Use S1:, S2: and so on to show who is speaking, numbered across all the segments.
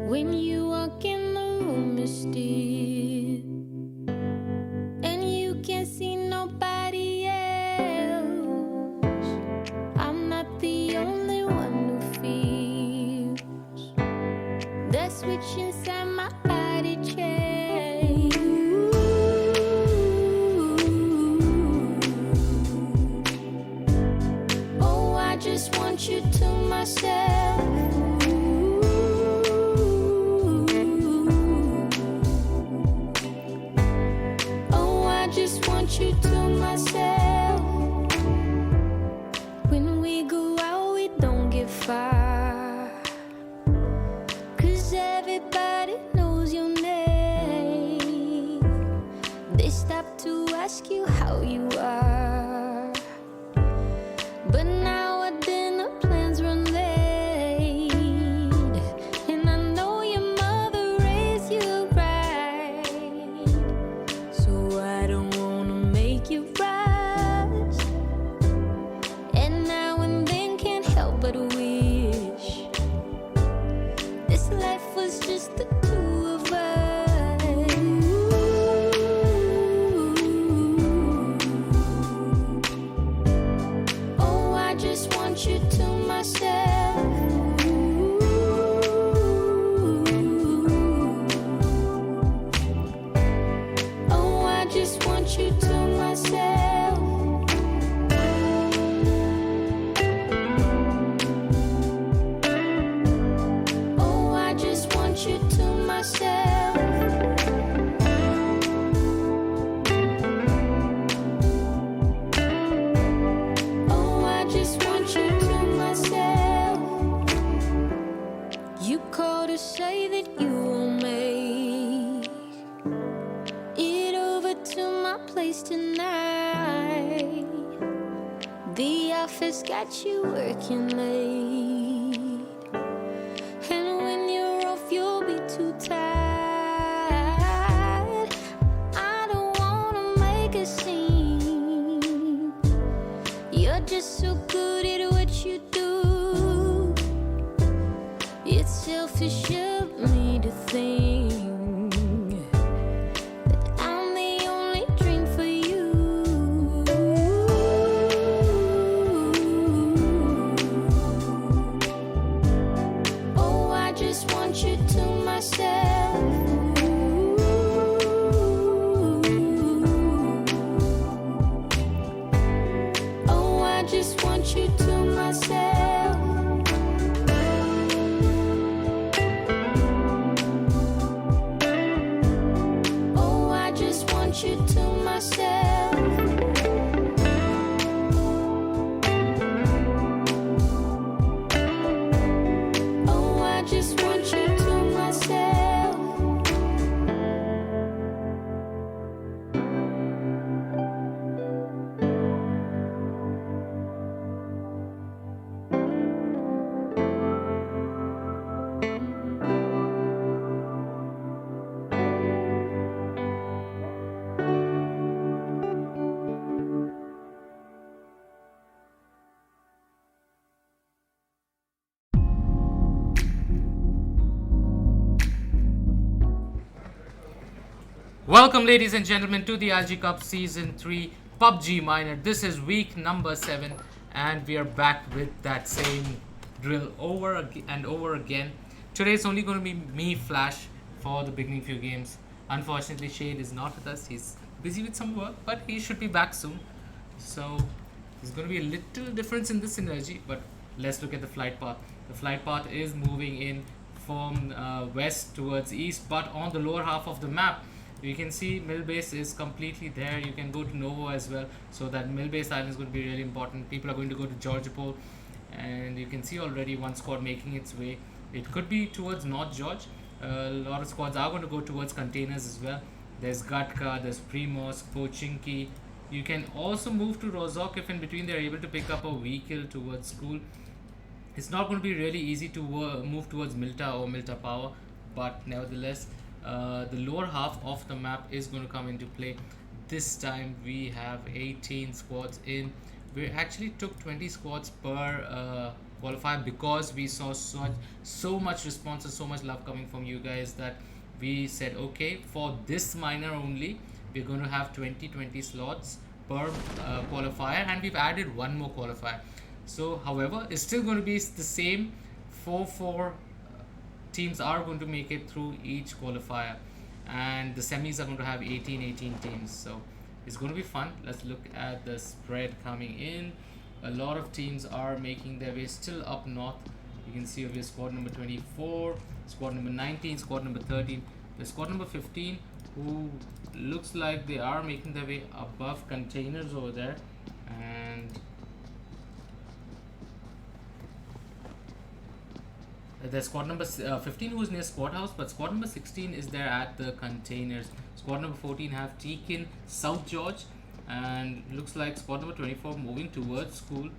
S1: When you walk in the room, it's still, and you can't see nobody else. I'm not the only one who feels the switch inside my body change. Oh, I just want you to myself. You to myself. When we go out, we don't get far, 'cause everybody knows your name. They stop to ask you how you are, but now our dinner plans run late, and I know your mother raised you right, so I don't you rise, and now and then can't help but wish this life was just the two of us. Oh, I just want you to myself. Oh, I just want you to myself. Oh, I just want you to myself. Oh, I just want you to myself. You called to say that you will make it over to my place tonight. The office got you working late, and when you're off, you'll be too tired. I don't wanna make a scene. You're just so good at what you do. It's selfish of me to think
S2: Welcome, ladies and gentlemen, to the ILG Cup Season 3 PUBG Minor. This is week number 7, and we are back with that same drill over and over again. Today it's only going to be me, Flash, for the beginning few games. Unfortunately, Shade is not with us. He's busy with some work, but he should be back soon. So there's going to be a little difference in this synergy, but let's look at the flight path. The flight path is moving in from west towards east, but on the lower half of the map, you can see mill base is completely there. You can go to Novo as well, so that mill base island is going to be really important. People are going to go to Georgopol, and you can see already one squad making its way. It could be towards North George. A lot of squads are going to go towards containers as well. There's Gatka, there's Primos, Pochinki. You can also move to Rozok if in between they're able to pick up a vehicle towards school. It's not going to be really easy to move towards Milta or Milta Power, but nevertheless, the lower half of the map is going to come into play. This time we have 18 squads in. We actually took 20 squads per qualifier, because we saw so much response and so much love coming from you guys that we said, okay, for this minor only we're going to have 20 slots per qualifier, and we've added one more qualifier. So however, it's still going to be the same. 4 teams are going to make it through each qualifier, and the semis are going to have 18 teams, so it's going to be fun. Let's look at the spread coming in. A lot of teams are making their way still up north. You can see over here squad number 24, squad number 19, squad number 13, the squad number 15, who looks like they are making their way above containers over there. And there's squad number 15 who's near squad house, but squad number 16 is there at the containers. Squad number 14 have Tekin, South George, and looks like squad number 24 moving towards school.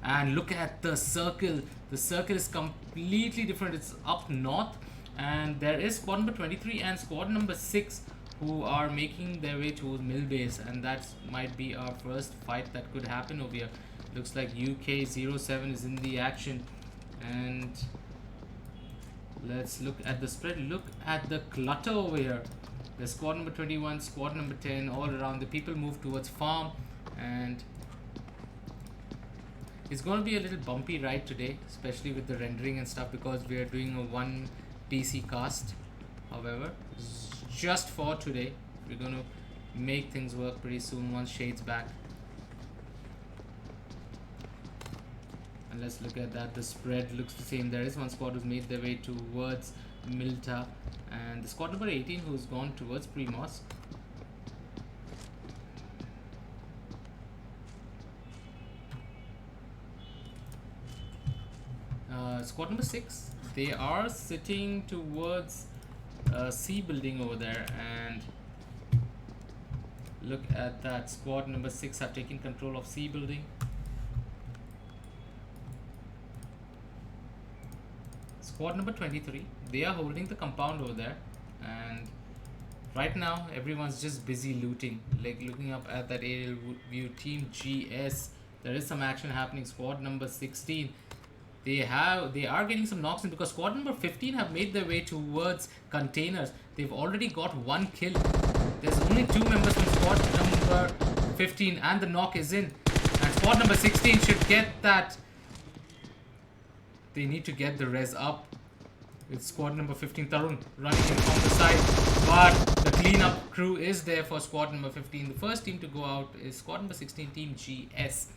S2: And look at the circle. The circle is completely different. It's up north, and there is squad number 23 and squad number 6 who are making their way towards mill base, and that might be our first fight that could happen over here. Looks like UK 07 is in the action. And let's look at the spread. Look at the clutter over here. The squad number 21, squad number 10, all around. The people move towards farm, and it's going to be a little bumpy ride today, especially with the rendering and stuff, because we are doing a one PC cast. However, just for today, we're going to make things work pretty soon once Shade's back. And let's look at that. The spread looks the same. There is one squad who's made their way towards Milta, and the squad number 18 who's gone towards Primos. Squad number 6, they are sitting towards C building over there, and look at that. Squad number 6 have taken control of C building. Squad number 23, they are holding the compound over there, and right now everyone's just busy looting, like looking up at that aerial view. Team GS, there is some action happening. Squad number 16, they are getting some knocks in, because squad number 15 have made their way towards containers. They've already got 1 kill. There's only 2 members from squad number 15, and the knock is in, and squad number 16 should get that. They need to get the res up. It's squad number 15, Tarun, running in from the side, but the cleanup crew is there for squad number 15. The first team to go out is squad number 16, Team GS.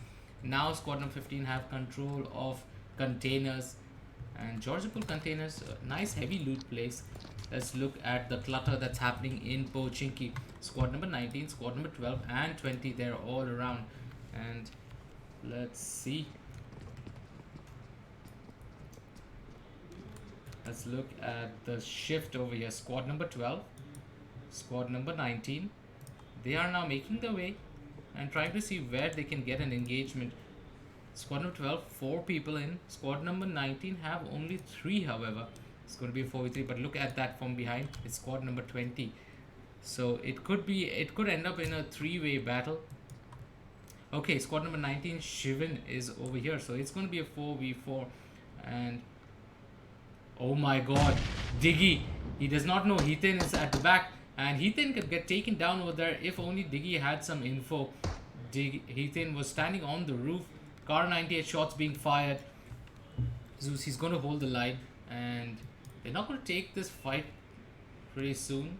S2: Now squad number 15 have control of containers, and Georgia Pool containers, a nice heavy loot place. Let's look at the clutter that's happening in Pochinki. Squad number 19, squad number 12 and 20, they're all around. And let's see. Let's look at the shift over here. Squad number 12, squad number 19, they are now making their way and trying to see where they can get an engagement. Squad number 12, 4 people in. Squad number 19 have only 3, however. It's going to be a 4v3, but look at that from behind. It's squad number 20. So it could end up in a 3-way battle. Okay, squad number 19, Shivan, is over here. So it's going to be a 4v4. And oh my god, Diggy, he does not know Heathen is at the back, and Heathen could get taken down over there if only Diggy had some info. Heathen was standing on the roof. Car 98 shots being fired. Zeus, he's going to hold the line, and they're not going to take this fight pretty soon,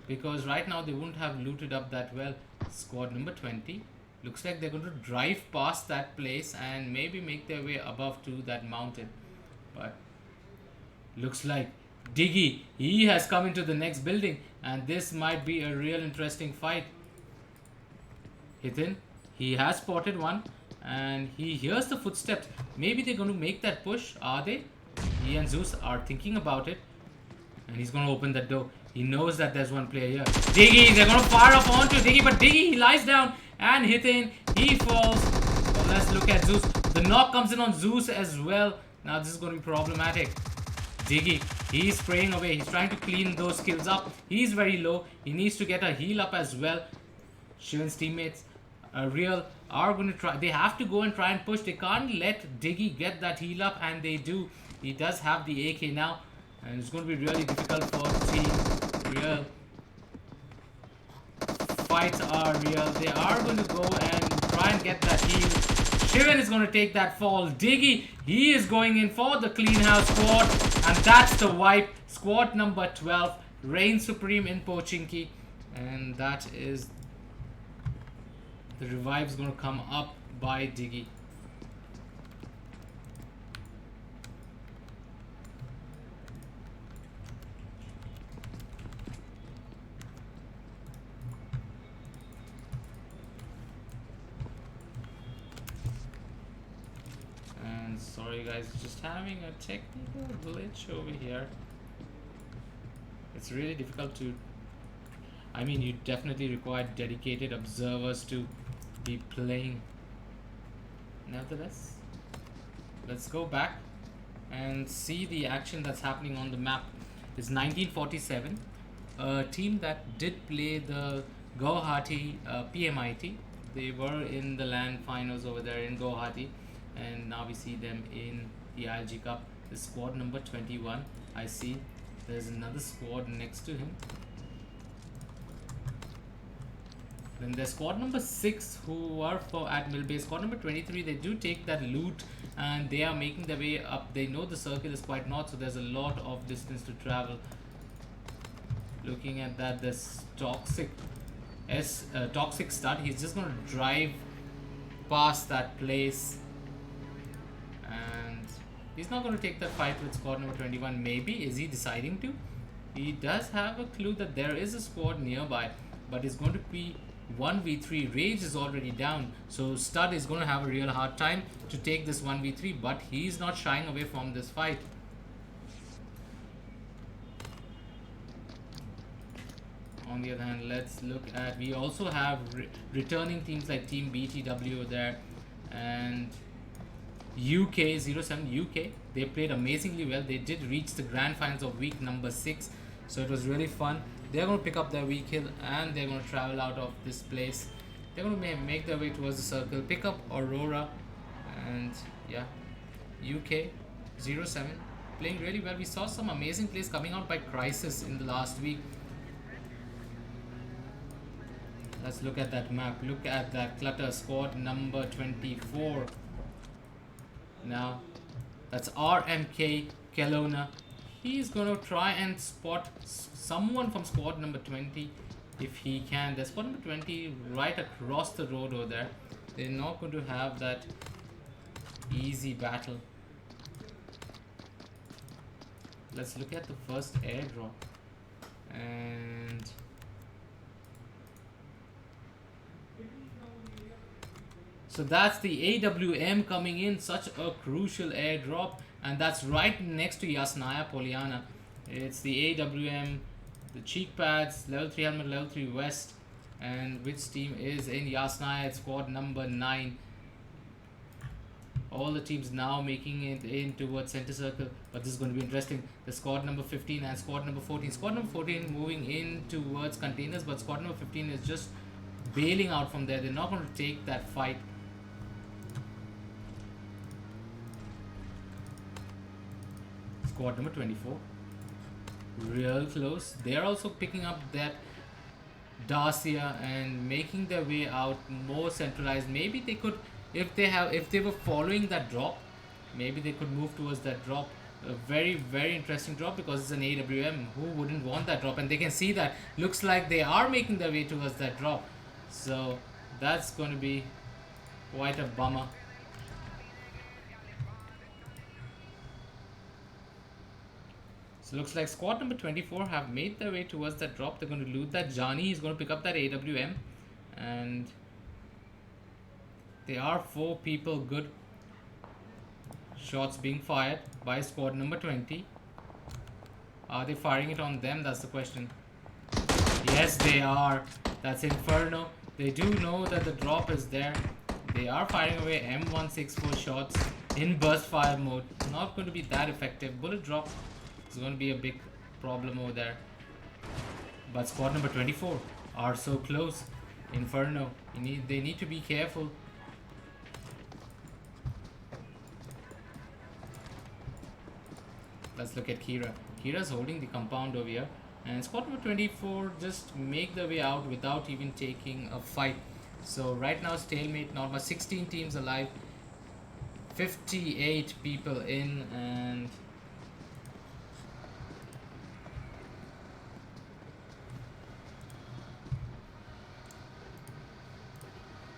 S2: because right now they wouldn't have looted up that well. Squad number 20, looks like they're going to drive past that place and maybe make their way above to that mountain, but looks like Diggy, he has come into the next building, and this might be a real interesting fight. Hithin, he has spotted one, and he hears the footsteps. Maybe they're going to make that push, are they? He and Zeus are thinking about it, and he's going to open that door. He knows that there's one player here. Diggy, they're going to fire up onto Diggy, but Diggy, he lies down, and Hithin, he falls. Well, let's look at Zeus. The knock comes in on Zeus as well. Now this is going to be problematic. Diggy, he's spraying away. He's trying to clean those kills up. He's very low. He needs to get a heal up as well. Shivan's teammates Real are going to try. They have to go and try and push. They can't let Diggy get that heal up, and they do. He does have the AK now, and it's going to be really difficult for Team Real. Fights are real. They are going to go and try and get that heal. Shivan is going to take that fall. Diggy, he is going in for the clean house squad, and that's the wipe. Squad number 12, reign supreme in Pochinki, and that is the revive is going to come up by Diggy. And sorry guys, just having a technical glitch over here. It's really difficult to, I mean, you definitely require dedicated observers to be playing. Nevertheless, let's go back and see the action that's happening on the map. It's 1947, a team that did play the Guwahati PMIT. They were in the LAN finals over there in Guwahati, and now we see them in the ILG Cup. The squad number 21. I see there's another squad next to him. Then there's squad number 6 who are for at mill base. Squad number 23, they do take that loot and they are making their way up. They know the circle is quite north, so there's a lot of distance to travel. Looking at that, this toxic stud. He's just going to drive past that place, and he's not going to take that fight with squad number 21. Maybe is he deciding to? He does have a clue that there is a squad nearby, but it's going to be 1v3. Rage is already down, so Stud is going to have a real hard time to take this 1v3, but he's not shying away from this fight. On the other hand, let's look at, we also have returning teams like Team BTW there, and UK 07 UK. They played amazingly well. They did reach the grand finals of week number 6, so it was really fun. They're going to pick up their weak hill and they're going to travel out of this place. They're going to make their way towards the circle, pick up Aurora, and yeah, UK 07 playing really well. We saw some amazing plays coming out by Crisis in the last week. Let's look at that map. Look at that clutter. Squad number 24. Now, that's RMK Kelowna. He's going to try and spot someone from squad number 20 if he can. There's squad number 20 right across the road over there. They're not going to have that easy battle. Let's look at the first airdrop. And so that's the AWM coming in, such a crucial airdrop, and that's right next to Yasnaya Poliana. It's the AWM, the cheek pads, level 3 helmet, level 3 vest, and which team is in Yasnaya? It's squad number 9. All the teams now making it in towards center circle, but this is going to be interesting. The squad number 15 and squad number 14. Squad number 14 moving in towards containers, but squad number 15 is just bailing out from there. They're not going to take that fight. Squad number 24, real close. They are also picking up that Dacia and making their way out more centralized. Maybe they could, if they were following that drop, maybe they could move towards that drop. A very, very interesting drop because it's an AWM. Who wouldn't want that drop? And they can see that. Looks like they are making their way towards that drop. So that's going to be quite a bummer. So looks like squad number 24 have made their way towards that drop. They're going to loot that Johnny. He's going to pick up that AWM. And there are 4 people good. Shots being fired by squad number 20. Are they firing it on them? That's the question. Yes, they are. That's Inferno. They do know that the drop is there. They are firing away M164 shots in burst fire mode. Not going to be that effective. Bullet drop is going to be a big problem over there. But squad number 24 are so close. Inferno, they need to be careful. Let's look at Kira. Kira's holding the compound over here. And squad number 24 just make their way out without even taking a fight. So right now stalemate, not much. 16 teams alive. 58 people in, and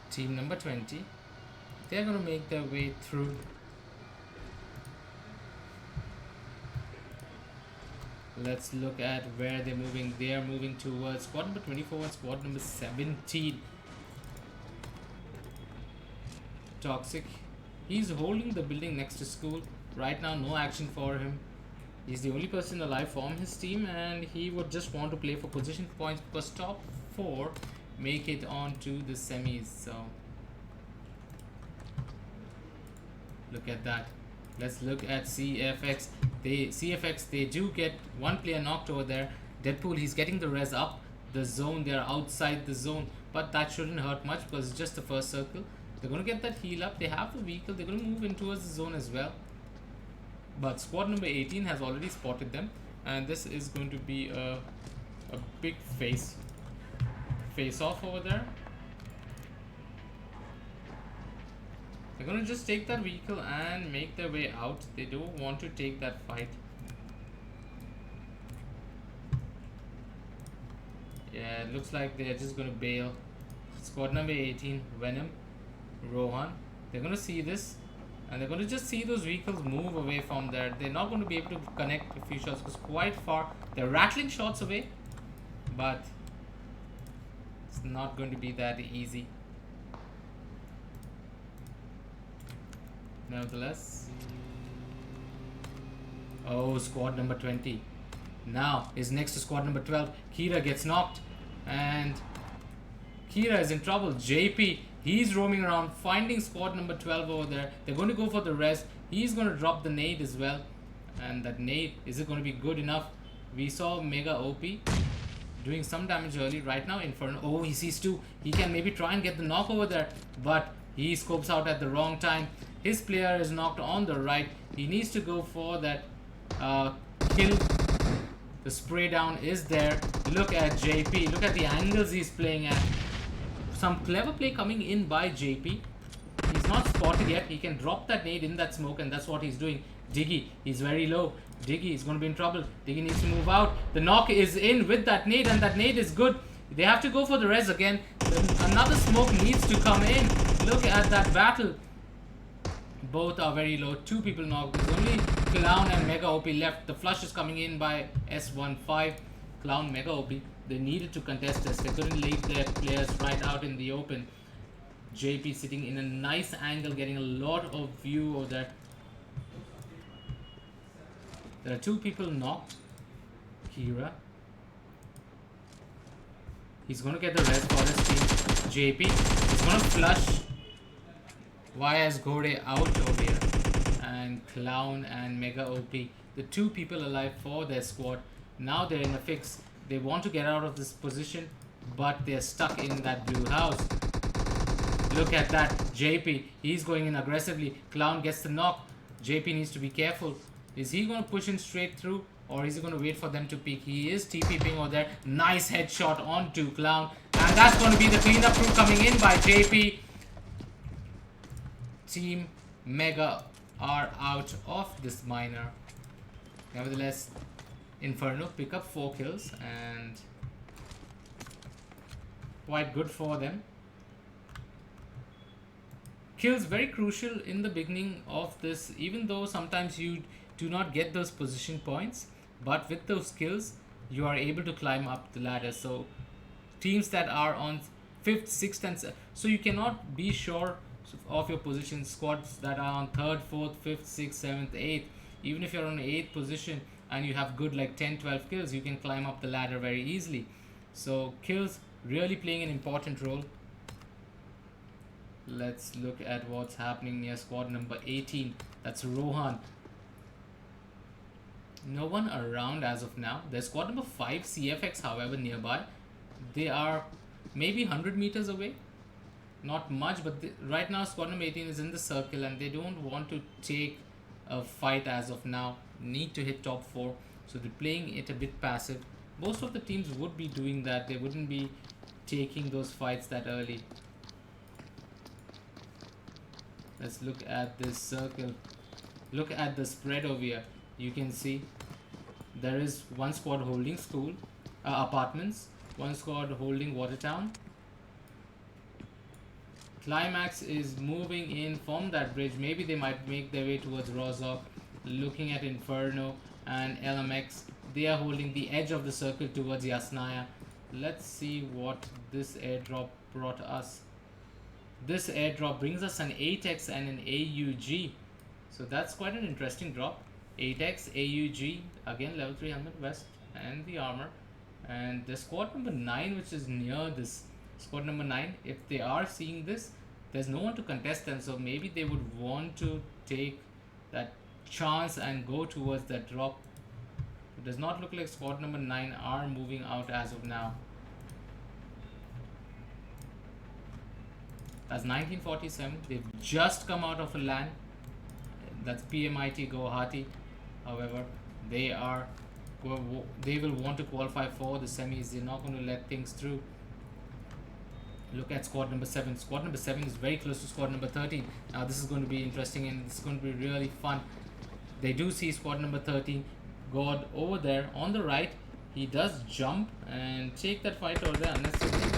S2: team number 20, they're going to make their way through. Let's look at where they're moving. They are moving towards squad number 24 and squad number 17. Toxic. He's holding the building next to school. Right now, no action for him. He's the only person alive from his team, and he would just want to play for position points because top 4 make it on to the semis. So look at that. Let's look at CFX. They do get one player knocked over there. Deadpool, he's getting the res up the zone. They're outside the zone, but that shouldn't hurt much because it's just the first circle. They're going to get that heal up. They have the vehicle. They're going to move in towards the zone as well. But squad number 18 has already spotted them, and this is going to be a big face off over there. They're going to just take that vehicle and make their way out. They don't want to take that fight. Yeah, it looks like they're just going to bail. Squad number 18, Venom, Rohan. They're going to see this, and they're going to just see those vehicles move away from there. They're not going to be able to connect a few shots because quite far. They're rattling shots away, but it's not going to be that easy. Nevertheless. Oh, squad number 20 now is next to squad number 12. Kira gets knocked, and Kira is in trouble. JP, he's roaming around finding squad number 12 over there. They're going to go for the rest. He's going to drop the nade as well, and that nade, is it going to be good enough? We saw Mega OP doing some damage early. Right now Inferno, oh, he sees 2. He can maybe try and get the knock over there, but he scopes out at the wrong time. His player is knocked on the right. He needs to go for that kill. The spray down is there. Look at JP. Look at the angles he's playing at. Some clever play coming in by JP. He's not spotted yet. He can drop that nade in that smoke, and that's what he's doing. Diggy, he's very low. Diggy is going to be in trouble. Diggy needs to move out. The knock is in with that nade, and that nade is good. They have to go for the res again. Another smoke needs to come in. Look at that battle. Both are very low. 2 people knocked. There's only Clown and Mega OP left. The flush is coming in by S15. Clown, Mega OP. They needed to contest this. They couldn't leave their players right out in the open. JP sitting in a nice angle, getting a lot of view over there. There are 2 people knocked. Kira. He's going to get the res for his team. JP is going to flush. YS Gore out over here, and Clown and Mega OP, the 2 people alive for their squad. Now they're in a fix. They want to get out of this position, but they're stuck in that blue house. Look at that. JP, he's going in aggressively. Clown gets the knock. JP needs to be careful. Is he going to push in straight through, or is he going to wait for them to peek? He is TPing over there. Nice headshot onto Clown, and that's going to be the cleanup crew coming in by JP. Team Mega are out of this minor. Nevertheless, Inferno pick up 4 kills, and quite good for them. Kills very crucial in the beginning of this, even though sometimes you do not get those position points, but with those kills you are able to climb up the ladder. So teams that are on 5th, 6th and so you cannot be sure of your position. Squads that are on 3rd, 4th, 5th, 6th, 7th, 8th, even if you're on 8th position and you have good like 10, 12 kills, you can climb up the ladder very easily. So kills really playing an important role. Let's look at what's happening near squad number 18. That's Rohan. No one around as of now. There's squad number 5 CFX, however, nearby. They are maybe 100 meters away. Not much, but right now squad number 18 is in the circle and they don't want to take a fight as of now. Need to hit top 4, so they're playing it a bit passive. Most of the teams would be doing that. They wouldn't be taking those fights that early. Let's look at this circle. Look at the spread over here. You can see there is one squad holding school apartments, one squad holding Watertown. Climax is moving in from that bridge. Maybe they might make their way towards Rozok. Looking at Inferno and LMX, they are holding the edge of the circle towards Yasnaya. Let's see what this airdrop brought us. This airdrop brings us an 8x and an AUG, so that's quite an interesting drop. 8x AUG, again level 3 helmet vest and the armor. And the squad number 9, which is near this squad number 9, if they are seeing this, there's no one to contest them, so maybe they would want to take that chance and go towards that drop. It does not look like squad number 9 are moving out as of now. That's 1947. They've just come out of a LAN. That's PMIT Guwahati. However, they will want to qualify for the semis. They're not going to let things through. Look at squad number 7. Squad number 7 is very close to squad number 13. Now this is going to be interesting and it's going to be really fun. They do see squad number 13. God over there on the right. He does jump and take that fight over there unnecessarily.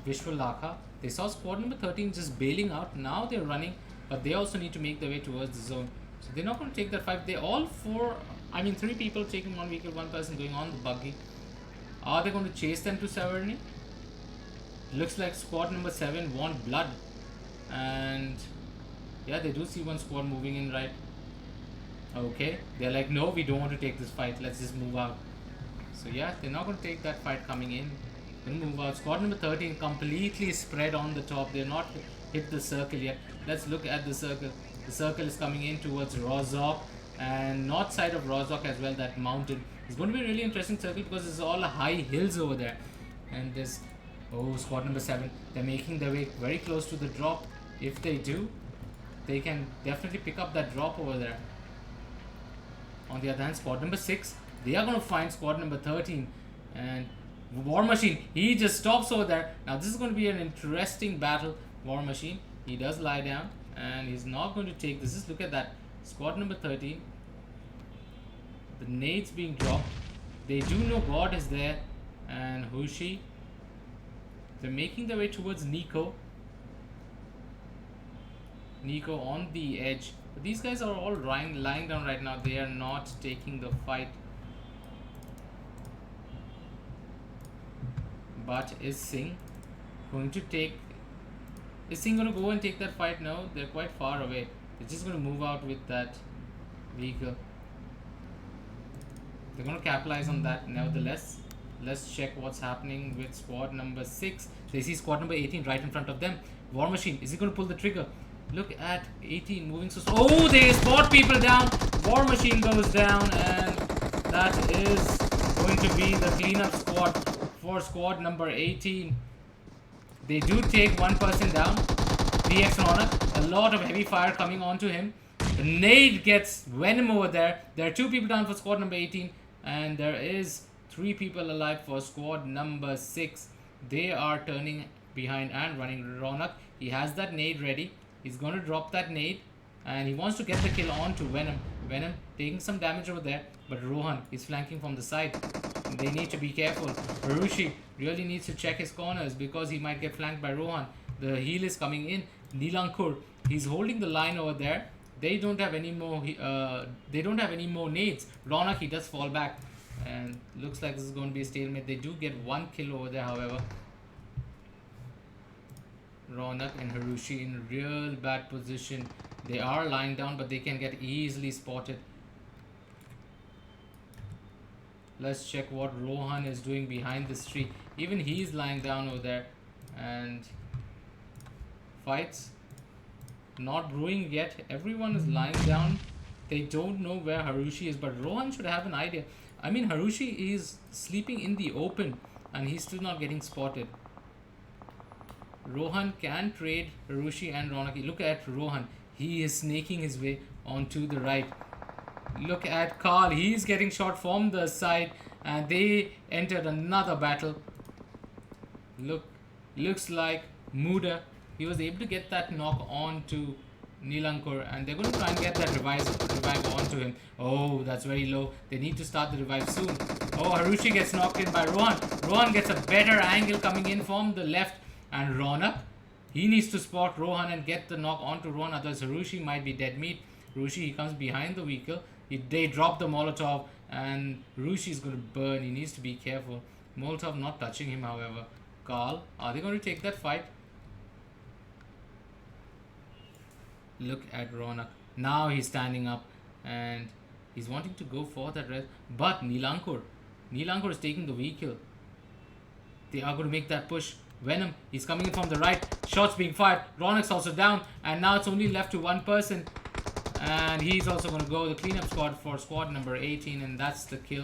S2: Vishwal Lakha. They saw squad number 13 just bailing out. Now they're running, but they also need to make their way towards the zone. So they're not going to take that fight. They all three people taking one vehicle, one person going on the buggy. Are they going to chase them to Severny? Looks like squad number 7 want blood. And yeah, they do see one squad moving in right. Okay, they're like, no, we don't want to take this fight. Let's just move out. So yeah, they're not going to take that fight coming in. Move out. Squad number 13 completely spread on the top. They're not hit the circle yet. Let's look at the circle. The circle is coming in towards Rozok and north side of Rozok as well, that mountain. It's going to be a really interesting circle because it's all high hills over there. And there's, squad number 7. They're making their way very close to the drop. If they do, they can definitely pick up that drop over there. On the other hand, squad number 6, they are going to find squad number 13 and War Machine, he just stops over there. Now this is going to be an interesting battle. War Machine, he does lie down and he's not going to take this. Just look at that. Squad number 13. The nades being dropped. They do know God is there. And Hushi. They're making their way towards Nico. Nico on the edge. But these guys are all lying down right now. They are not taking the fight. But is Singh going to take... Is Singh going to go and take that fight? No, they're quite far away. They're just going to move out with that vehicle. They're going to capitalize on that nevertheless. Let's check what's happening with squad number 6. They see squad number 18 right in front of them. War Machine, is he going to pull the trigger? Look at 18 moving so slow. Oh, they spot people down. War Machine goes down and that is going to be the cleanup squad for squad number 18. They do take one person down. DX Ronak, a lot of heavy fire coming onto him. The nade gets Venom over there. There are 2 people down for squad number 18 and there is 3 people alive for squad number 6. They are turning behind and running. Ronak, he has that nade ready. He's going to drop that nade and he wants to get the kill onto Venom. Venom taking some damage over there, but Rohan is flanking from the side. They need to be careful. Harushi really needs to check his corners because he might get flanked by Rohan. The heal is coming in. Nilankur, he's holding the line over there. They don't have any more. They don't have any more nades. Ronak, he does fall back, and looks like this is going to be a stalemate. They do get 1 kill over there, however. Ronak and Harushi in real bad position. They are lying down, but they can get easily spotted. Let's check what Rohan is doing behind this tree. Even he's lying down over there. And Fights not brewing yet. Everyone is lying down. They don't know where Harushi is, but Rohan should have an idea. I mean, Harushi is sleeping in the open and he's still not getting spotted. Rohan can trade Harushi and Ronaki. Look at Rohan. He is snaking his way onto the right. Look at Carl. He's getting shot from the side and they entered another battle. Looks like Muda. He was able to get that knock on to Nilankur and they're going to try and get that revive onto him. Oh, that's very low. They need to start the revive soon. Oh, Harushi gets knocked in by Rohan. Rohan gets a better angle coming in from the left. And Ronak, he needs to spot Rohan and get the knock onto Rohan. Otherwise, Harushi might be dead meat. Harushi, he comes behind the vehicle. They drop the Molotov and Harushi is going to burn. He needs to be careful. Molotov not touching him, however. Carl, are they going to take that fight? Look at Ronak. Now he's standing up and he's wanting to go for that res. But Nilankur is taking the vehicle. They are going to make that push. Venom, he's coming in from the right. Shots being fired. Ronak's also down. And now it's only left to one person. And he's also going to go the cleanup squad for squad number 18. And that's the kill.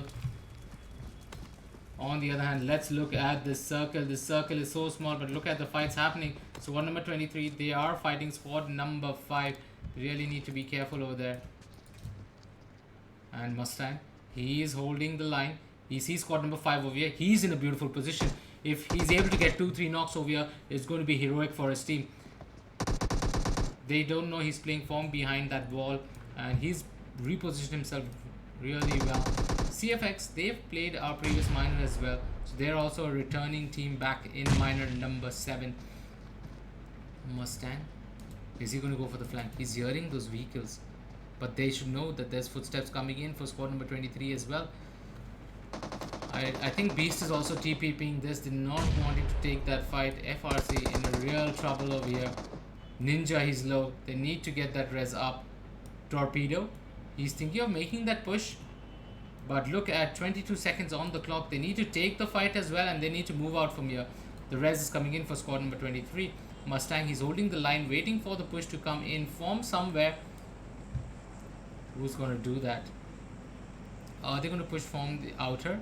S2: On the other hand, let's look at this circle. This circle is so small, but look at the fights happening. Squad number 23, they are fighting squad number 5. Really need to be careful over there. And Mustang, he is holding the line. He sees squad number 5 over here. He's in a beautiful position. If he's able to get 2-3 knocks over here, it's going to be heroic for his team. They don't know he's playing from behind that wall. And he's repositioned himself really well. CFX, they've played our previous minor as well. So they're also a returning team back in minor number 7. Mustang, is he going to go for the flank? He's hearing those vehicles. But they should know that there's footsteps coming in for squad number 23 as well. I think Beast is also TPPing this. They're not wanting to take that fight. FRC in real trouble over here. Ninja, he's low. They need to get that res up. Torpedo, he's thinking of making that push. But look at 22 seconds on the clock. They need to take the fight as well and they need to move out from here. The res is coming in for squad number 23. Mustang, he's holding the line, waiting for the push to come in from somewhere. Who's going to do that? Are they going to push from the outer?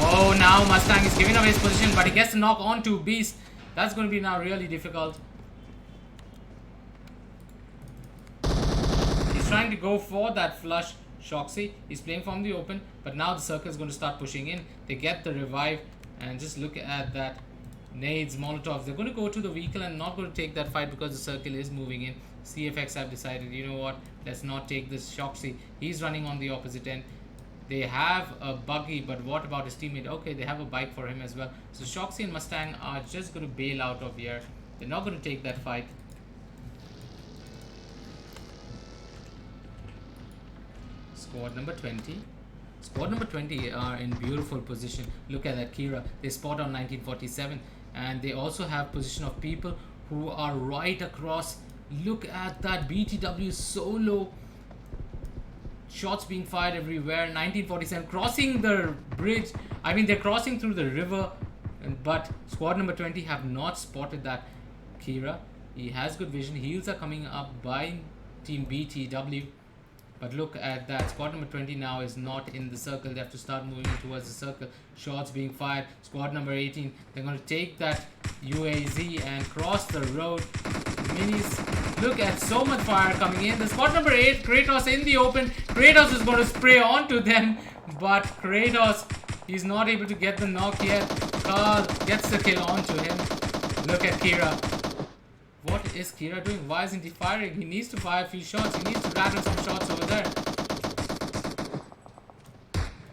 S2: Oh, now Mustang is giving away his position, but he gets a knock onto Beast. That's going to be now really difficult. He's trying to go for that flush. Shoxy, he's playing from the open, but now the circle is going to start pushing in. They get the revive, and just look at that. Nades, Molotovs, they're going to go to the vehicle and not going to take that fight because the circle is moving in. CFX have decided, you know what, let's not take this Shoxy. He's running on the opposite end. They have a buggy, but what about his teammate? Okay, they have a bike for him as well. So Shoxy and Mustang are just going to bail out of here. They're not going to take that fight. Squad number 20. Squad number 20 are in beautiful position. Look at that, Kira. They spot on 1947. And they also have position of people who are right across. Look at that, BTW solo. Shots being fired everywhere. 1947 crossing the bridge. I mean, they're crossing through the river. But squad number 20 have not spotted that. Kira, he has good vision. Heals are coming up by team BTW. But look at that. Squad number 20 now is not in the circle. They have to start moving towards the circle. Shots being fired. Squad number 18. They're going to take that UAZ and cross the road. Minis. Look at so much fire coming in. The squad number 8. Kratos in the open. Kratos is going to spray onto them. But Kratos, he's not able to get the knock yet. Carl gets the kill onto him. Look at Kira. What is Kira doing? Why isn't he firing? He needs to fire a few shots. He needs to rattle some shots over there.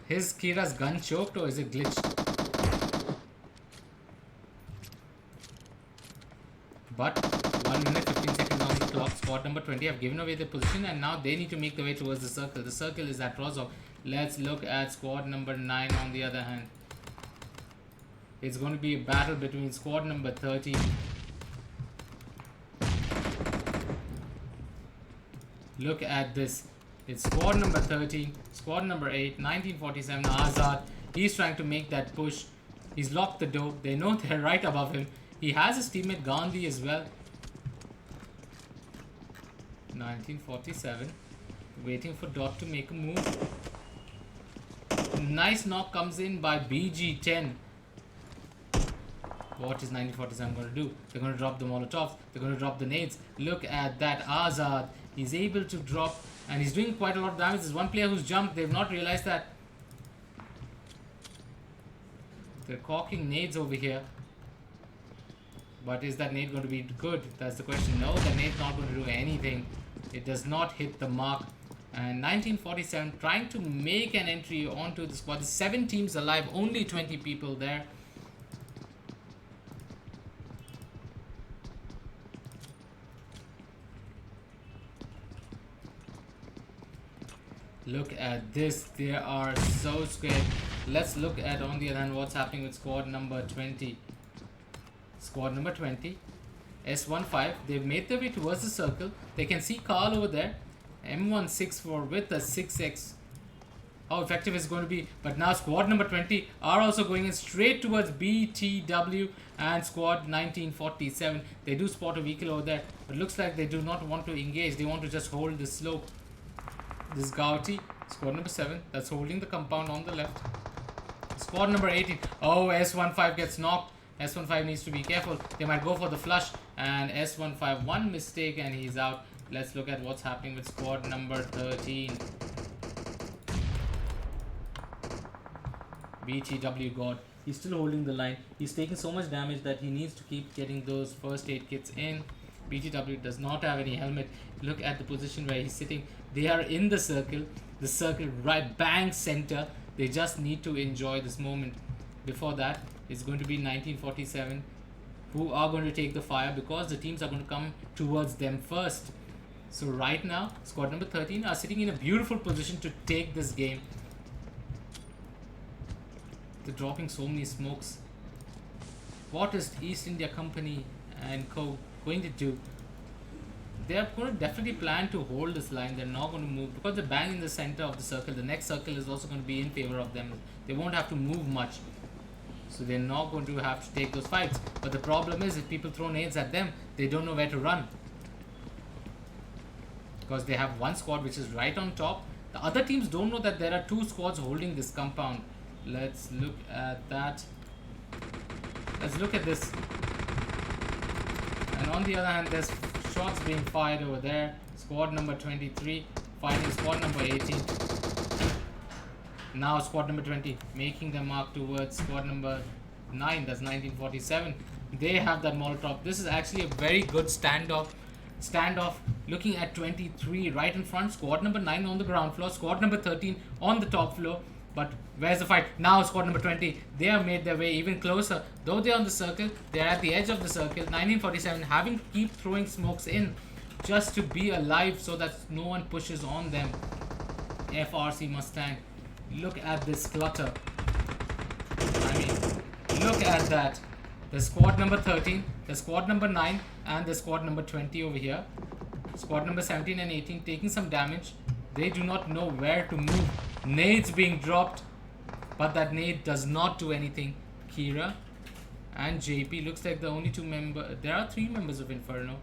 S2: Is Kira's gun choked or is it glitched? But 1 minute 15 seconds on the clock. Squad number 20 have given away their position and now they need to make their way towards the circle. The circle is at Rozov. Let's look at squad number 9 on the other hand. It's going to be a battle between squad number 30. Look at this. It's squad number 13, squad number 8, 1947, Azad. He's trying to make that push. He's locked the door. They know they're right above him. He has his teammate Gandhi as well. 1947. Waiting for Dot to make a move. Nice knock comes in by BG10. What is 1947 going to do? They're going to drop the Molotovs. They're going to drop the nades. Look at that Azad. He's able to drop, and he's doing quite a lot of damage. There's one player who's jumped. They've not realized that. They're caulking nades over here. But is that nade going to be good? That's the question. No, the nade's not going to do anything. It does not hit the mark. And 1947 trying to make an entry onto the squad. There's 7 teams alive, only 20 people there. Look at this. They are so scared. Let's look at, on the other hand, what's happening with squad number 20. Squad number 20. S15. They've made their way towards the circle. They can see Carl over there. M164 with a 6x. How effective is going to be. But now squad number 20 are also going in straight towards BTW and squad 1947. They do spot a vehicle over there. But looks like they do not want to engage. They want to just hold the slope. This is Gauti, squad number 7, that's holding the compound on the left. Squad number 18. Oh, S15 gets knocked. S15 needs to be careful. They might go for the flush. And S15, one mistake and he's out. Let's look at what's happening with squad number 13. BTW God. He's still holding the line. He's taking so much damage that he needs to keep getting those first aid kits in. BTW does not have any helmet. Look at the position where he's sitting. They are in the circle right bang center. They just need to enjoy this moment. Before that, it's going to be 1947 who are going to take the fire because the teams are going to come towards them first. So right now, squad number 13 are sitting in a beautiful position to take this game. They're dropping so many smokes. What is East India Company and Co going to do? They're going to definitely plan to hold this line. They're not going to move because they're bang in the center of the circle. The next circle is also going to be in favor of them. They won't have to move much. So they're not going to have to take those fights. But the problem is if people throw nades at them, they don't know where to run. Because they have one squad which is right on top. The other teams don't know that there are 2 squads holding this compound. Let's look at that. Let's look at this. And on the other hand, there's shots being fired over there. Squad number 23 fighting squad number 18. Now squad number 20 making the mark towards squad number 9. That's 1947. They have that Molotov. This is actually a very good standoff. Looking at 23 right in front. Squad number 9 on the ground floor. Squad number 13 on the top floor. But where's the fight? Now squad number 20. They have made their way even closer. Though they're on the circle, they're at the edge of the circle. 1947 having to keep throwing smokes in just to be alive so that no one pushes on them. FRC Mustang. Look at this clutter. I mean, look at that. The squad number 13, the squad number 9 and the squad number 20 over here. Squad number 17 and 18 taking some damage. They do not know where to move. Nades being dropped, but that nade does not do anything. Kira and JP looks like the only 2 members. There are 3 members of Inferno.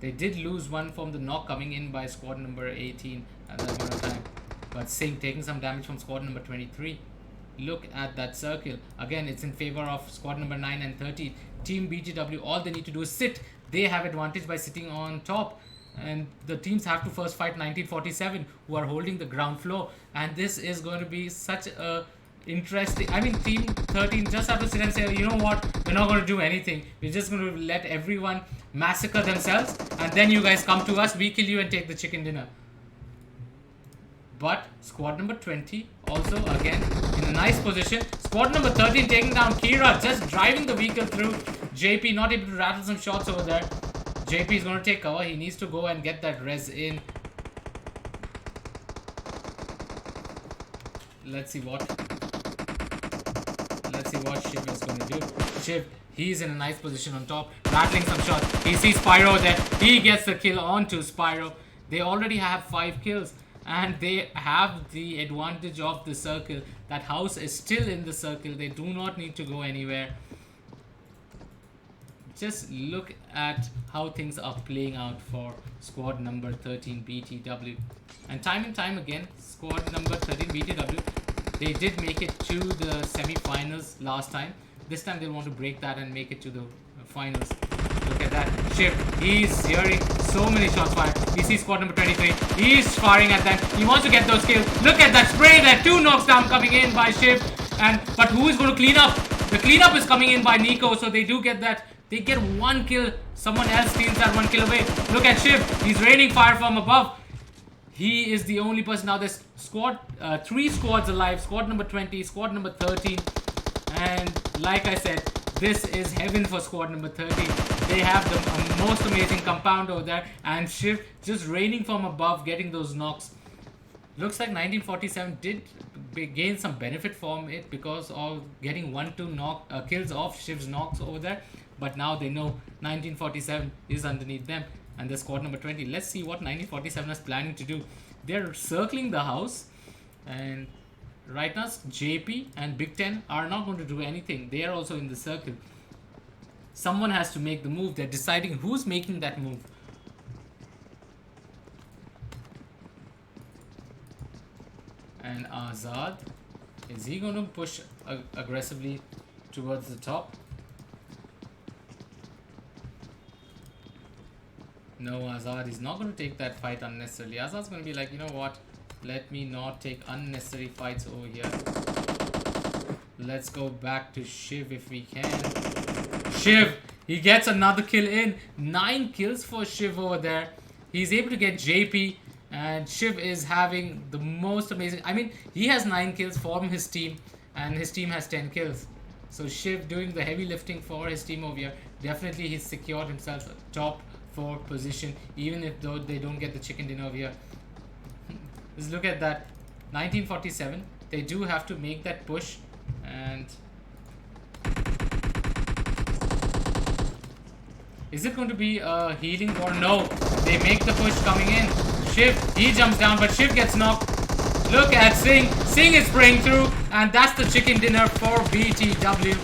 S2: They did lose one from the knock coming in by squad number 18 at that point of time. But Singh taking some damage from squad number 23. Look at that circle. Again, it's in favor of squad number 9 and 13. Team BGW, all they need to do is sit. They have advantage by sitting on top. And the teams have to first fight 1947 who are holding the ground floor. And this is going to be such a interesting... I mean, team 13 just have to sit and say, you know what? We're not going to do anything. We're just going to let everyone massacre themselves. And then you guys come to us. We kill you and take the chicken dinner. But squad number 20 also again in a nice position. Squad number 13 taking down Kira, just driving the vehicle through. JP not able to rattle some shots over there. JP is going to take cover. He needs to go and get that res in. Let's see what Shiv is going to do. Shiv, he's in a nice position on top, rattling some shots. He sees Spyro there. He gets the kill onto Spyro. They already have 5 kills. And they have the advantage of the circle. That house is still in the circle. They do not need to go anywhere. just look at how things are playing out for squad number 13 BTW. And time again, squad number 13 BTW, they did make it to the semi-finals last time. This time they'll want to break that and make it to the finals. Look at that. Shiv, he's hearing so many shots fired. We see squad number 23. He's firing at them. He wants to get those kills. Look at that spray there. 2 knocks down coming in by Shiv. But who is going to clean up? The cleanup is coming in by Nico, so they do get that. They get 1 kill. Someone else steals that 1 kill away. Look at Shiv. He's raining fire from above. He is the only person. Now there's 3 squads alive. Squad number 20, squad number 13. And like I said, this is heaven for squad number 13. They have the most amazing compound over there. And Shiv just raining from above, getting those knocks. Looks like 1947 did gain some benefit from it because of getting 1-2 kills off Shiv's knocks over there. But now they know 1947 is underneath them. And the squad number 20. Let's see what 1947 is planning to do. They're circling the house. And right now, JP and Big Ten are not going to do anything. They are also in the circle. Someone has to make the move. They're deciding who's making that move. And Azad, is he going to push aggressively towards the top? No, Azad is not going to take that fight unnecessarily. Azad's going to be like, you know what? Let me not take unnecessary fights over here. Let's go back to Shiv if we can. Shiv, he gets another kill in. 9 kills for Shiv over there. He's able to get JP. And Shiv is having the most amazing... I mean, he has 9 kills from his team. And his team has 10 kills. So Shiv doing the heavy lifting for his team over here. Definitely he's secured himself a top 4 position. Even if though they don't get the chicken dinner over here. Just look at that. 1947. They do have to make that push. And... is it going to be a healing or no? They make the push coming in. Shiv, he jumps down, but Shiv gets knocked. Look at Singh. Singh is spraying through. And that's the chicken dinner for BTW.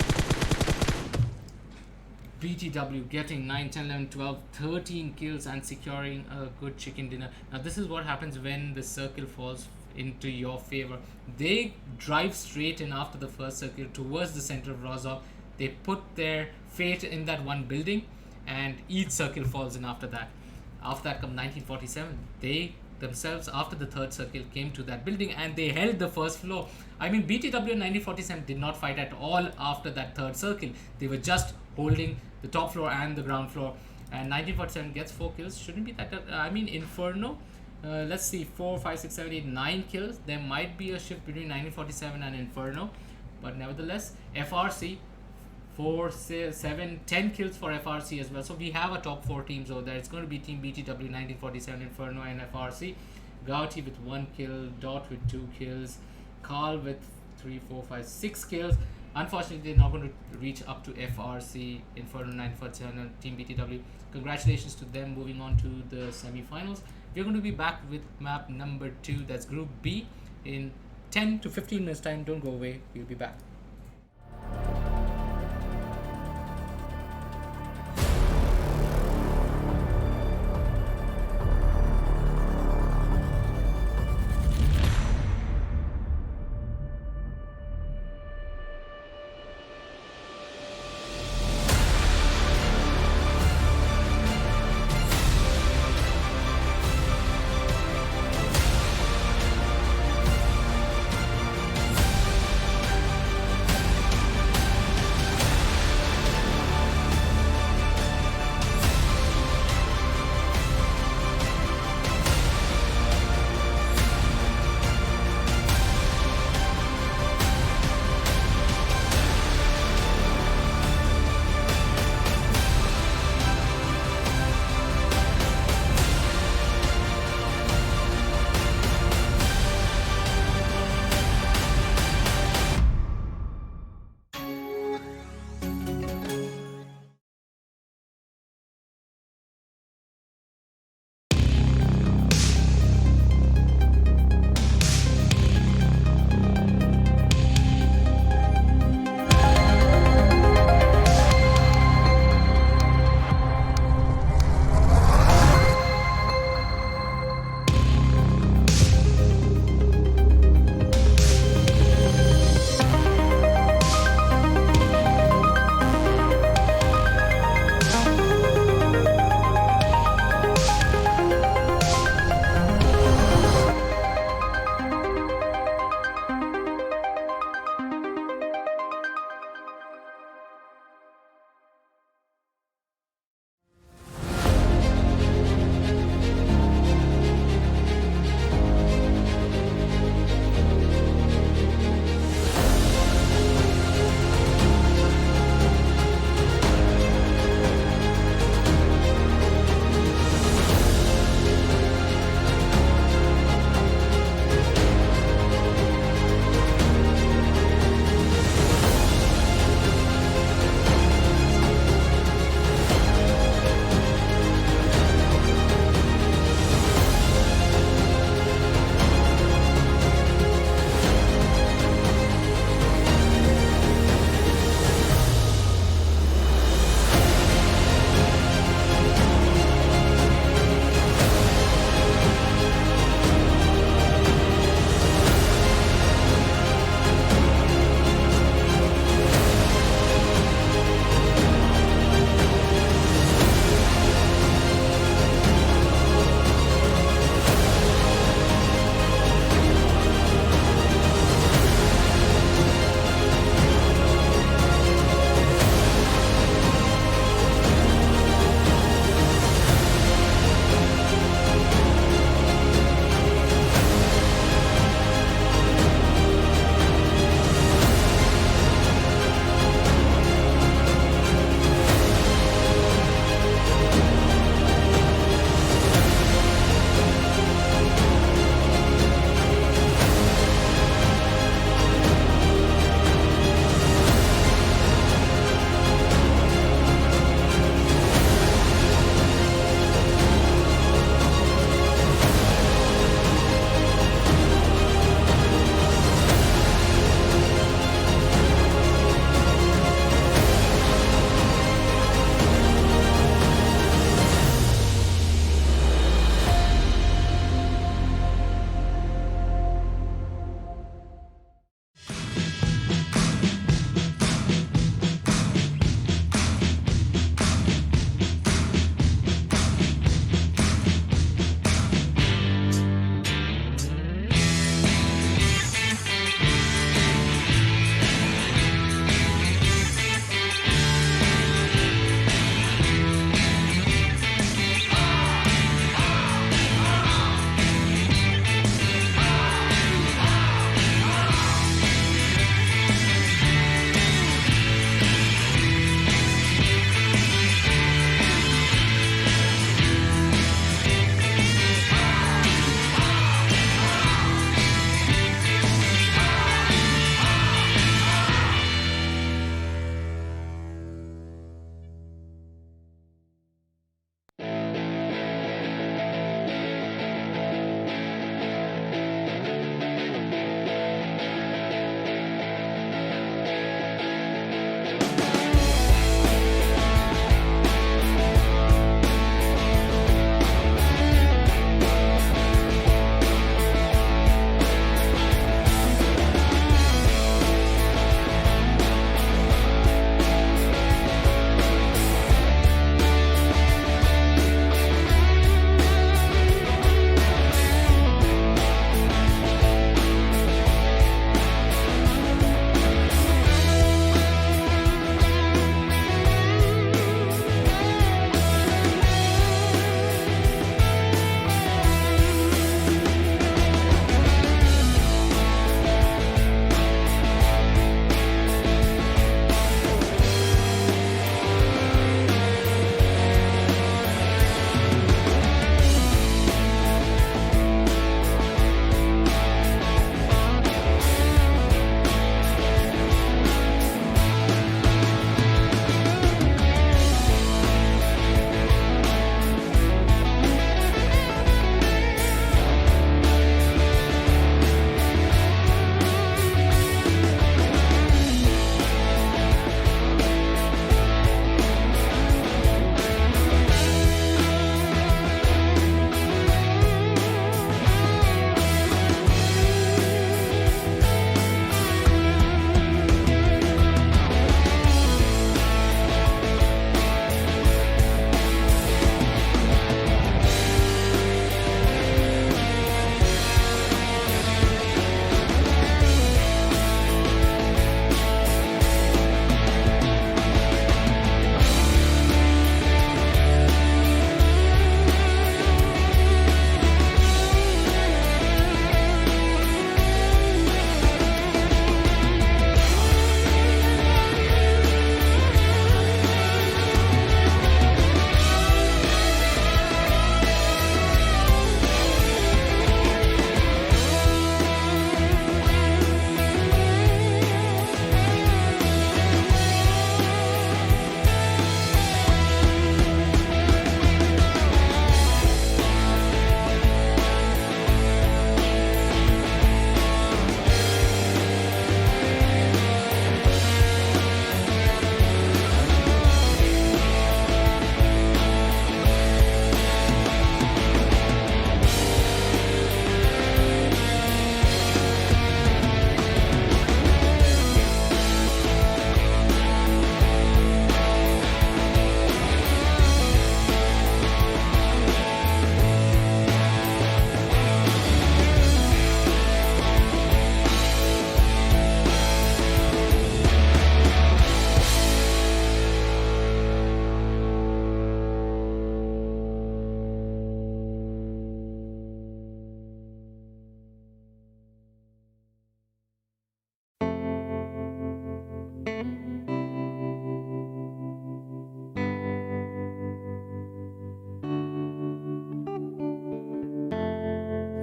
S2: BTW getting 9, 10, 11, 12, 13 kills and securing a good chicken dinner. Now this is what happens when the circle falls into your favor. They drive straight in after the first circle towards the center of Rozov. They put their fate in that one building and each circle falls in after that. After that comes 1947. They themselves, after the third circle, came to that building and they held the first floor. I mean, BTW and 1947 did not fight at all after that third circle. They were just holding the top floor and the ground floor. And 1947 gets 4 kills. Shouldn't be that... I mean, Inferno. Let's see. 4, 5, 6, 7, 8, 9 kills. There might be a shift between 1947 and Inferno. But nevertheless, FRC... 4, 6, 7, 10 kills for FRC as well. So we have a top 4 teams over there. It's going to be Team BTW, 1947, Inferno and FRC. Gauti with 1 kill, Dot with 2 kills, Carl with 3, 4, 5, 6 kills. Unfortunately, they're not going to reach up to FRC, Inferno, 947 and Team BTW. Congratulations to them moving on to the semi-finals. We're going to be back with map number 2. That's Group B in 10 to 15 minutes time. Don't go away. We'll be back.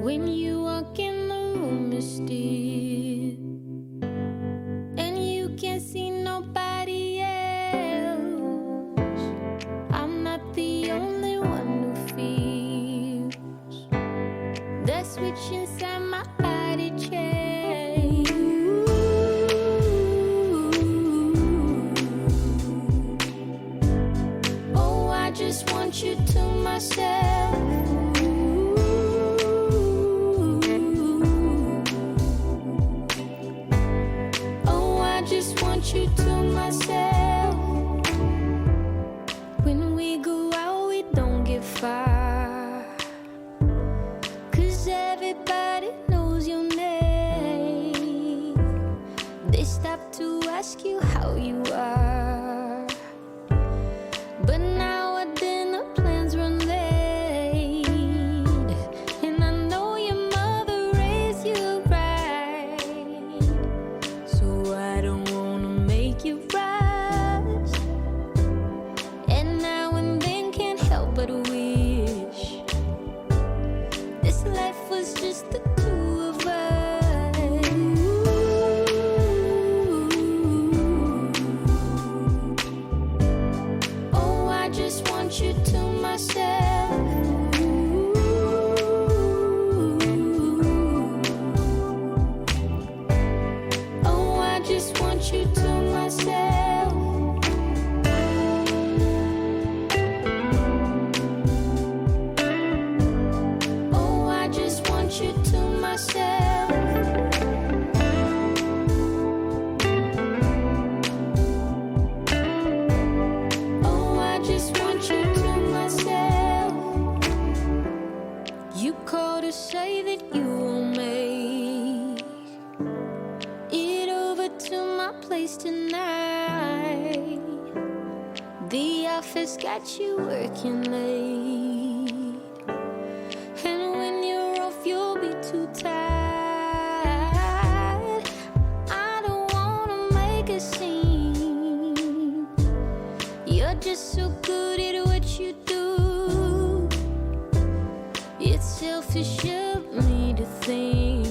S1: When you walk in the room, it's still, and you can't see nobody else. I'm not the only one who feels that switch inside my body change. Oh, I just want you to myself. You to myself. When we go out, we don't get far, 'cause everybody knows your name. They stop to ask you how you are, but now our dinner plans run late, and I know your mother raised you right, so I don't you rise, and now and then can't help but wish this life was just the two of us. Oh, I just want you to myself. Oh, I just want you to myself. Oh, I just want you to myself. Oh, I just want you to myself. You called to say that you will make it over to my place tonight. The office got you working late, and when you're off you'll be too tired. I don't wanna make a scene. You're just so good at what you do. It's selfish of me to think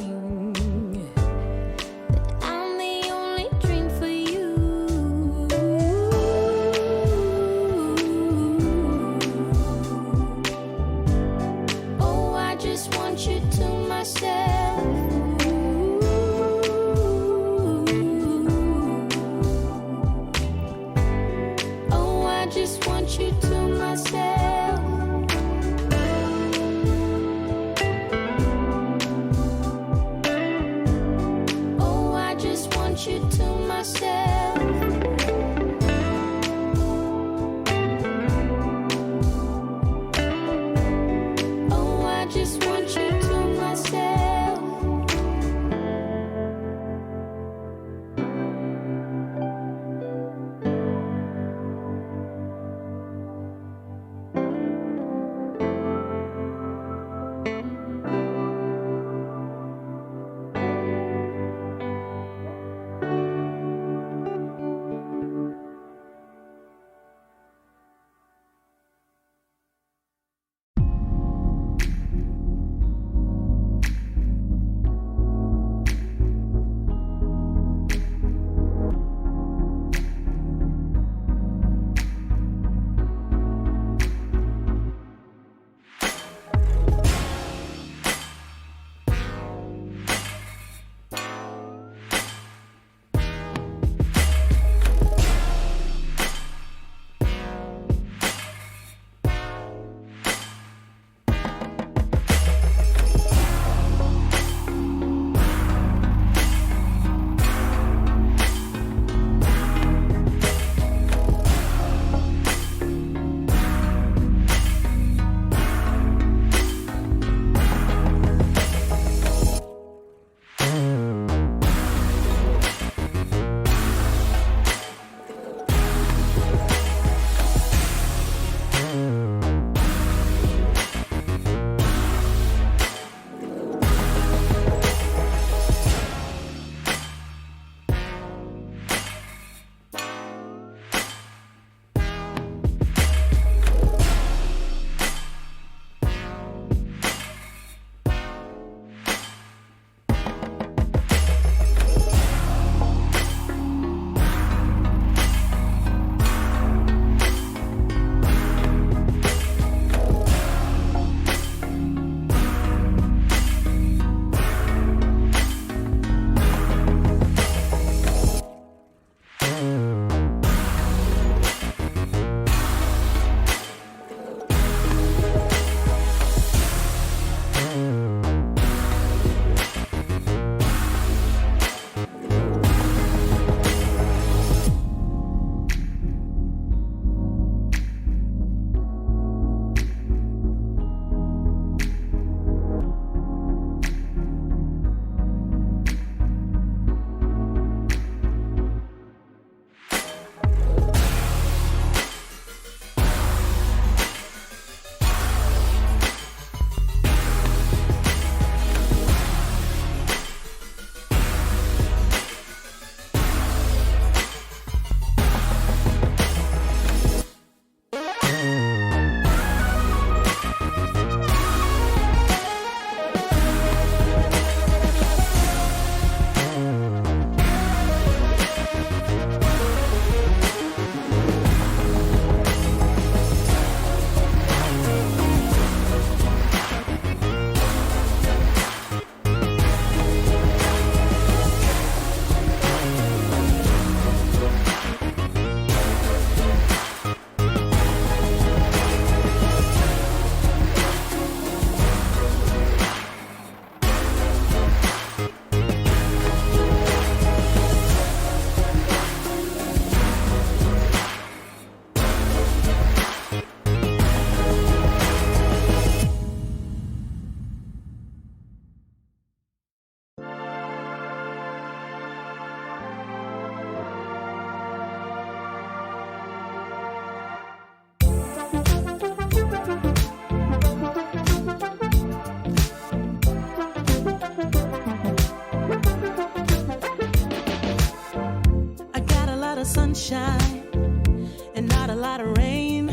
S3: sunshine and not a lot of rain.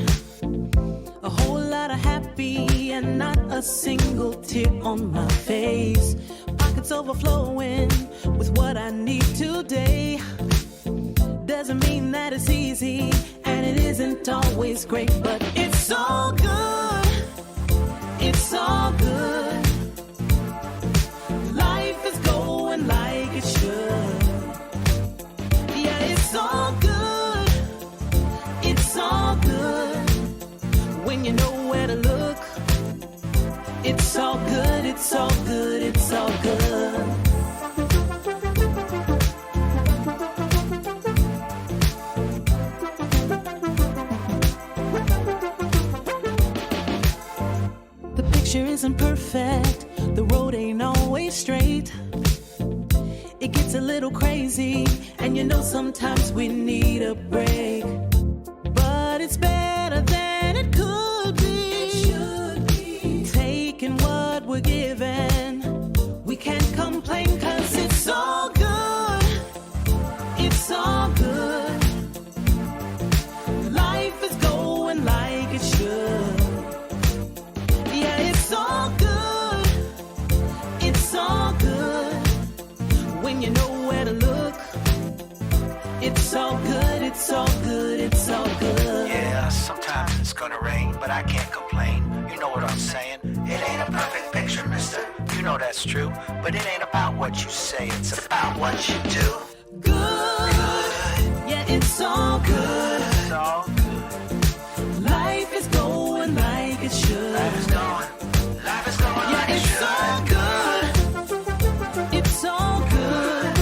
S3: A whole lot of happy and not a single tear on my face. Pockets overflowing with what I need today. Doesn't mean that it's easy and it isn't always great, but it's all good. It's all good. Life is going like it should. Yeah, it's all good. It's all good. When you know where to look, it's all good, it's all good, it's all good. The picture isn't perfect, the road ain't always straight. It gets a little crazy, and you know sometimes we need a break. But it's better than it could be. It should be. Taking what we're given, we can't complain 'cause it's all good. It's all good. Life is going like it should. Yeah, it's all good. It's all good. When you know where to look, it's all good, it's all good, it's all good.
S4: Yeah, sometimes it's gonna rain, but I can't complain. You know what I'm saying? It ain't a perfect picture, mister. You know that's true. But it ain't about what you say, it's about what you do.
S3: Good. Yeah, it's all good.
S4: It's all good.
S3: Life is going like it should.
S4: Life is going
S3: Yeah,
S4: like it
S3: it's
S4: should.
S3: all good. It's all good.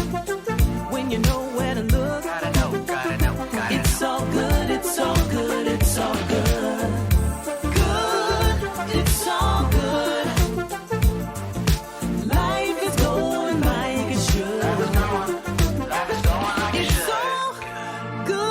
S3: When you know where to look,
S4: Gotta know, gotta know, gotta
S3: it's
S4: know.
S3: all good, it's all good, it's all good. Good, it's all good. Life is going like it should.
S4: Life is going like it
S3: It's
S4: should.
S3: all good.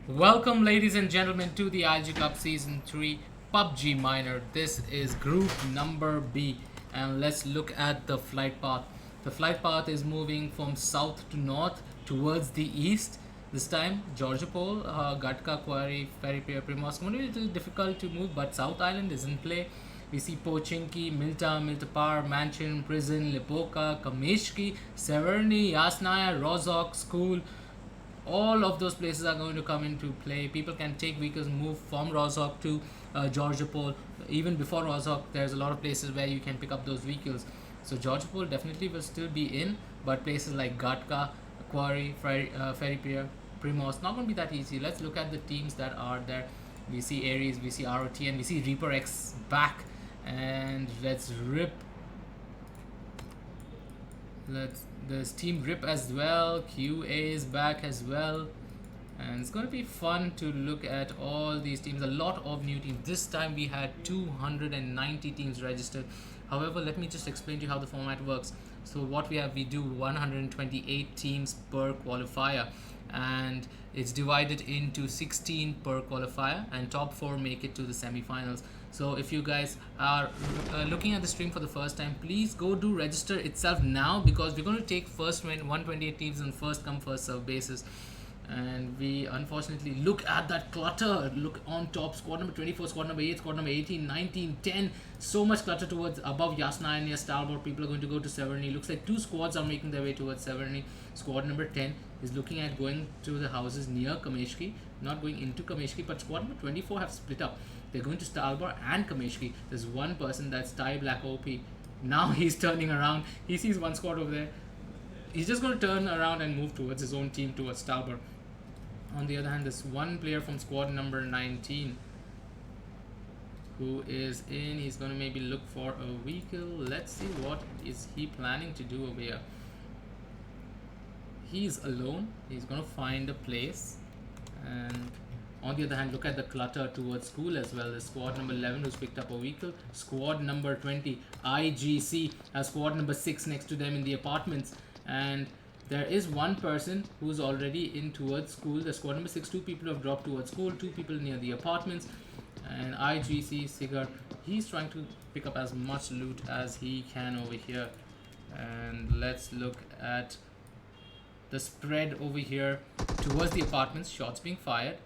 S2: Welcome, ladies and gentlemen, to the ILG Cup Season 3 PUBG Minor. This is group number B, and let's look at the flight path. The flight path is moving from south to north towards the east. This time, Georgopol, Gatka, Quarry, Ferry Pier, Primos. Going to be a little difficult to move, but South Island is in play. We see Pochinki, Milta, Miltapar, Mansion, Prison, Lipoka, Kameshki, Severny, Yasnaya, Rozhok, School. All of those places are going to come into play. People can take vehicles, move from Rozhok to Georgopol. Even before Rozhok, there's a lot of places where you can pick up those vehicles. So Georgopol definitely will still be in, but places like Gatka, Quarry, Ferry Pier, Primos, not going to be that easy. Let's look at the teams that are there. We see Ares, we see ROTN, we see Reaper X back, and let's rip. There's Team Rip as well. QA is back as well, and it's going to be fun to look at all these teams. A lot of new teams. This time we had 290 teams registered. However, let me just explain to you how the format works. So what we do 128 teams per qualifier, and it's divided into 16 per qualifier, and top 4 make it to the semi-finals. So if you guys are looking at the stream for the first time, please go do register itself now, because we're going to take first 128 teams on first come first serve basis. And we unfortunately look at that clutter. Look on top, squad number 24, squad number 8, squad number 18, 19, 10. So much clutter towards above Yasna and Stalbor. People are going to go to Severny. Looks like 2 squads are making their way towards Severny. Squad number 10 is looking at going to the houses near Kameshki, not going into Kameshki, but squad number 24 have split up. They're going to Stalbor and Kameshki. There's one person, that's Ty Black OP. Now he's turning around. He sees one squad over there. He's just going to turn around and move towards his own team, towards Stalbor. On the other hand, there's one player from squad number 19 who is in. He's going to maybe look for a vehicle. Let's see what is he planning to do over here. He's alone. He's going to find a place. And on the other hand, look at the clutter towards school as well. There's squad number 11 who's picked up a vehicle. Squad number 20, IGC, has squad number 6 next to them in the apartments. And there is one person who's already in towards school. The squad number 6, 2 people have dropped towards school, 2 people near the apartments. And IGC Sigar, he's trying to pick up as much loot as he can over here. And let's look at the spread over here towards the apartments. Shots being fired.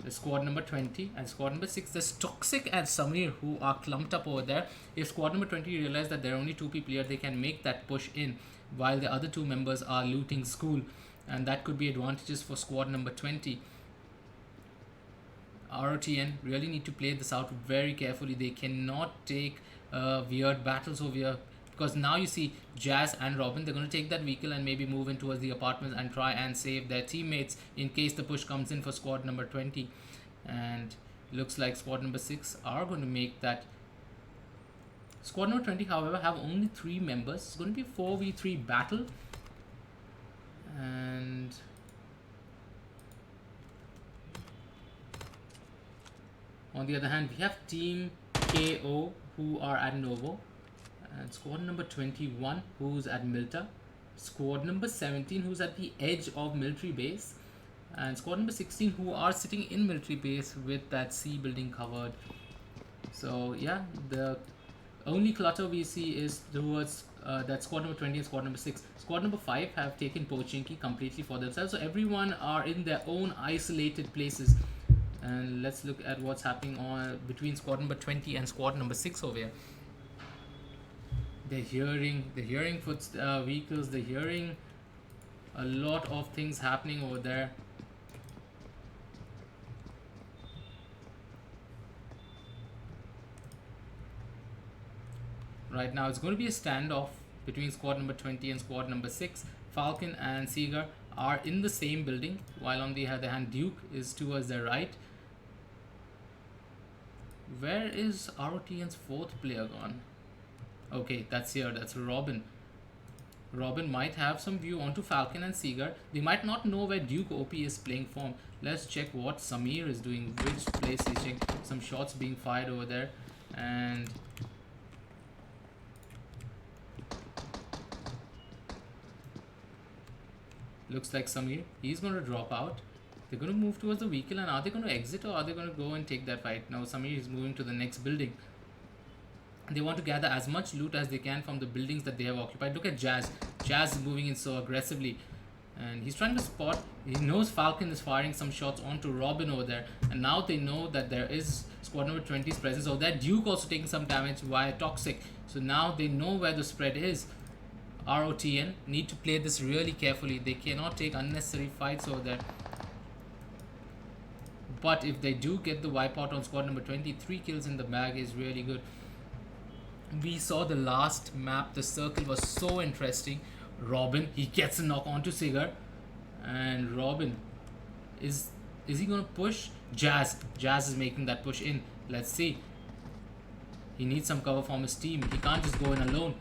S2: The squad number 20 and squad number 6, there's Toxic and Samir who are clumped up over there. If squad number 20 realize that there are only 2 people here, they can make that push in while the other 2 members are looting school, and that could be advantages for squad number 20. ROTN really need to play this out very carefully. They cannot take weird battles over here, because now you see Jazz and Robin, they're going to take that vehicle and maybe move in towards the apartments and try and save their teammates in case the push comes in for squad number 20. And looks like squad number 6 are going to make that. Squad number 20, however, have only 3 members. It's going to be a 4v3 battle. And on the other hand, we have Team KO who are at Novo. And squad number 21 who's at Milta. Squad number 17 who's at the edge of military base. And squad number 16 who are sitting in military base with that C building covered. So yeah, the only clutter we see is towards that squad number 20 and squad number 6. Squad number 5 have taken Pochinki completely for themselves. So everyone are in their own isolated places. And let's look at what's happening on between squad number 20 and squad number 6 over here. They're hearing vehicles. They're hearing a lot of things happening over there. Right now, it's going to be a standoff between squad number 20 and squad number 6. Falcon and Seager are in the same building, while on the other hand, Duke is towards the right. Where is ROTN's 4th player gone? Okay, that's here. That's Robin. Robin might have some view onto Falcon and Seager. They might not know where Duke OP is playing from. Let's check what Samir is doing. Which place he's checking. Some shots being fired over there. And looks like Samir, he's going to drop out. They're going to move towards the vehicle, and are they going to exit or are they going to go and take that fight? Now Samir is moving to the next building. They want to gather as much loot as they can from the buildings that they have occupied. Look at Jazz. Jazz is moving in so aggressively. And he's trying to spot. He knows Falcon is firing some shots onto Robin over there. And now they know that there is squad number 20's presence over there. Duke also taking some damage via Toxic. So now they know where the spread is. ROTN need to play this really carefully. They cannot take unnecessary fights over there. But if they do get the wipeout on squad number 20, 3 kills in the bag is really good. We saw the last map. The circle was so interesting. Robin, he gets a knock onto Sigar. And Robin, is he going to push? Jazz is making that push in. Let's see. He needs some cover from his team. He can't just go in alone.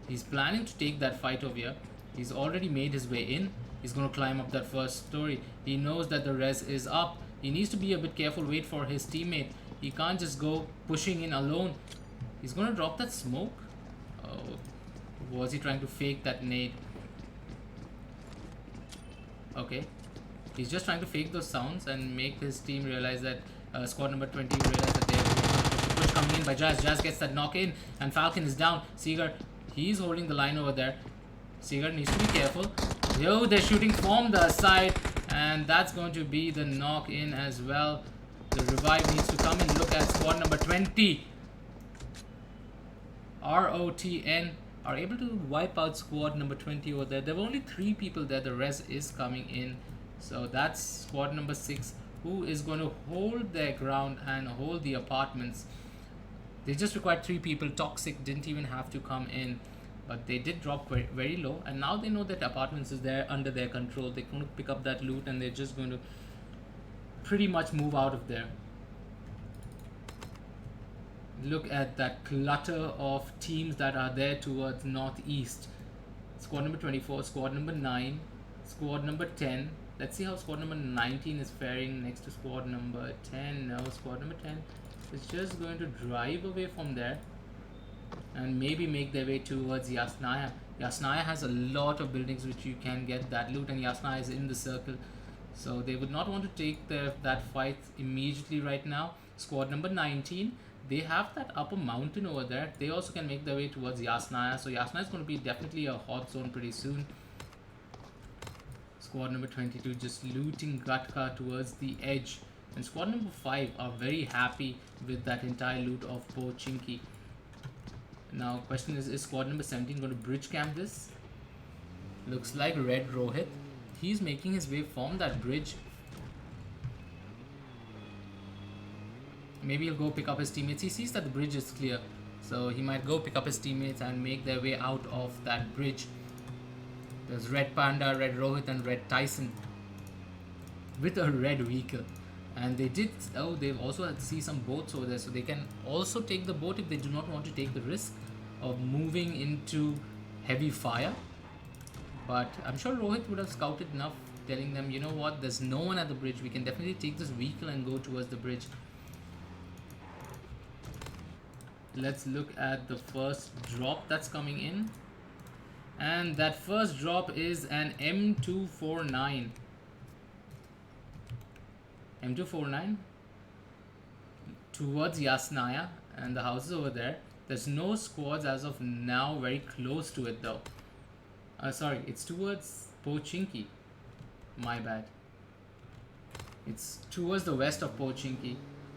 S2: He's planning to take that fight over here. He's already made his way in. He's going to climb up that first story. He knows that the res is up. He needs to be a bit careful. Wait for his teammate. He can't just go pushing in alone. He's gonna drop that smoke. Oh, was he trying to fake that nade? Okay, he's just trying to fake those sounds and make his team realize that squad number 20 realize that they're push coming in by Jazz. Jazz gets that knock in and Falcon is down. Seager, he's holding the line over there. Seager needs to be careful. Yo, they're shooting from the side and that's going to be the knock in as well. The revive needs to come in. Look at squad number 20. ROTN are able to wipe out squad number 20 over there. There were only 3 people there. The rest is coming in. So that's squad number 6 who is going to hold their ground and hold the apartments. They just required 3 people. Toxic didn't even have to come in. But they did drop very, very low. And now they know that apartments is there under their control. They're going to pick up that loot and they're just going to pretty much move out of there. Look at that clutter of teams that are there towards northeast. Squad number 24, squad number 9, squad number 10. Let's see how squad number 19 is faring next to squad number 10. No, squad number 10 is just going to drive away from there and maybe make their way towards Yasnaya. Yasnaya has a lot of buildings which you can get that loot, and Yasnaya is in the circle. So they would not want to take that fight immediately right now. Squad number 19. They have that upper mountain over there. They also can make their way towards Yasnaya. So Yasnaya is going to be definitely a hot zone pretty soon. Squad number 22 just looting Gatka towards the edge. And squad number 5 are very happy with that entire loot of Pochinki. Now question is squad number 17 going to bridge camp this? Looks like Red Rohit. He's making his way from that bridge. Maybe he'll go pick up his teammates. He sees that the bridge is clear, so he might go pick up his teammates and make their way out of that bridge. There's Red Panda, Red Rohit and Red Tyson with a red vehicle. And they did, oh, they've also had to see some boats over there, so they can also take the boat if they do not want to take the risk of moving into heavy fire. But I'm sure Rohit would have scouted enough, telling them, you know what, there's no one at the bridge. We can definitely take this vehicle and go towards the bridge. Let's look at the first drop that's coming in. And that first drop is an M249. M249 towards Yasnaya and the houses over there. There's no squads as of now very close to it though. Sorry, it's towards Pochinki. My bad. It's towards the west of Pochinki.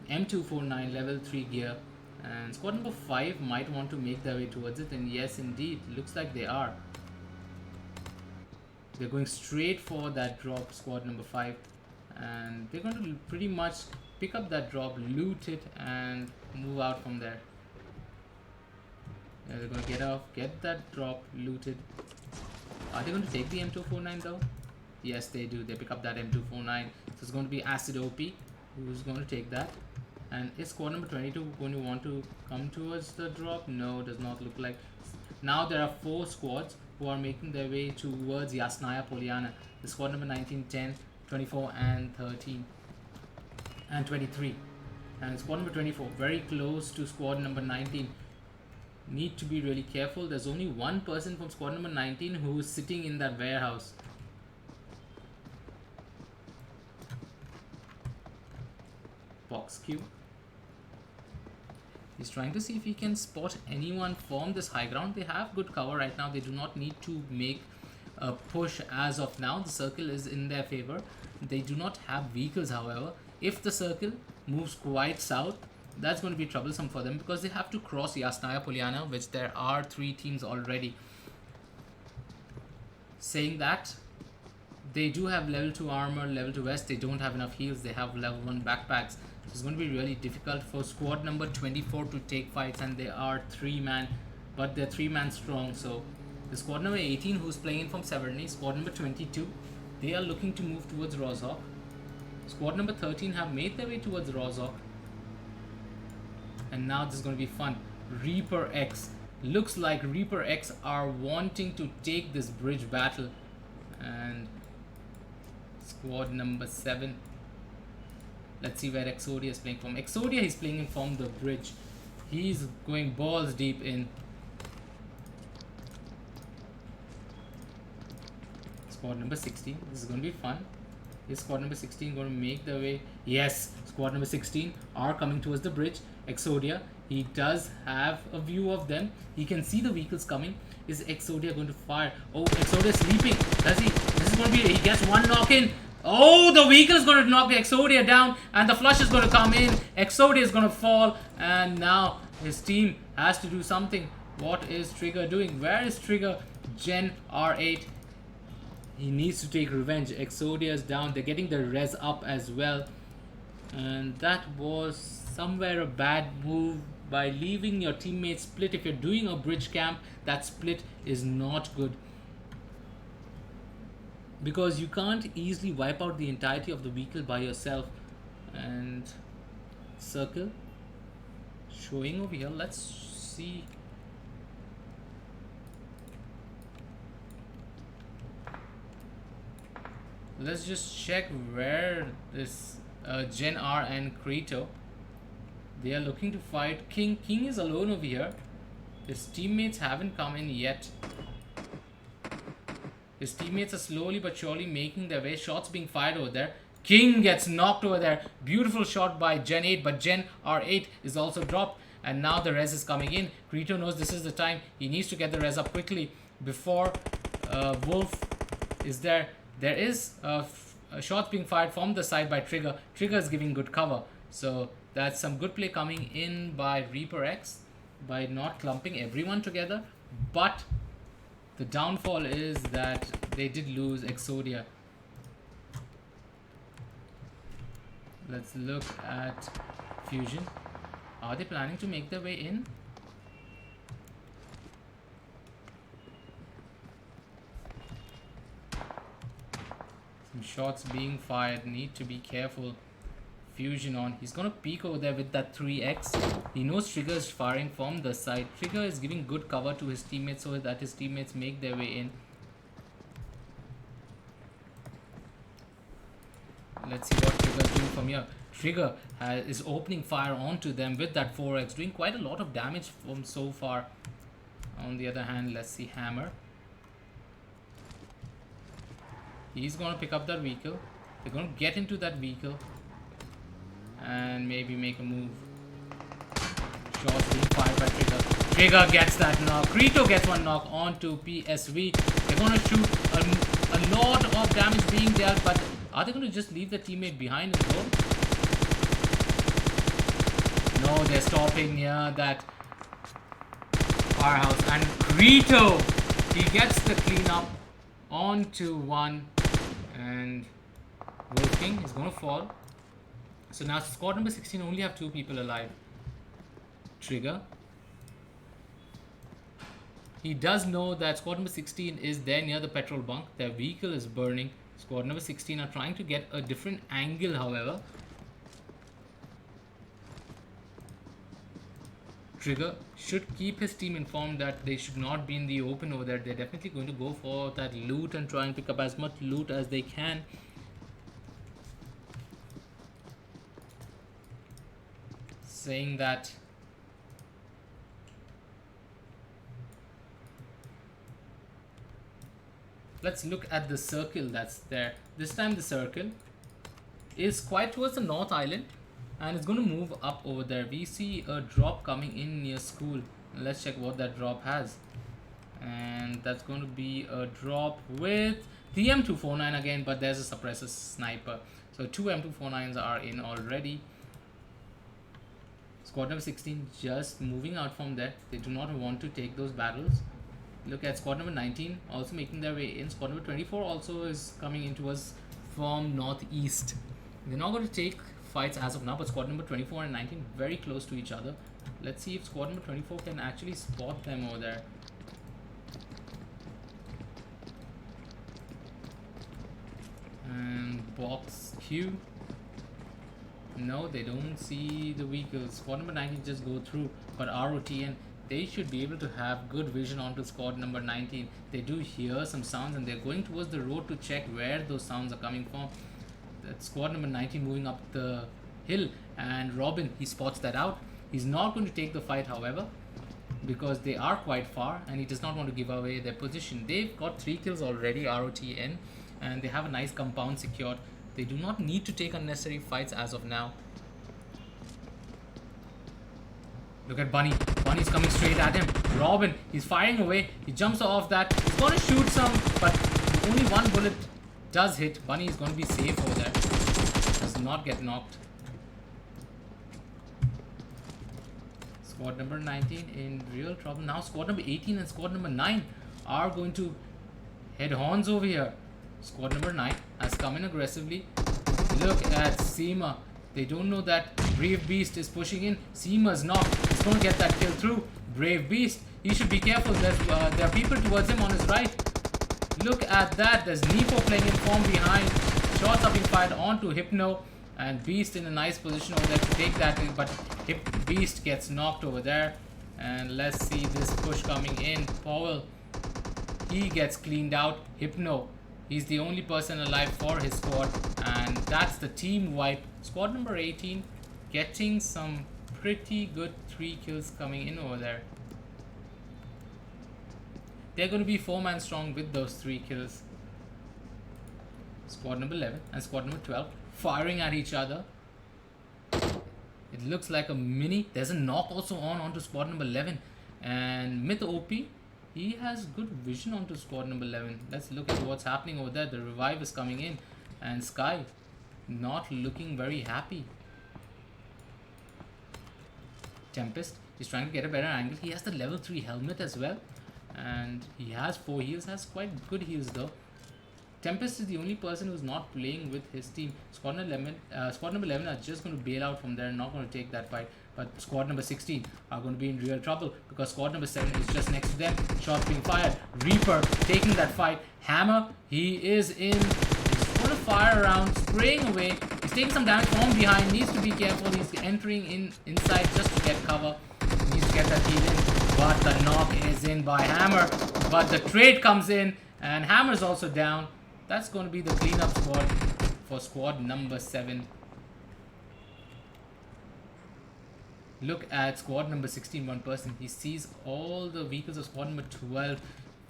S2: M249 level 3 gear. And squad number 5 might want to make their way towards it. And yes, indeed, looks like they are. They're going straight for that drop, squad number 5. And they're going to pretty much pick up that drop, loot it, and move out from there. Yeah, they're going to get off, get that drop, loot it. Are they going to take the M249 though? Yes, they do. They pick up that M249. So it's going to be Acid OP who's going to take that. And is squad number 22 going to want to come towards the drop? No, does not look like. Now there are 4 squads who are making their way towards Yasnaya Poliana. The squad number 19, 10, 24 and 13 and 23. And squad number 24 very close to squad number 19. Need to be really careful. There's only one person from squad number 19 who is sitting in that warehouse. Box Q. He's trying to see if he can spot anyone from this high ground. They have good cover right now. They do not need to make a push as of now. The circle is in their favor. They do not have vehicles, however. If the circle moves quite south, that's going to be troublesome for them because they have to cross Yasnaya Poliana, which there are 3 teams already. Saying that, they do have level 2 armor, level 2 vest. They don't have enough heals. They have level 1 backpacks. So it's going to be really difficult for squad number 24 to take fights, and they are 3-man, but they're 3-man strong. So the squad number 18 who's playing in from Severny, squad number 22, they are looking to move towards Rozhok. Squad number 13 have made their way towards Rozhok. And now this is going to be fun. Reaper X. Looks like Reaper X are wanting to take this bridge battle. And squad number 7. Let's see where Exodia is playing from. Exodia is playing from the bridge. He's going balls deep in. Squad number 16. This is going to be fun. Is squad number 16 going to make the way? Yes, squad number 16 are coming towards the bridge. Exodia, he does have a view of them. He can see the vehicles coming. Is Exodia going to fire? Oh, Exodia sleeping. Does he? This is going to be. He gets one knock in. Oh, the vehicle is going to knock the Exodia down, and the flush is going to come in. Exodia is going to fall, and now his team has to do something. What is Trigger doing? Where is Trigger? Gen R8. He needs to take revenge. Exodia is down. They're getting the res up as well. And that was somewhere a bad move by leaving your teammates split. If you're doing a bridge camp, that split is not good. Because you can't easily wipe out the entirety of the vehicle by yourself. And circle showing over here. Let's see. Let's just check where this Gen R and Krito. They are looking to fight King. King is alone over here. His teammates haven't come in yet. His teammates are slowly but surely making their way. Shots being fired over there. King gets knocked over there. Beautiful shot by Gen 8, but Gen R8 is also dropped. And now the res is coming in. Krito knows this is the time. He needs to get the res up quickly before Wolf is there. There is a shot being fired from the side by Trigger. Trigger is giving good cover. So that's some good play coming in by Reaper X by not clumping everyone together. But the downfall is that they did lose Exodia. Let's look at Fusion. Are they planning to make their way in? Some shots being fired. Need to be careful. Fusion on. He's gonna peek over there with that 3x. He knows Trigger is firing from the side. Trigger is giving good cover to his teammates so that his teammates make their way in. Let's see what Trigger is doing from here. Trigger is opening fire onto them with that 4x, doing quite a lot of damage from so far. On the other hand, let's see Hammer. He's gonna pick up that vehicle. They're gonna get into that vehicle and maybe make a move. Shots being fired by Trigger. Trigger gets that knock. Krito gets one knock onto PSV. They're gonna shoot a lot of damage being dealt, but are they gonna just leave the teammate behind and go? No, they're stopping near that firehouse. And Krito, he gets the cleanup onto one. And Wolf King is going to fall. So now squad number 16 only have 2 people alive. Trigger. He does know that squad number 16 is there near the petrol bunk. Their vehicle is burning. Squad number 16 are trying to get a different angle, however. Trigger should keep his team informed that they should not be in the open over there. They're definitely going to go for that loot and try and pick up as much loot as they can. Saying that let's look at the circle that's there. This time the circle is quite towards the North Island. And it's going to move up over there. We see a drop coming in near school. Let's check what that drop has. And that's going to be a drop with the M249 again, but there's a suppressor sniper. So 2 M249s are in already. Squad number 16 just moving out from there. They do not want to take those battles. Look at squad number 19 also making their way in. Squad number 24 also is coming into us from northeast. They're not going to take fights as of now, but squad number 24 and 19 very close to each other. Let's see if squad number 24 can actually spot them over there. And box Q. No, they don't see the vehicles. Squad number 19 just go through, but ROTN, they should be able to have good vision onto squad number 19. They do hear some sounds and they're going towards the road to check where those sounds are coming from. That squad number 19 moving up the hill, and Robin, he spots that out. He's not going to take the fight, however, because they are quite far and he does not want to give away their position. They've got 3 kills already, ROTN, and they have a nice compound secured. They do not need to take unnecessary fights as of now. Look at Bunny. Bunny's coming straight at him. Robin, he's firing away. He jumps off that. He's going to shoot some, but only one bullet does hit. Bunny is going to be safe over there. Does not get knocked. Squad number 19 in real trouble. Now squad number 18 and squad number 9 are going to head horns over here. Squad number 9 has come in aggressively. Look at Seema. They don't know that Brave Beast is pushing in. Seema's knocked. He's going to get that kill through. Brave Beast, he should be careful. There are people towards him on his right. Look at that. There's Nepo playing in form behind. Shots are being fired onto Hypno. And Beast in a nice position over there to take that. But Beast gets knocked over there. And let's see this push coming in. Powell, he gets cleaned out. Hypno, he's the only person alive for his squad. And that's the team wipe. Squad number 18 getting some pretty good 3 kills coming in over there. They're going to be 4-man strong with those 3 kills. Squad number 11 and squad number 12 firing at each other. It looks like a mini. There's a knock also onto squad number 11. And Myth OP, he has good vision onto squad number 11. Let's look at what's happening over there. The revive is coming in. And Sky not looking very happy. Tempest, he's trying to get a better angle. He has the level 3 helmet as well. And he has 4 heals. Has quite good heals though. Tempest is the only person who's not playing with his team. Squad number 11 are just going to bail out from there, not going to take that fight. But squad number 16 are going to be in real trouble because squad number 7 is just next to them. Shots being fired. Reaper taking that fight. Hammer, he is in. He's going to fire around, spraying away. He's taking some damage from behind. Needs to be careful. He's entering inside just to get cover. Needs to get that heal in. But the knock is in by Hammer. But the trade comes in and Hammer's also down. That's going to be the cleanup squad for squad number 7. Look at squad number 16, one person. He sees all the vehicles of squad number 12.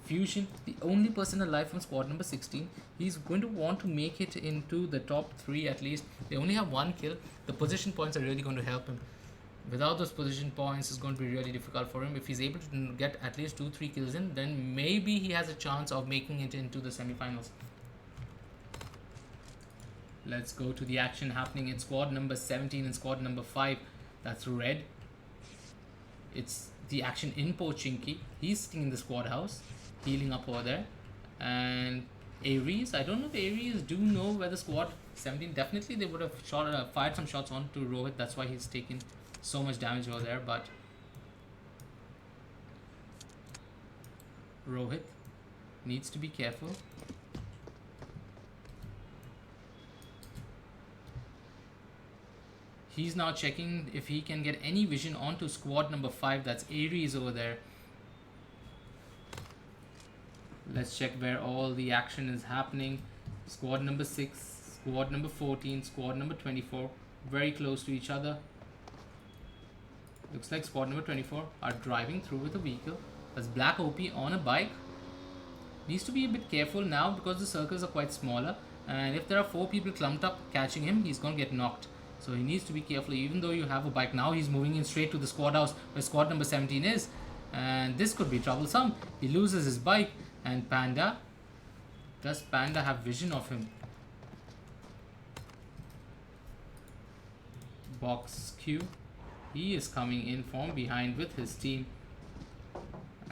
S2: Fusion, the only person alive from squad number 16. He's going to want to make it into the top 3 at least. They only have 1 kill. The position points are really going to help him. Without those position points, it's going to be really difficult for him. If he's able to get at least 2-3 kills in, then maybe he has a chance of making it into the semifinals. Let's go to the action happening in squad number 17 and squad number 5. That's red. It's the action in Pochinki. He's sitting in the squad house, healing up over there. And Aries, I don't know if Aries do know where the squad 17, definitely they would have fired some shots onto Rohit. That's why he's taken so much damage over there. But Rohit needs to be careful. He's now checking if he can get any vision onto squad number 5. That's Aries over there. Let's check where all the action is happening. Squad number 6, squad number 14, squad number 24. Very close to each other. Looks like squad number 24 are driving through with a vehicle. That's Black OP on a bike. Needs to be a bit careful now because the circles are quite smaller. And if there are 4 people clumped up catching him, he's going to get knocked. So he needs to be careful even though you have a bike. Now he's moving in straight to the squad house where squad number 17 is. And this could be troublesome. He loses his bike. And Panda. Does Panda have vision of him? Box Q. He is coming in from behind with his team.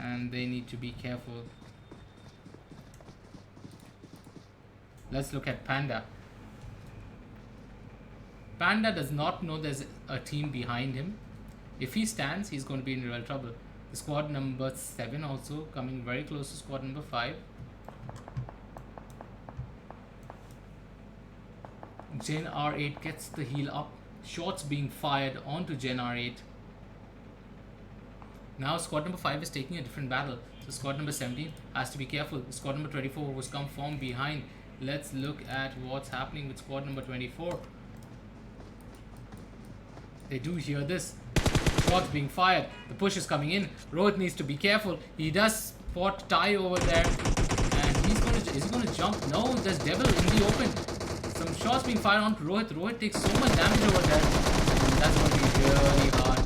S2: And they need to be careful. Let's look at Panda. Panda does not know there's a team behind him. If he stands, he's going to be in real trouble. The squad number 7 also coming very close to squad number 5. Gen R8 gets the heal up. Shots being fired onto Gen R8. Now squad number 5 is taking a different battle. So squad number 17 has to be careful. Squad number 24 was come from behind. Let's look at what's happening with squad number 24. They do hear this. Shots being fired. The push is coming in. Rohit needs to be careful. He does spot Ty over there. And is he gonna jump? No, there's Devil in the open. Some shots being fired on Rohit. Rohit takes so much damage over there. That's gonna be really hard.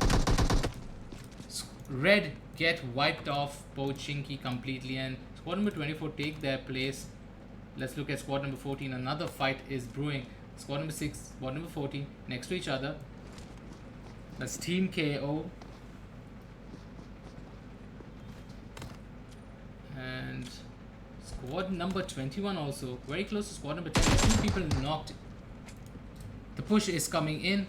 S2: Red get wiped off Pochinki completely, and squad number 24 take their place. Let's look at squad number 14. Another fight is brewing. Squad number 6, squad number 14 next to each other. That's Team KO. And squad number 21 also very close to squad number 10. 2 people knocked. The push is coming in.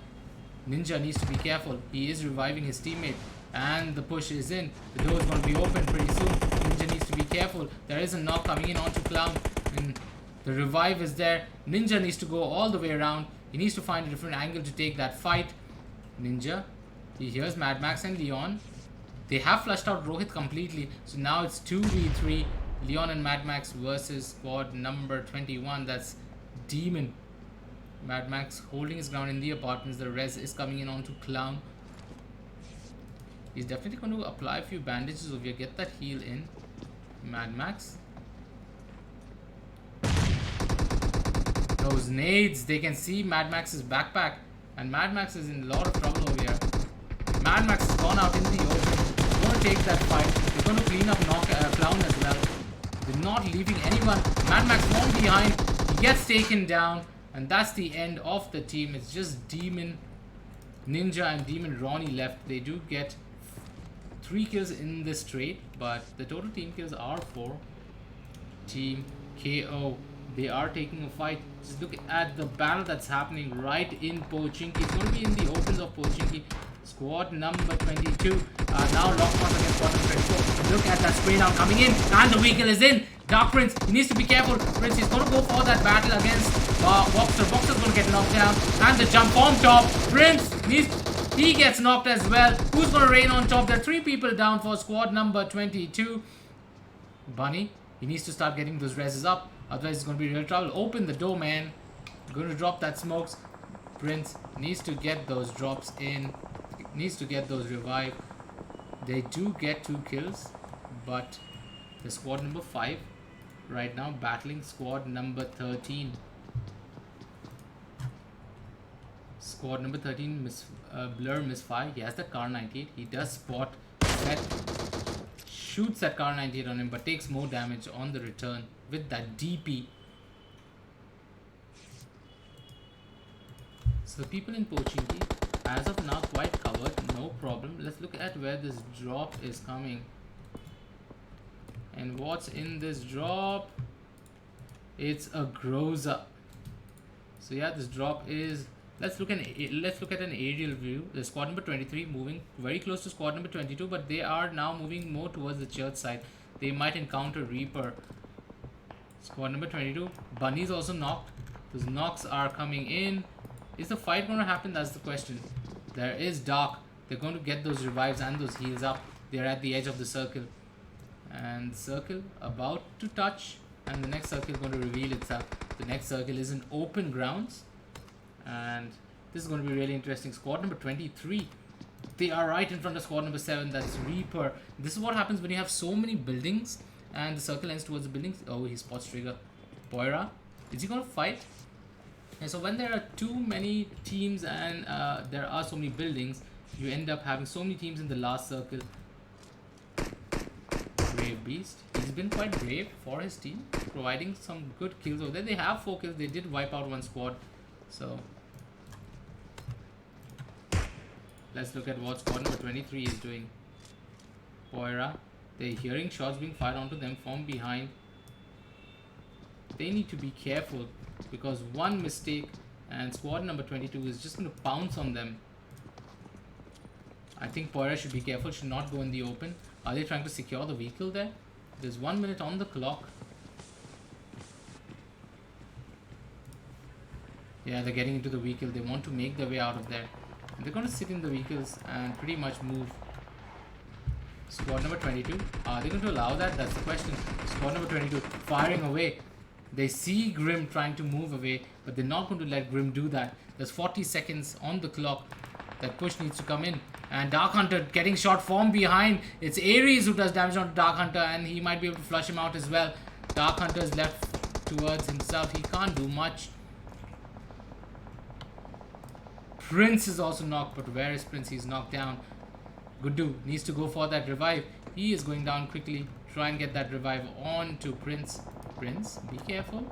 S2: Ninja needs to be careful. He is reviving his teammate. And the push is in. The door is going to be open pretty soon. Ninja needs to be careful. There is a knock coming in onto Clown. And the revive is there. Ninja needs to go all the way around. He needs to find a different angle to take that fight. Ninja. He hears Mad Max and Leon. They have flushed out Rohit completely. So now it's 2v3. Leon and Mad Max versus squad number 21. That's Demon. Mad Max holding his ground in the apartments. The res is coming in onto Clown. He's definitely going to apply a few bandages over here. Get that heal in. Mad Max. Those nades. They can see Mad Max's backpack. And Mad Max is in a lot of trouble over here. Mad Max has gone out in the open. He's going to take that fight. He's going to clean up Clown as well. They're not leaving anyone. Mad Max one behind. He gets taken down. And that's the end of the team. It's just Demon Ninja and Demon Ronnie left. They do get 3 kills in this trade, but the total team kills are 4. Team KO. They are taking a fight. Just look at the battle that's happening right in Pochinki. It's going to be in the opens of Pochinki. Squad number 22 now locked on against squad number 24. Look at that spray down coming in, and the vehicle is in. Dark Prince, he needs to be careful. Prince is going to go for that battle against Boxer. Boxer's going to get knocked down, and the jump on top. Prince he gets knocked as well. Who's going to reign on top? There are 3 people down for squad number 22. Bunny, he needs to start getting those reses up. Otherwise, it's going to be real trouble. Open the door, man. Going to drop that smokes. Prince needs to get those drops in. Needs to get those revived. They do get 2 kills. But the squad number 5 right now battling squad number 13. Squad number 13, Blur misfire. He has the Car 98. He does spot that, shoots that Car 98 on him, but takes more damage on the return with that DP. So the people in Pochinki, as of now, quite covered. No problem. Let's look at where this drop is coming. And what's in this drop? It's a Groza. So yeah, this drop is... Let's look at an aerial view. The squad number 23 moving very close to squad number 22, but they are now moving more towards the church side. They might encounter Reaper. Squad number 22. Bunny's also knocked. Those knocks are coming in. Is the fight going to happen? That's the question. There is Dark. They're going to get those revives and those heals up. They're at the edge of the circle. And the circle about to touch. And the next circle is going to reveal itself. The next circle is in open grounds. And this is going to be really interesting. Squad number 23. They are right in front of squad number 7. That's Reaper. This is what happens when you have so many buildings. And the circle ends towards the buildings. Oh, he spots Trigger. Poira. Is he going to fight? And so when there are too many teams and there are so many buildings, you end up having so many teams in the last circle. Brave Beast. He's been quite brave for his team, providing some good kills over there. They have 4 kills. They did wipe out 1 squad. So let's look at what squad number 23 is doing. Poira. They're hearing shots being fired onto them from behind. They need to be careful, because one mistake and squad number 22 is just going to pounce on them. I think Poira should be careful, should not go in the open. Are they trying to secure the vehicle there? There's 1 minute on the clock. Yeah, they're getting into the vehicle. They want to make their way out of there. They're going to sit in the vehicles and pretty much move. Squad number 22. Are they going to allow that? That's the question. Squad number 22 firing away. They see Grim trying to move away, but they're not going to let Grim do that. There's 40 seconds on the clock. That push needs to come in. And Dark Hunter getting shot from behind. It's Ares who does damage on Dark Hunter, and he might be able to flush him out as well. Dark Hunter is left towards himself. He can't do much. Prince is also knocked, but where is Prince? He's knocked down. Gudu needs to go for that revive. He is going down quickly. Try and get that revive on to Prince. Prince, be careful.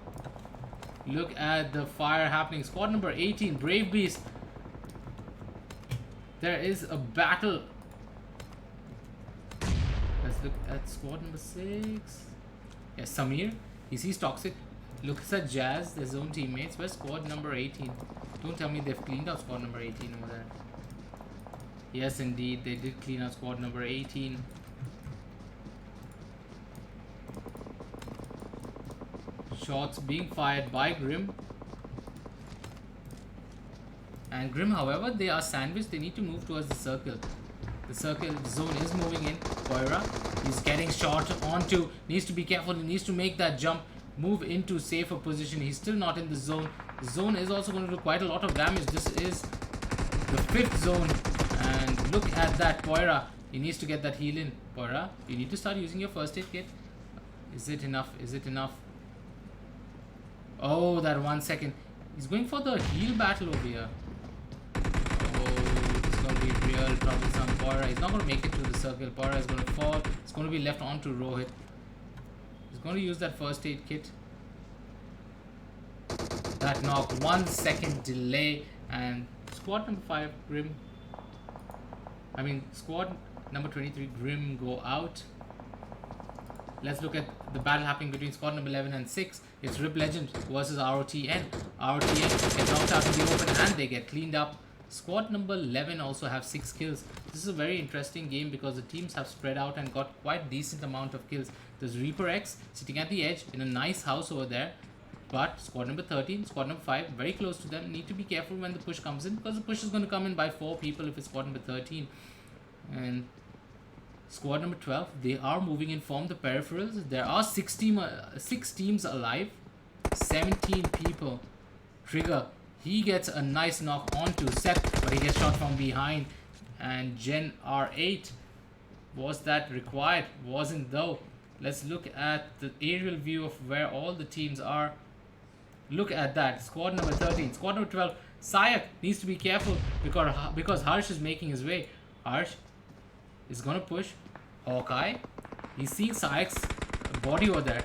S2: Look at the fire happening. Squad number 18, Brave Beast. There is a battle. Let's look at squad number 6. Yes, Samir. He sees Toxic. Looks at Jazz, their own teammates. Where's squad number 18? Don't tell me they've cleaned out squad number 18 over there. Yes, indeed, they did clean out squad number 18. Shots being fired by Grim. And Grim, however, they are sandwiched. They need to move towards the circle. The circle zone is moving in. Poira, he's getting shot onto. Needs to be careful. He needs to make that jump. Move into safer position. He's still not in the zone. The zone is also going to do quite a lot of damage. This is the 5th zone. And look at that, Poira. He needs to get that heal in. Poira, you need to start using your first aid kit. Is it enough? Is it enough? Oh, that 1 second. He's going for the heal battle over here. Oh, it's going to be real troublesome. Poira, he's not going to make it to the circle. Poira is going to fall. It's going to be left on to Rohit. He's going to use that first aid kit. That knock, 1 second delay, and squad number 5, Grim. Squad number 23, Grim, go out. Let's look at the battle happening between squad number 11 and 6. It's Rip Legend versus ROTN. ROTN get knocked out in the open and they get cleaned up. Squad number 11 also have 6 kills. This is a very interesting game because the teams have spread out and got quite decent amount of kills. There's Reaper X sitting at the edge in a nice house over there. But squad number 13, squad number 5, very close to them. Need to be careful when the push comes in, because the push is going to come in by 4 people if it's squad number 13. And squad number 12, they are moving in from the peripherals. There are 6 teams alive. 17 people. Trigger, he gets a nice knock onto Seth, but he gets shot from behind. And Gen R8, was that required? Wasn't though. Let's look at the aerial view of where all the teams are. Look at that. Squad number 13. Squad number 12. Sayak needs to be careful because Harsh is making his way. Harsh is going to push. Hawkeye. He's seeing Sayak's body over there.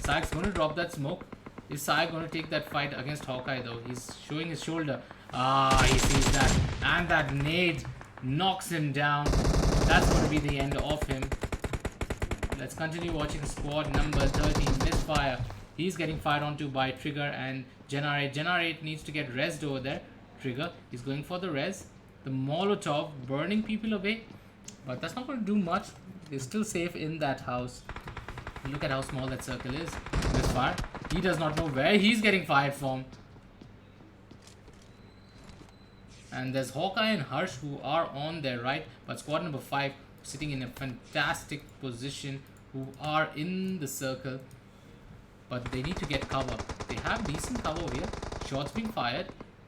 S2: Sayak's going to drop that smoke. Is Sayak going to take that fight against Hawkeye though? He's showing his shoulder. He sees that. And that nade knocks him down. That's going to be the end of him. Let's continue watching squad number 13. Misfire. He's getting fired onto by Trigger and Generate. Generate needs to get rezzed over there. Trigger is going for the res. The Molotov burning people away. But that's not going to do much. They're still safe in that house. Look at how small that circle is. Misfire. He does not know where he's getting fired from. And there's Hawkeye and Harsh who are on their right. But squad number 5 sitting in a fantastic position, who are in the circle. But they need to get cover. They have decent cover over here. Shots being fired.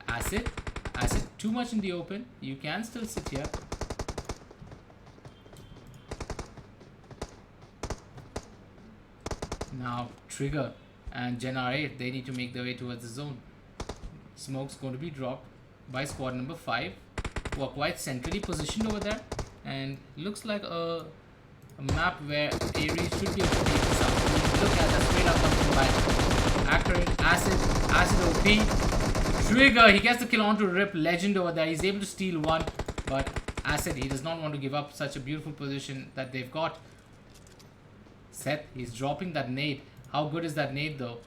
S2: Acid too much in the open. You can still sit here. Now Trigger and Gen R8, they need to make their way towards the zone. Smoke's going to be dropped by squad number 5, who are quite centrally positioned over there. And looks like a map where Ares should be able to take this out. Look at that straight up coming by. Accurate, acid OP. Trigger, he gets the kill onto Rip Legend over there. He's able to steal one, but Acid, he does not want to give up such a beautiful position that they've got. Seth, he's dropping that nade. How good is that nade though?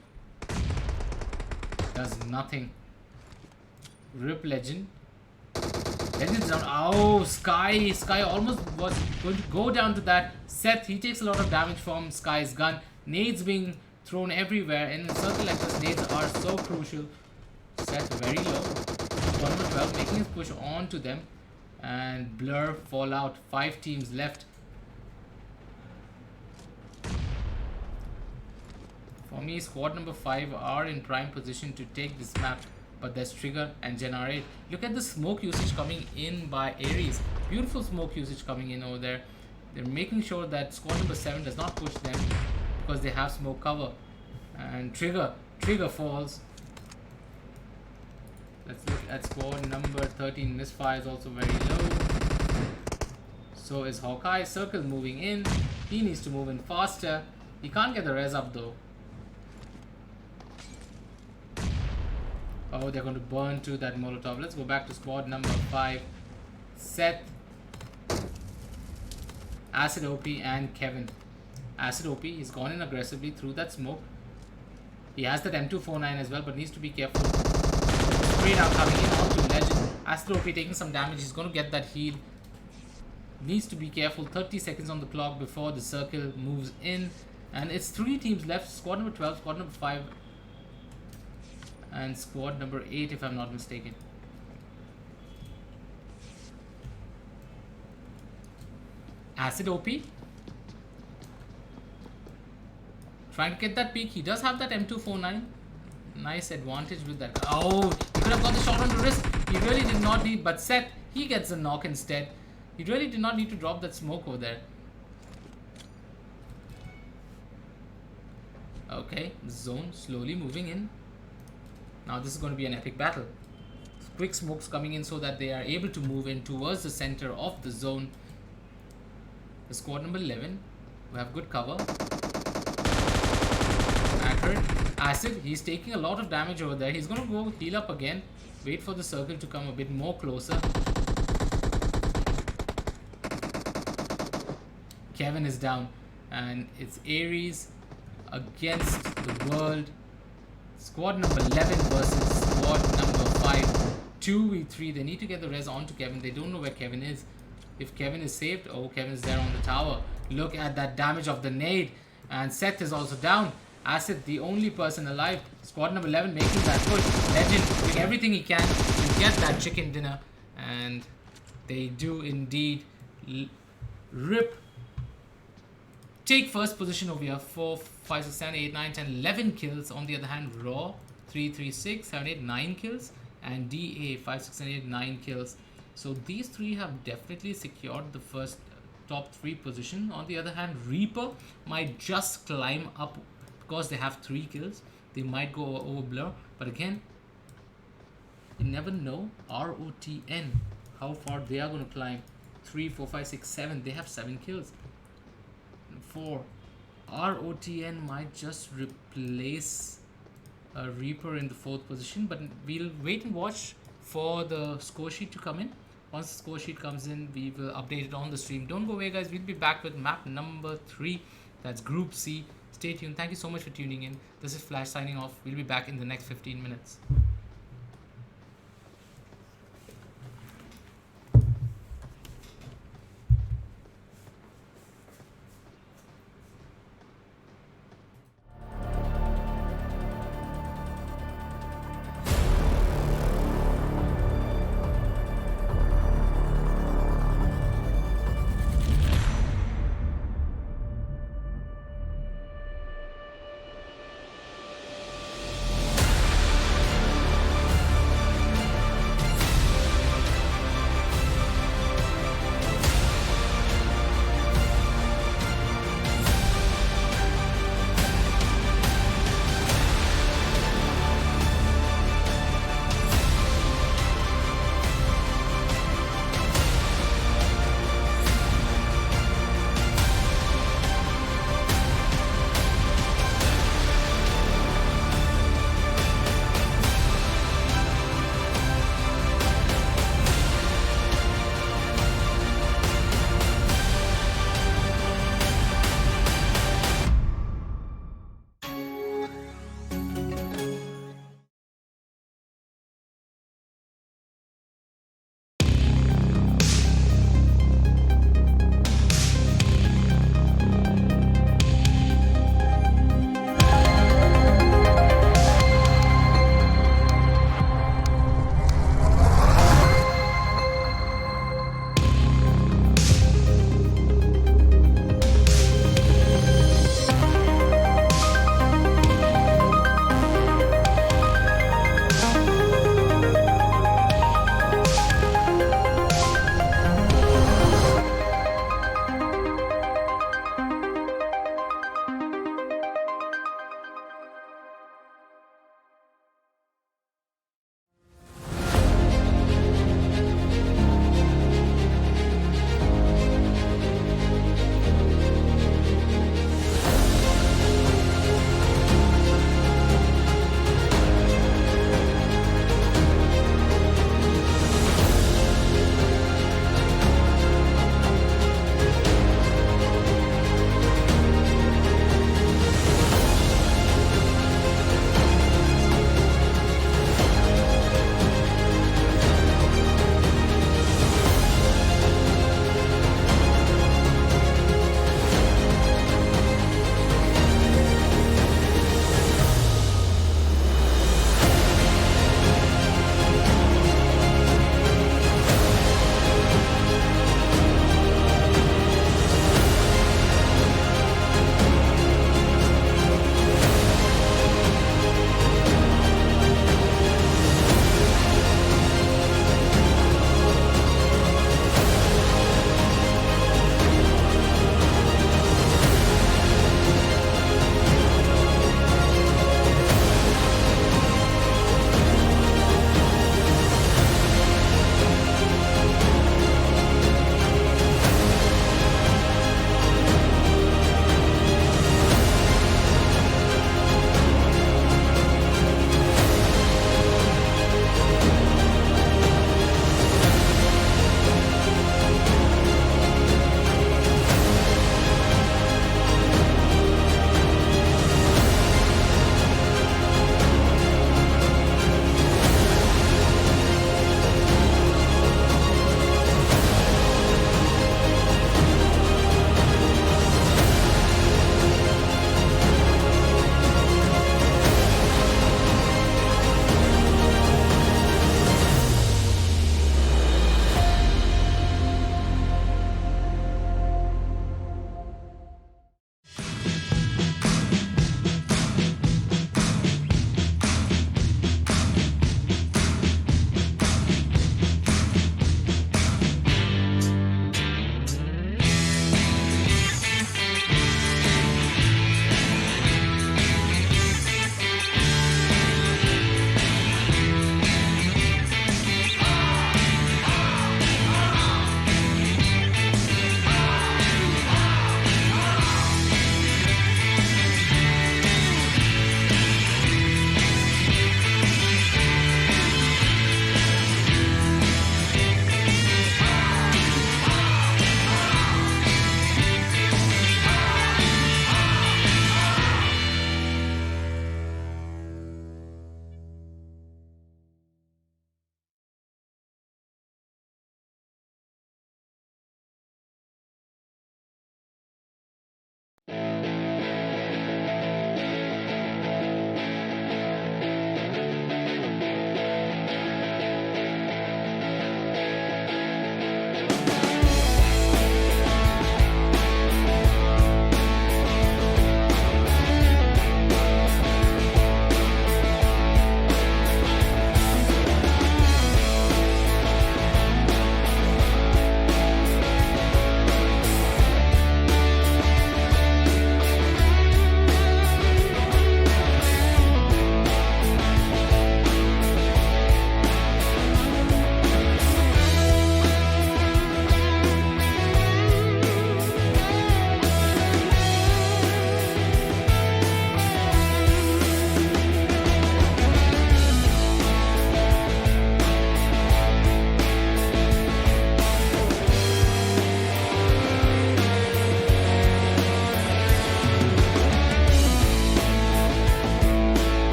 S2: Does nothing. Rip Legend. Legend's down. Oh, Sky almost was going to go down to that. Seth, he takes a lot of damage from Sky's gun. Nades being thrown everywhere. And in a circle like this, nades are so crucial. Seth very low. Squad number 12 making his push on to them. And Blur, Fallout. 5 teams left. For me, squad number 5 are in prime position to take this map. but there's Trigger and Gen R8. Look at the smoke usage coming in by Ares. Beautiful smoke usage coming in over there. They're making sure that squad number 7 does not push them because they have smoke cover. And Trigger falls. Let's look at squad number 13. Misfire is also very low. So is Hawkeye. Circle moving in. He needs to move in faster. He can't get the res up though. Oh, they're going to burn to that Molotov. Let's go back to squad number 5. Seth, Acid OP, and Kevin. Acid OP, he's gone in aggressively through that smoke. He has that M249 as well, but needs to be careful. Straight out coming in onto Legend. Acid OP taking some damage. He's going to get that heal. Needs to be careful. 30 seconds on the clock before the circle moves in. And it's 3 teams left. Squad number 12, squad number 5, and squad number 8 if I'm not mistaken. Acid OP trying to get that peak. He does have that M249. Nice advantage with that. Oh, he could have got the shot on the wrist. He really did not need, but Seth, he gets a knock instead. He really did not need to drop that smoke over there. Okay, zone slowly moving in. Now this is going to be an epic battle. Quick smokes coming in so that they are able to move in towards the center of the zone. The squad number 11 who have good cover. Accurate. Acid, he's taking a lot of damage over there. He's going to go heal up again. Wait for the circle to come a bit more closer. Kevin is down. And it's Ares against the world. Squad number 11 versus squad number 5. 2v3. They need to get the res onto Kevin. They don't know where Kevin is. If Kevin is saved, oh, Kevin's there on the tower. Look at that damage of the nade. And Seth is also down. Acid, the only person alive. Squad number 11 making that push. Legend doing everything he can to get that chicken dinner. And they do indeed take first position over here. 4, 5, 6, 7, 8, 9, 10, 11 kills. On the other hand, Raw 3, 3, 6, 7, 8, 9 kills. And DA 5, 6, 7, 8, 9 kills. So these 3 have definitely secured the first top 3 position. On the other hand, Reaper might just climb up because they have 3 kills. They might go over Blur. But again, you never know. ROTN, how far they are going to climb. 3, 4, 5, 6, 7. They have 7 kills. 4. ROTN might just replace Reaper in the 4th position. But we'll wait and watch for the score sheet to come in. Once the score sheet comes in, we will update it on the stream. Don't go away, guys. We'll be back with map number 3. That's Group C. Stay tuned. Thank you so much for tuning in. This is Flash signing off. We'll be back in the next 15 minutes.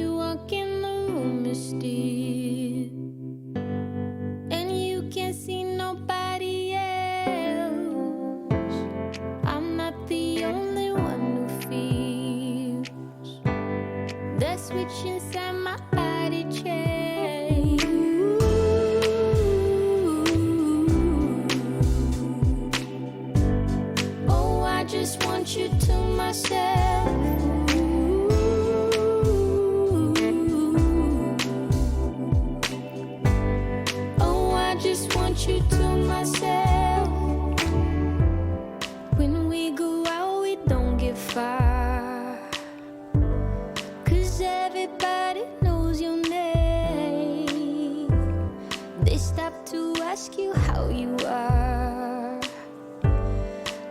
S1: you walk in the room, you're still, and you can't see nobody else. I'm not the only one who feels that switch inside my body change. Oh, I just want you to myself. Oh, I just want you to myself. When we go out, we don't get far, 'cause everybody knows your name. They stop to ask you how you are,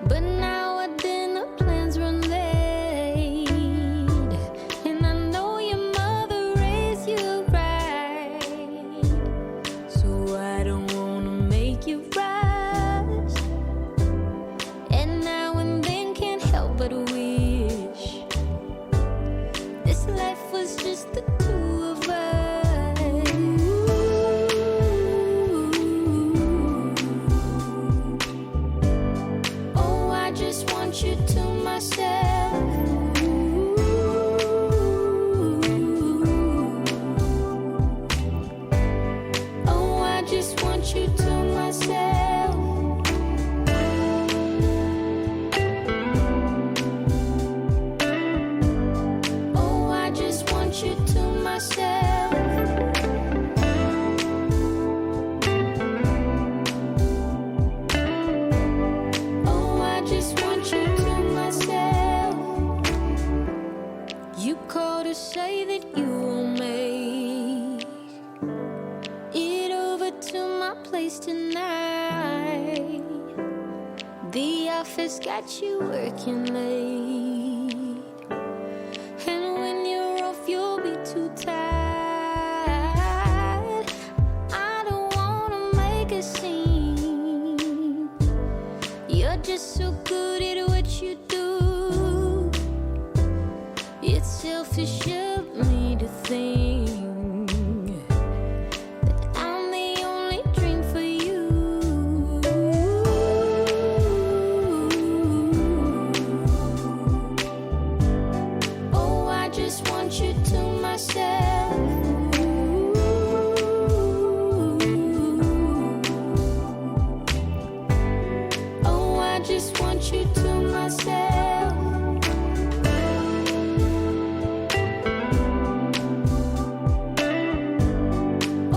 S1: but now our dinner plans run late, and I know your mother raised you right, so I don't wanna make you rush. And now and then can't help but wish this life was just the two of us. Oh, I just want you to myself. Oh, I just want you to myself. Oh, I just want you to myself. Oh, I just want you to myself. You called to say that you will make it over to my place tonight. The office got you working late, and when you're off, you'll be too tired. I don't wanna make a scene. You're just so good at what you do. It's selfish of me to think that I'm the only dream for you. Oh, I just want you to myself. Oh, I just want you to myself.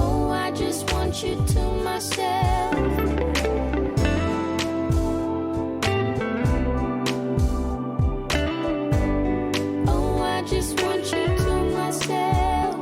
S1: Oh, I just want you to myself. Oh, I just want you to myself.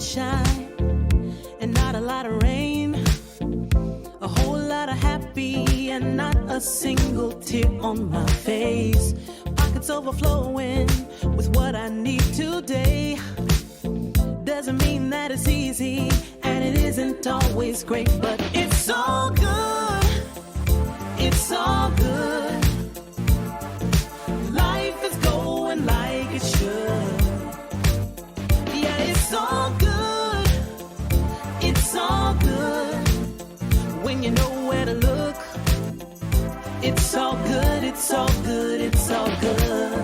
S3: sunshine and not a lot of rain. A whole lot of happy and not a single tear on my face. Pockets overflowing with what I need today. Doesn't mean that it's easy and it isn't always great, but it's all good. It's all good. Life is going like it should. Yeah, it's all good. It's all good. When you know where to look, it's all good, it's all good, it's all good.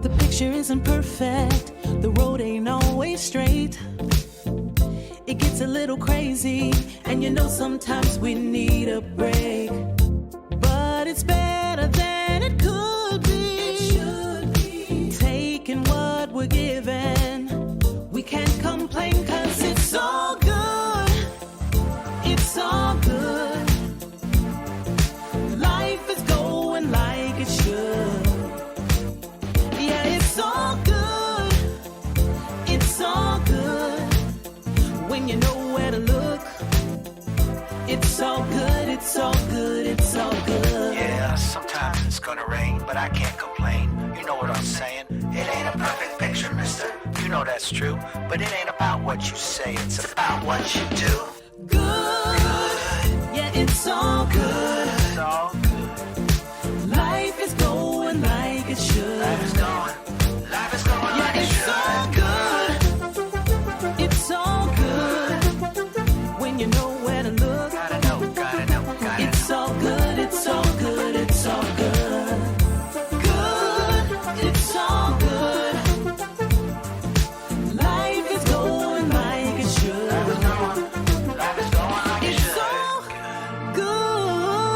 S3: The picture isn't perfect, the road ain't always straight. It gets a little crazy, and you know sometimes we need a break. But it's better than it could be. It should be. Taking what we're given, we can't complain 'cause it's all good. It's all good. Life is going like it should. Yeah, it's all good. It's all good. When you know where to look, it's all good, it's all good, it's all good.
S4: Yeah, sometimes it's gonna rain, but I can't complain. You know what I'm saying? It ain't a perfect picture, mister. You know that's true. But it ain't about what you say, it's about what you do.
S3: Good. Yeah, it's all good.
S4: It's all good.
S3: Life is going like it should.
S4: Life is going
S3: Yeah,
S4: like it
S3: it's
S4: should.
S3: all good. It's all good. When you know where to look,
S4: Gotta know, gotta know, gotta know.
S3: it's all good, it's all good, it's all good. Good, it's all good. Life is going like it should.
S4: Life is going like it
S3: It's
S4: should.
S3: all good.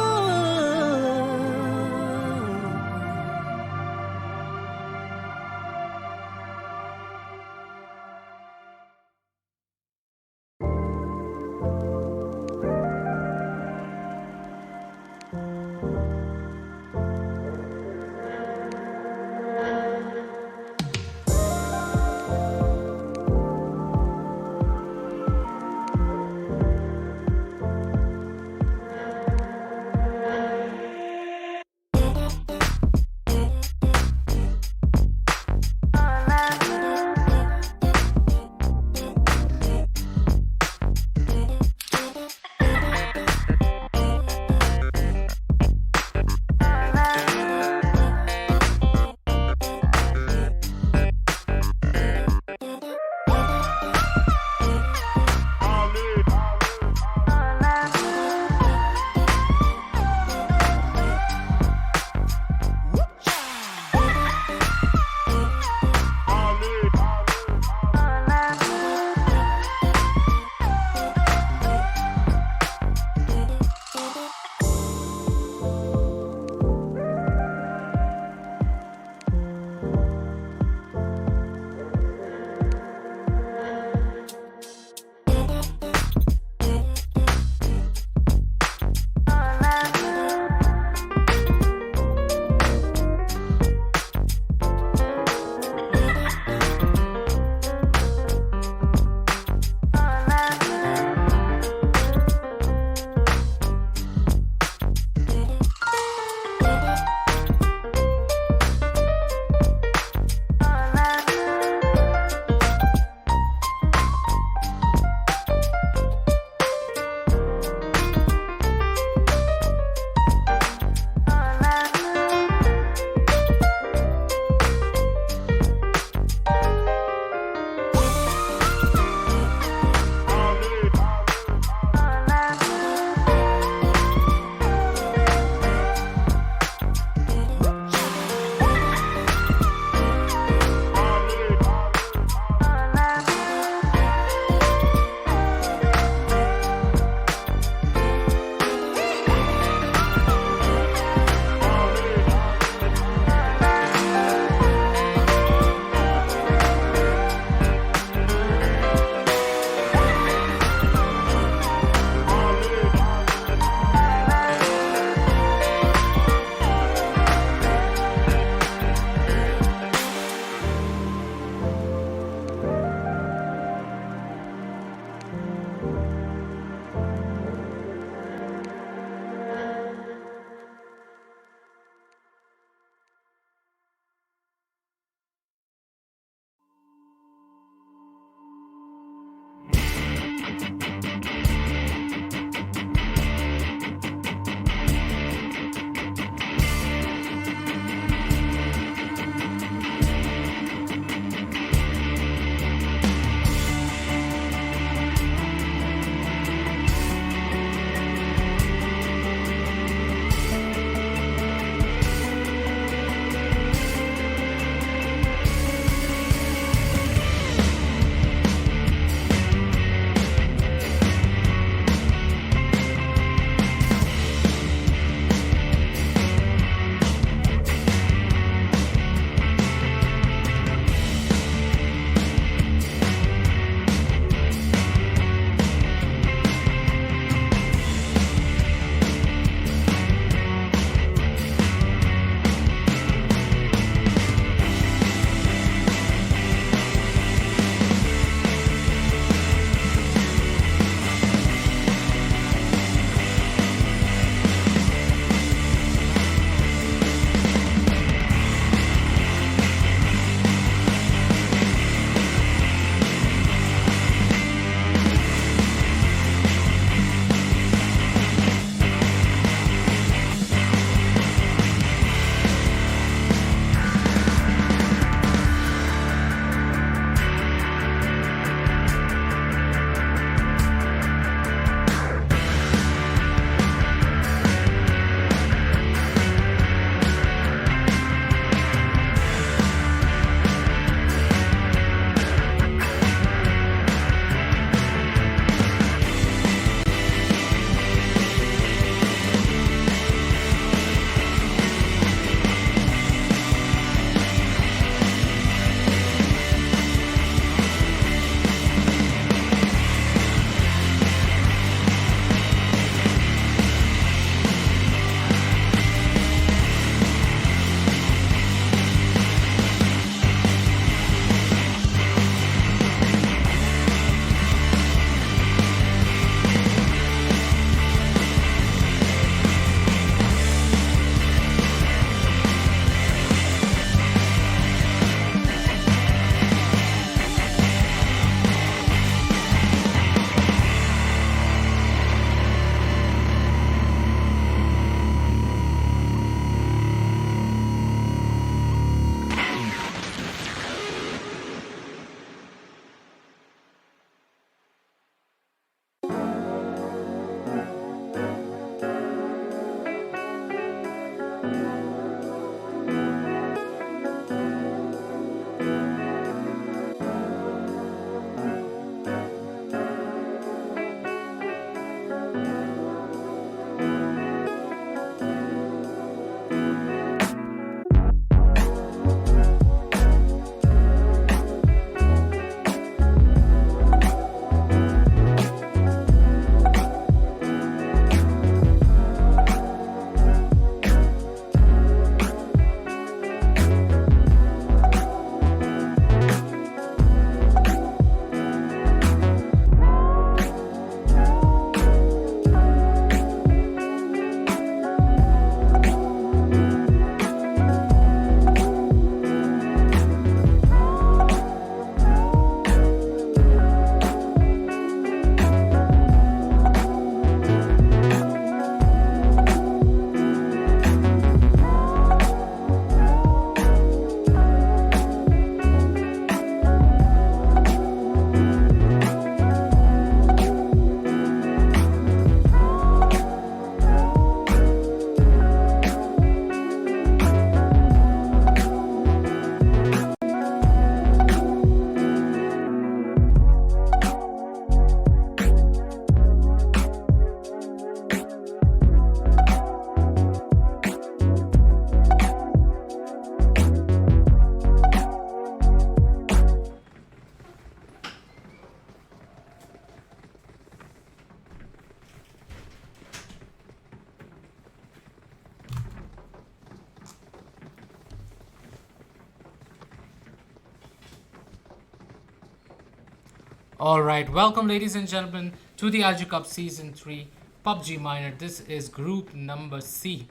S2: Alright, welcome ladies and gentlemen to the ILG Cup Season 3 PUBG Minor. This is group number C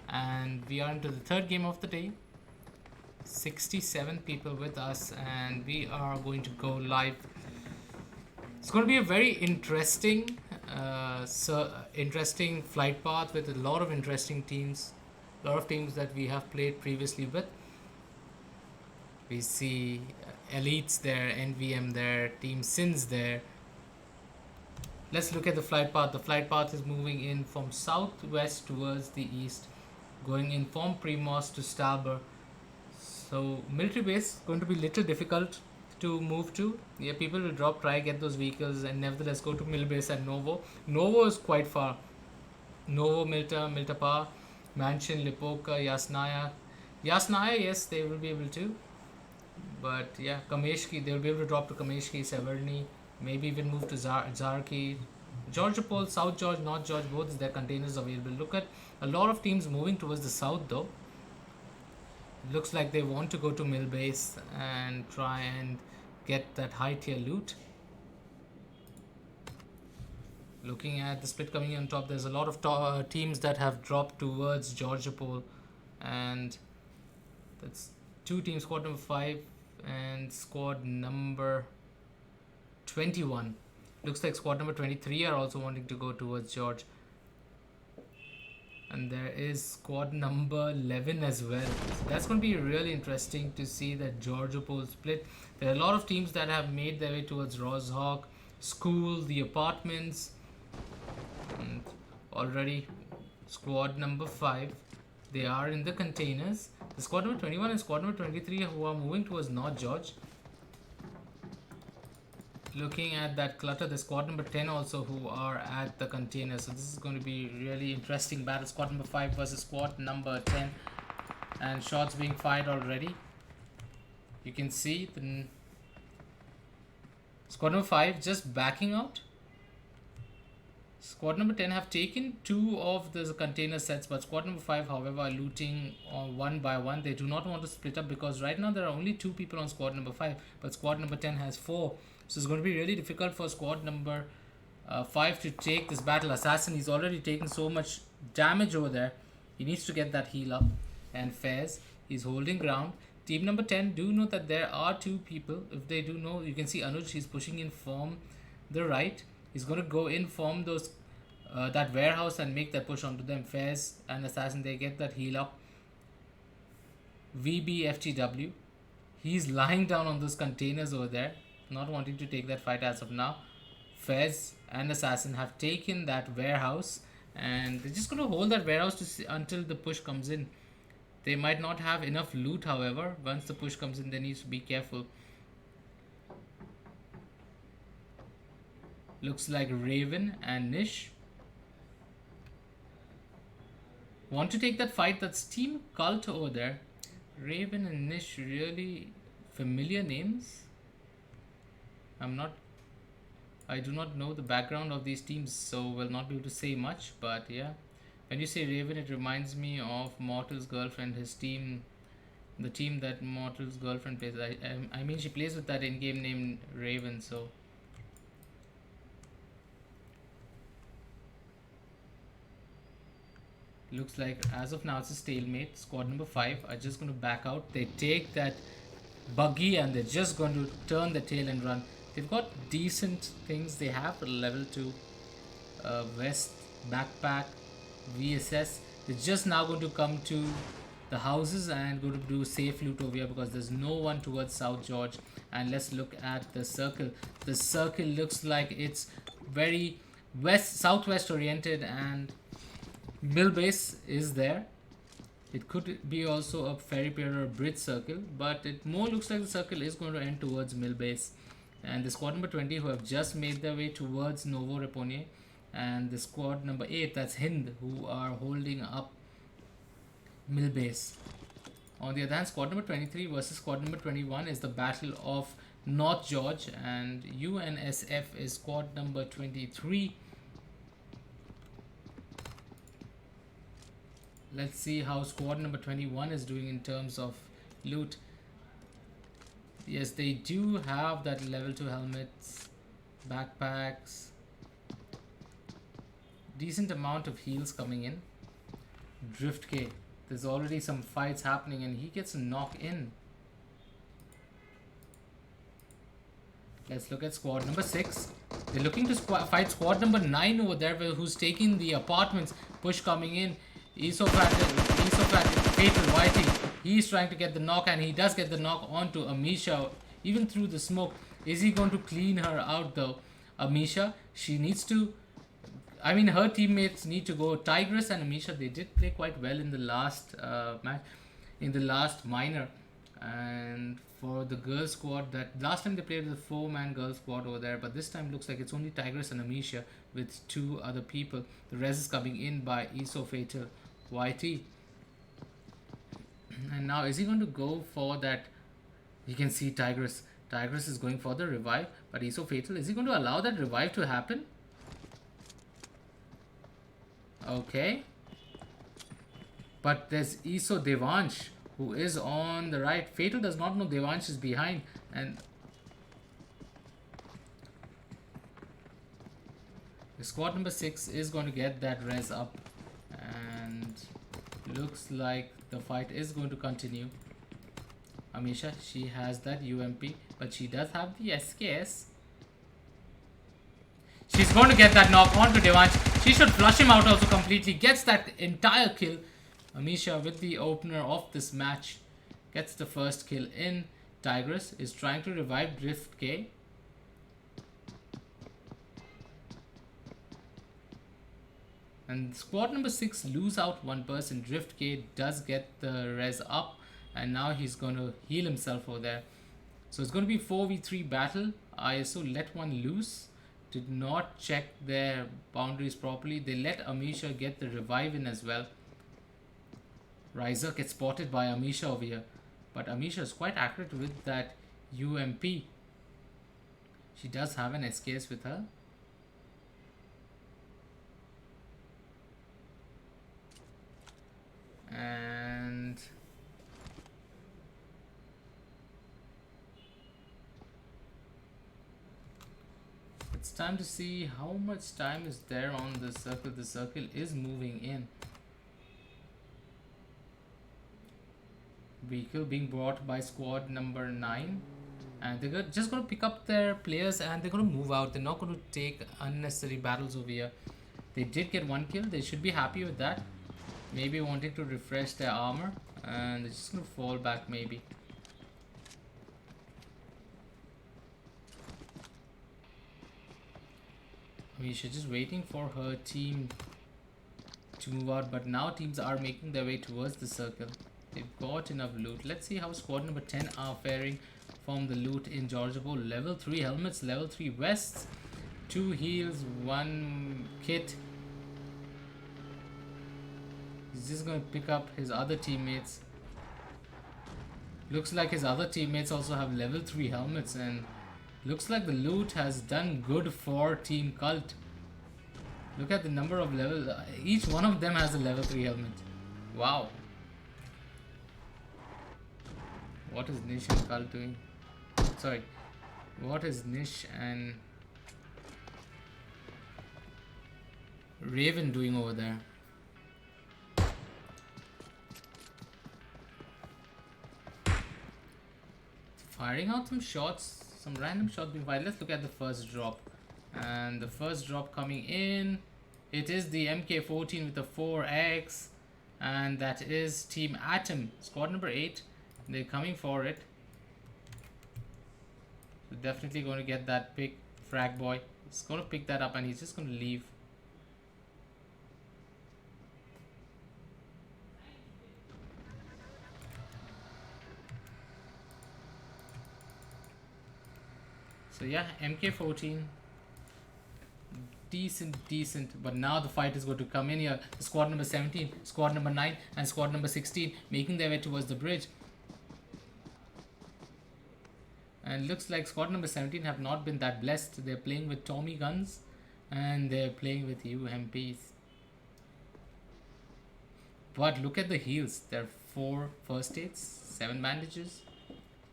S2: and we are into the third game of the day. 67 people with us and we are going to go live. It's going to be a very interesting interesting flight path with a lot of interesting teams. A lot of teams that we have played previously with. We see Elites there, NVM there, Team Sins there. Let's look at the flight path. The flight path is moving in from southwest towards the east, going in from Primos to Stalber. So military base going to be little difficult to move to. Yeah, people will drop, try get those vehicles, and nevertheless go to mill base at Novo. Novo is quite far. Novo, Milta, Miltapa, Mansion, Lipoka, Yasnaya. Yasnaya, yes, they will be able to. But yeah, Kameshki, they will be able to drop to Kameshki, Severny, maybe even move to Zarki. Georgiopol, South George, North George, both is their containers available. Look at a lot of teams moving towards the south though. Looks like they want to go to mill base and try and get that high tier loot. Looking at the split coming on top, there's a lot of teams that have dropped towards Georgiopol, and that's two teams, squad number 5 and squad number 21. Looks like squad number 23 are also wanting to go towards George. And there is squad number 11 as well. So that's going to be really interesting to see that Georgiopol split. There are a lot of teams that have made their way towards Roshawk, School, the apartments. And already squad number 5, they are in the containers. The squad number 21 and squad number 23 who are moving towards North George. Looking at that clutter, the squad number 10 also who are at the container. So this is going to be really interesting battle. Squad number 5 versus squad number 10. And shots being fired already. You can see the squad number 5 just backing out. Squad number 10 have taken 2 of the container sets, but squad number 5 however are looting one by one. They do not want to split up because right now there are only 2 people on squad number 5, but squad number 10 has 4. So it's going to be really difficult for squad number 5 to take this battle. Assassin, he's already taken so much damage over there. He needs to get that heal up. And Fairs, he's holding ground. Team number 10 do know that there are 2 people. If they do know, you can see Anuj, he's pushing in from the right. He's going to go in from those that warehouse and make that push onto them. Fairs and Assassin, they get that heal up. VBFTW, he's lying down on those containers over there, not wanting to take that fight as of now. Fairs and Assassin have taken that warehouse and they're just going to hold that warehouse to see until the push comes in. They might not have enough loot, however. Once the push comes in, they need to be careful. Looks like Raven and Nish want to take that fight. That's Team Cult over there. Raven and Nish, really familiar names. I do not know the background of these teams, so will not be able to say much, but yeah. When you say Raven, it reminds me of Mortal's girlfriend, his team, the team that Mortal's girlfriend plays. I mean, she plays with that in-game name Raven, so. Looks like as of now it's a stalemate. Squad number 5 are just going to back out. They take that buggy and they're just going to turn the tail and run. They've got decent things. They have a level 2 vest, backpack, VSS. They're just now going to come to the houses and going to do safe loot over here because there's no one towards South George. And let's look at the circle. The circle looks like it's very southwest oriented, and mill base is there. It could be also a ferry pier or a bridge circle, but it more looks like the circle is going to end towards mill base. And the squad number 20 who have just made their way towards Novo Repogne, and the squad number 8, that's Hind, who are holding up mill base. On the other hand, squad number 23 versus squad number 21 is the battle of North George, and UNSF is squad number 23. Let's see how squad number 21 is doing in terms of loot. Yes, they do have that level 2 helmets. Backpacks. Decent amount of heals coming in. Drift K. There's already some fights happening and he gets a knock in. Let's look at squad number 6. They're looking to fight squad number 9 over there, who's taking the apartments. Push coming in. Fatal Whiting. He's trying to get the knock and he does get the knock onto Amisha. Even through the smoke. Is he going to clean her out though? Amisha, she needs to... I mean, her teammates need to go. Tigress and Amisha, they did play quite well in the last match, in the last minor. And for the girl squad, that last time they played with a 4-man girl squad over there, but this time looks like it's only Tigress and Amisha with 2 other people. The rest is coming in by Fatal YT. And now is he going to go for that? You can see Tigress. Tigress is going for the revive, but Fatal, is he going to allow that revive to happen? Okay. But there's Devansh, who is on the right. Fatal does not know Devansh is behind. And the squad number 6 is going to get that res up. And looks like the fight is going to continue. Amisha, she has that UMP, but she does have the SKS. She's going to get that knock onto Devansh. She should flush him out also completely. Gets that entire kill. Amisha with the opener of this match gets the first kill in. Tigress is trying to revive Drift K. And squad number 6 lose out 1 person. Drift K does get the res up. And now he's going to heal himself over there. So it's going to be 4v3 battle. ISO let one loose. Did not check their boundaries properly. They let Amisha get the revive in as well. Riser gets spotted by Amisha over here. But Amisha is quite accurate with that UMP. She does have an SKS with her. And it's time to see how much time is there on the circle. The circle is moving in. Vehicle being brought by squad number 9. And they're just going to pick up their players and they're going to move out. They're not going to take unnecessary battles over here. They did get 1 kill. They should be happy with that. Maybe wanting to refresh their armor. And they're just going to fall back maybe. Amisha just waiting for her team to move out. But now teams are making their way towards the circle. They've got enough loot. Let's see how squad number 10 are faring from the loot in Georgia Bowl. Level 3 helmets, level 3 vests, 2 heals, 1 kit. He's just going to pick up his other teammates. Looks like his other teammates also have level 3 helmets, and looks like the loot has done good for Team Cult. Look at the number of levels. Each one of them has a level 3 helmet. Wow. What is Nish and Cult doing? Sorry. What is Nish and Raven doing over there? Firing out some shots, some random shots being fired. Let's look at the first drop. And the first drop coming in, it is the MK14 with the 4X, and that is Team Atom, squad number 8. They're coming for it. So definitely going to get that pick. Frag boy, he's going to pick that up and he's just going to leave. So yeah, MK14, decent, but now the fight is going to come in here. The squad number 17, squad number 9 and squad number 16 making their way towards the bridge. And looks like squad number 17 have not been that blessed. They're playing with Tommy guns and they're playing with UMPs. But look at the heals. There are 4 first aids, 7 bandages,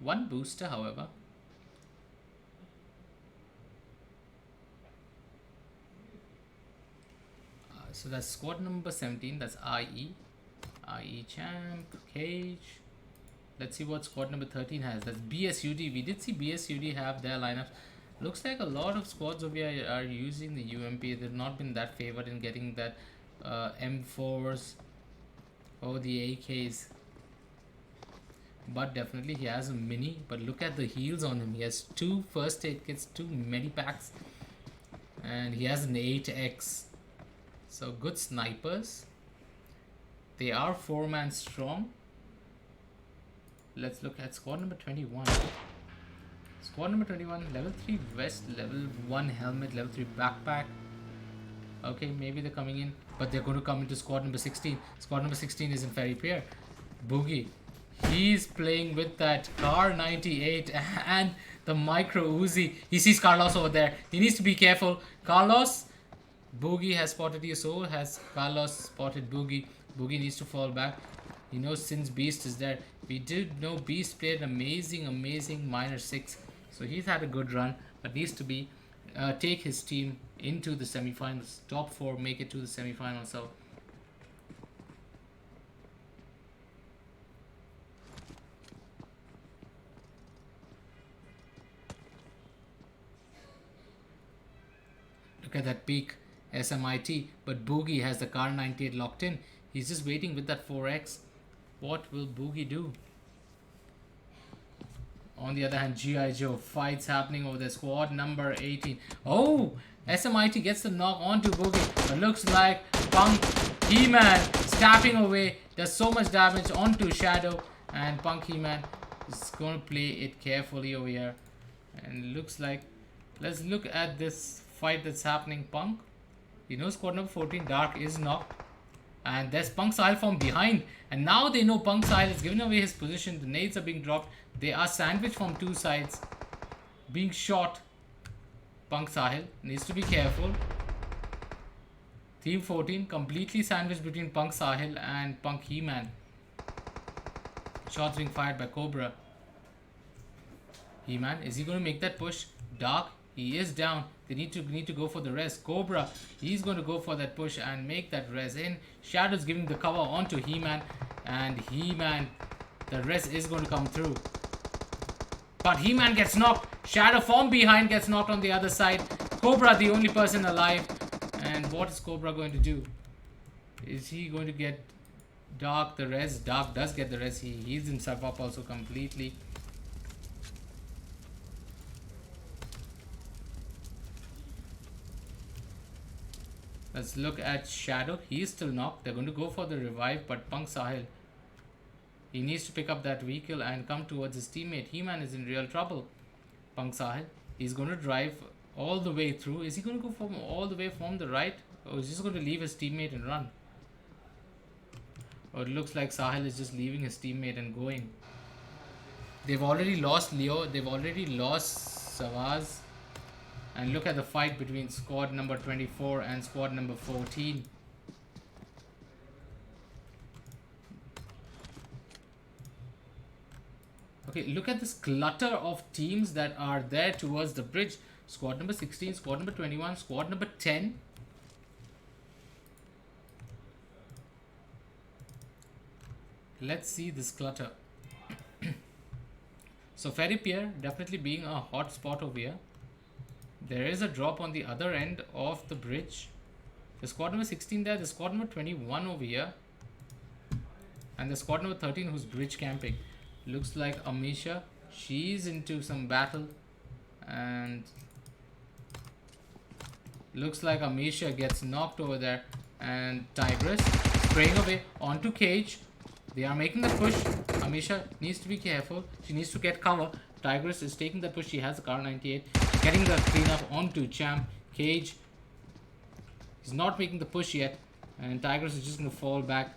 S2: 1 booster however. So that's squad number 17. That's IE champ, Cage. Let's see what squad number 13 has. That's BSUD. We did see BSUD have their lineups. Looks like a lot of squads over here are using the UMP. They've not been that favored in getting that M4s or the AKs. But definitely he has a mini. But look at the heals on him. He has 2 first aid kits, 2 medi packs, and he has an 8x. So good snipers. They are 4-man strong. Let's look at squad number 21. Squad number 21, level 3 vest, level 1 helmet, level 3 backpack. Okay, maybe they're coming in, but they're going to come into squad number 16. Squad number 16 isn't very fair. Boogie, he's playing with that Car 98 and the micro Uzi. He sees Carlos over there. He needs to be careful. Carlos, Boogie has spotted you. So has Carlos spotted Boogie. Boogie needs to fall back. He knows since Beast is there. We did know Beast played amazing minor 6. So he's had a good run, but needs to be take his team into the semifinals. Top 4 make it to the semifinals. So look at that peak SMIT, but Boogie has the Car 98 locked in. He's just waiting with that 4x. What will Boogie do? On the other hand, G.I. Joe, fights happening over the squad number 18. Oh, SMIT gets the knock onto Boogie. But looks like Punk He-Man stabbing away. Does so much damage onto Shadow. And Punk He-Man is going to play it carefully over here. And looks like, let's look at this fight that's happening. Punk, you know, squad number 14, Dark is knocked. And there's Punk Sahil from behind. And now they know Punk Sahil has given away his position. The nades are being dropped. They are sandwiched from 2 sides. Being shot. Punk Sahil needs to be careful. Team 14 completely sandwiched between Punk Sahil and Punk He-Man. Shots being fired by Cobra. He-Man, is he going to make that push? Dark, he is down. They need to go for the res. Cobra, he's going to go for that push and make that res in. Shadow's giving the cover onto He-Man, and He-Man, the res is going to come through. But He-Man gets knocked. Shadow from behind gets knocked on the other side. Cobra, the only person alive. And what is Cobra going to do? Is he going to get Dark the res? Dark does get the res. He heals himself up also completely. Let's look at Shadow. He is still knocked. They're going to go for the revive, but Punk Sahil, he needs to pick up that vehicle and come towards his teammate. He-Man is in real trouble. Punk Sahil, he's going to drive all the way through. Is he going to go from all the way from the right? Or is he just going to leave his teammate and run? Or it looks like Sahil is just leaving his teammate and going. They've already lost Leo. They've already lost Savaz. And look at the fight between squad number 24 and squad number 14. Okay, look at this clutter of teams that are there towards the bridge. Squad number 16, squad number 21, squad number 10. Let's see this clutter. So Ferry Pier definitely being a hot spot over here. There is a drop on the other end of the bridge. The squad number 16 there, the squad number 21 over here. And the squad number 13 who's bridge camping. Looks like Amisha, she's into some battle. And looks like Amisha gets knocked over there. And Tigress spraying away onto Cage. They are making the push. Amisha needs to be careful. She needs to get cover. Tigress is taking the push. She has a Car 98. Getting the cleanup onto Champ. Cage is not making the push yet. And Tigress is just going to fall back.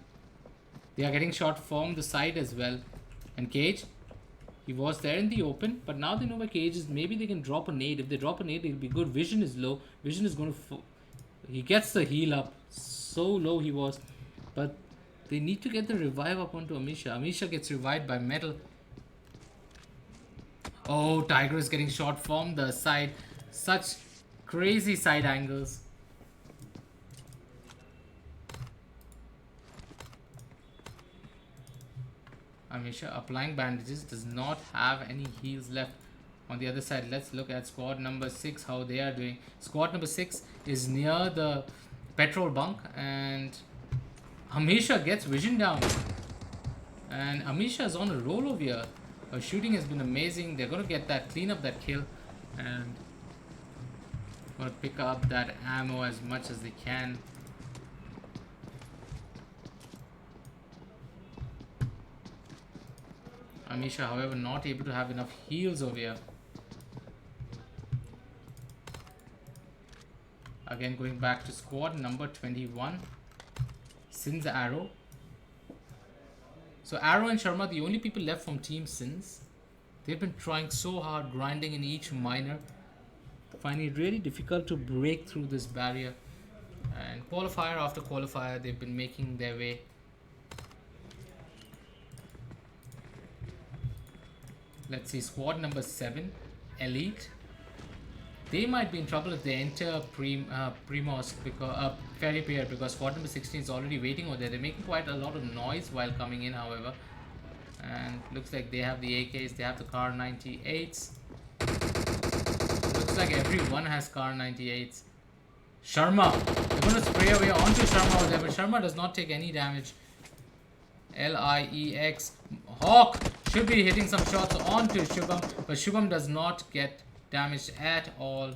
S2: They are getting shot from the side as well. And Cage, he was there in the open. But now they know where Cage is. Maybe they can drop a nade. If they drop a nade, it'll be good. Vision is low. Vision is going to... He gets the heal up. So low he was. But they need to get the revive up onto Amisha. Amisha gets revived by Metal. Oh, Tiger is getting shot from the side. Such crazy side angles. Amisha applying bandages, does not have any heals left. On the other side, let's look at squad number 6, how they are doing. Squad number 6 is near the petrol bunk, and Amisha gets vision down. And Amisha is on a roll over here. Her shooting has been amazing. They're going to get that, clean up that kill, and going to pick up that ammo as much as they can. Amisha, however, not able to have enough heals over here. Again, going back to squad number 21. Sin's Arrow. So Arrow and Sharma, the only people left from Team Sins. They've been trying so hard, grinding in each miner, finding it really difficult to break through this barrier. And qualifier after qualifier, they've been making their way. Let's see, squad number 7, Elite. They might be in trouble if they enter Primos because Ferry Pier, because squad number 16 is already waiting over there. They're making quite a lot of noise while coming in, however. And looks like they have the AKs, they have the Car 98s. Looks like everyone has Car 98s. Sharma, they're going to spray away onto Sharma over there, but Sharma does not take any damage. LIEX. Hawk should be hitting some shots onto Shubham, but Shubham does not get damaged at all.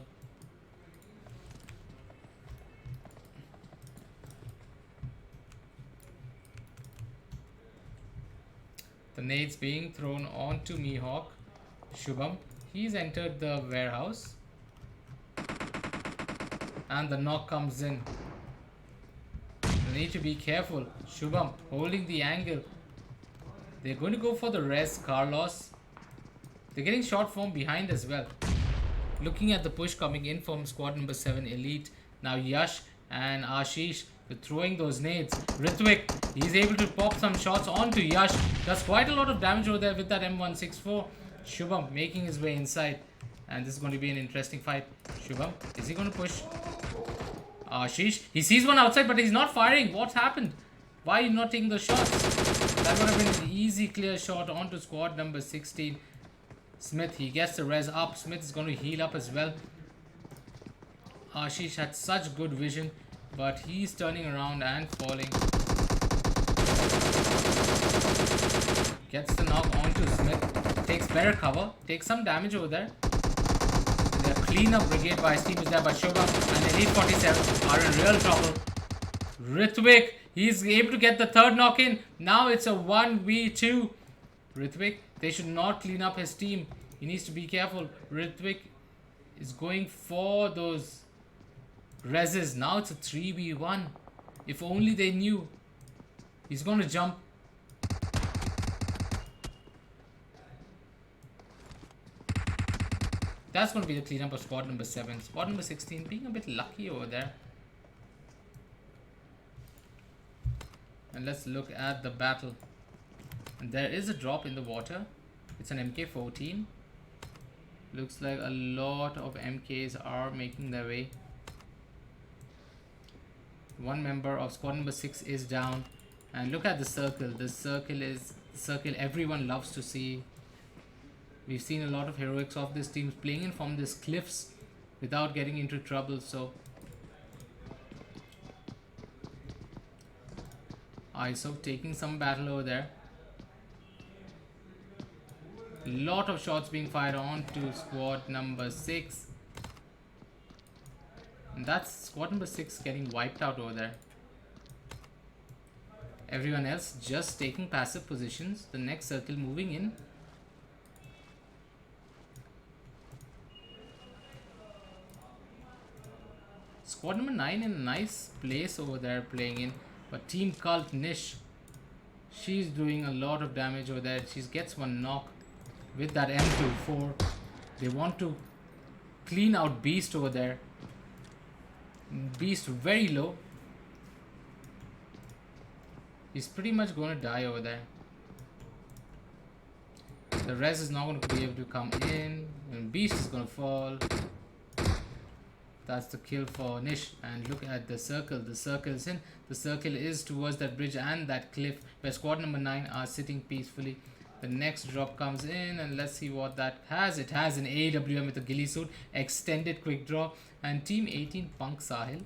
S2: The nades being thrown onto Mihawk. Shubham, he's entered the warehouse. And the knock comes in. You need to be careful. Shubham holding the angle. They're going to go for the res, Carlos. They're getting shot from behind as well. Looking at the push coming in from squad number 7, Elite. Now Yash and Ashish, they're throwing those nades. Ritwik, he's able to pop some shots onto Yash. Does quite a lot of damage over there with that M164. Shubham making his way inside. And this is going to be an interesting fight. Shubham, is he going to push? Ashish, he sees one outside, but he's not firing. What's happened? Why are you not taking the shots? That would have been an easy clear shot onto squad number 16. Smith, he gets the res up. Smith is going to heal up as well. Ashish had such good vision, but he's turning around and falling. Gets the knock onto Smith. Takes better cover. Takes some damage over there. The cleanup brigade by his team is there, but Shobham and Elite 47 are in real trouble. Ritwik, he's able to get the third knock in. Now it's a 1v2. Ritwik, they should not clean up his team. He needs to be careful. Ritwik is going for those reses. Now it's a 3v1. If only they knew. He's going to jump. That's going to be the cleanup of squad number 7. Squad number 16 being a bit lucky over there. And let's look at the battle. And there is a drop in the water. It's an MK14. Looks like a lot of MKs are making their way. One member of squad number 6 is down. And look at the circle. The circle is the circle everyone loves to see. We've seen a lot of heroics of this team playing in from these cliffs without getting into trouble. So ISO taking some battle over there. Lot of shots being fired on to squad number 6. And that's squad number 6 getting wiped out over there. Everyone else just taking passive positions. The next circle moving in. Squad number 9 in a nice place over there playing in. But Team Cult Nish, she's doing a lot of damage over there. She gets one knock with that M24. They want to clean out Beast over there. Beast very low. He's pretty much going to die over there. The res is not going to be able to come in. And Beast is going to fall. That's the kill for Nish. And look at the circle. The circle is in. The circle is towards that bridge and that cliff where squad number 9 are sitting peacefully. The next drop comes in and let's see what that has. It has an AWM with a ghillie suit, extended quick draw, and team 18 Punk Sahil.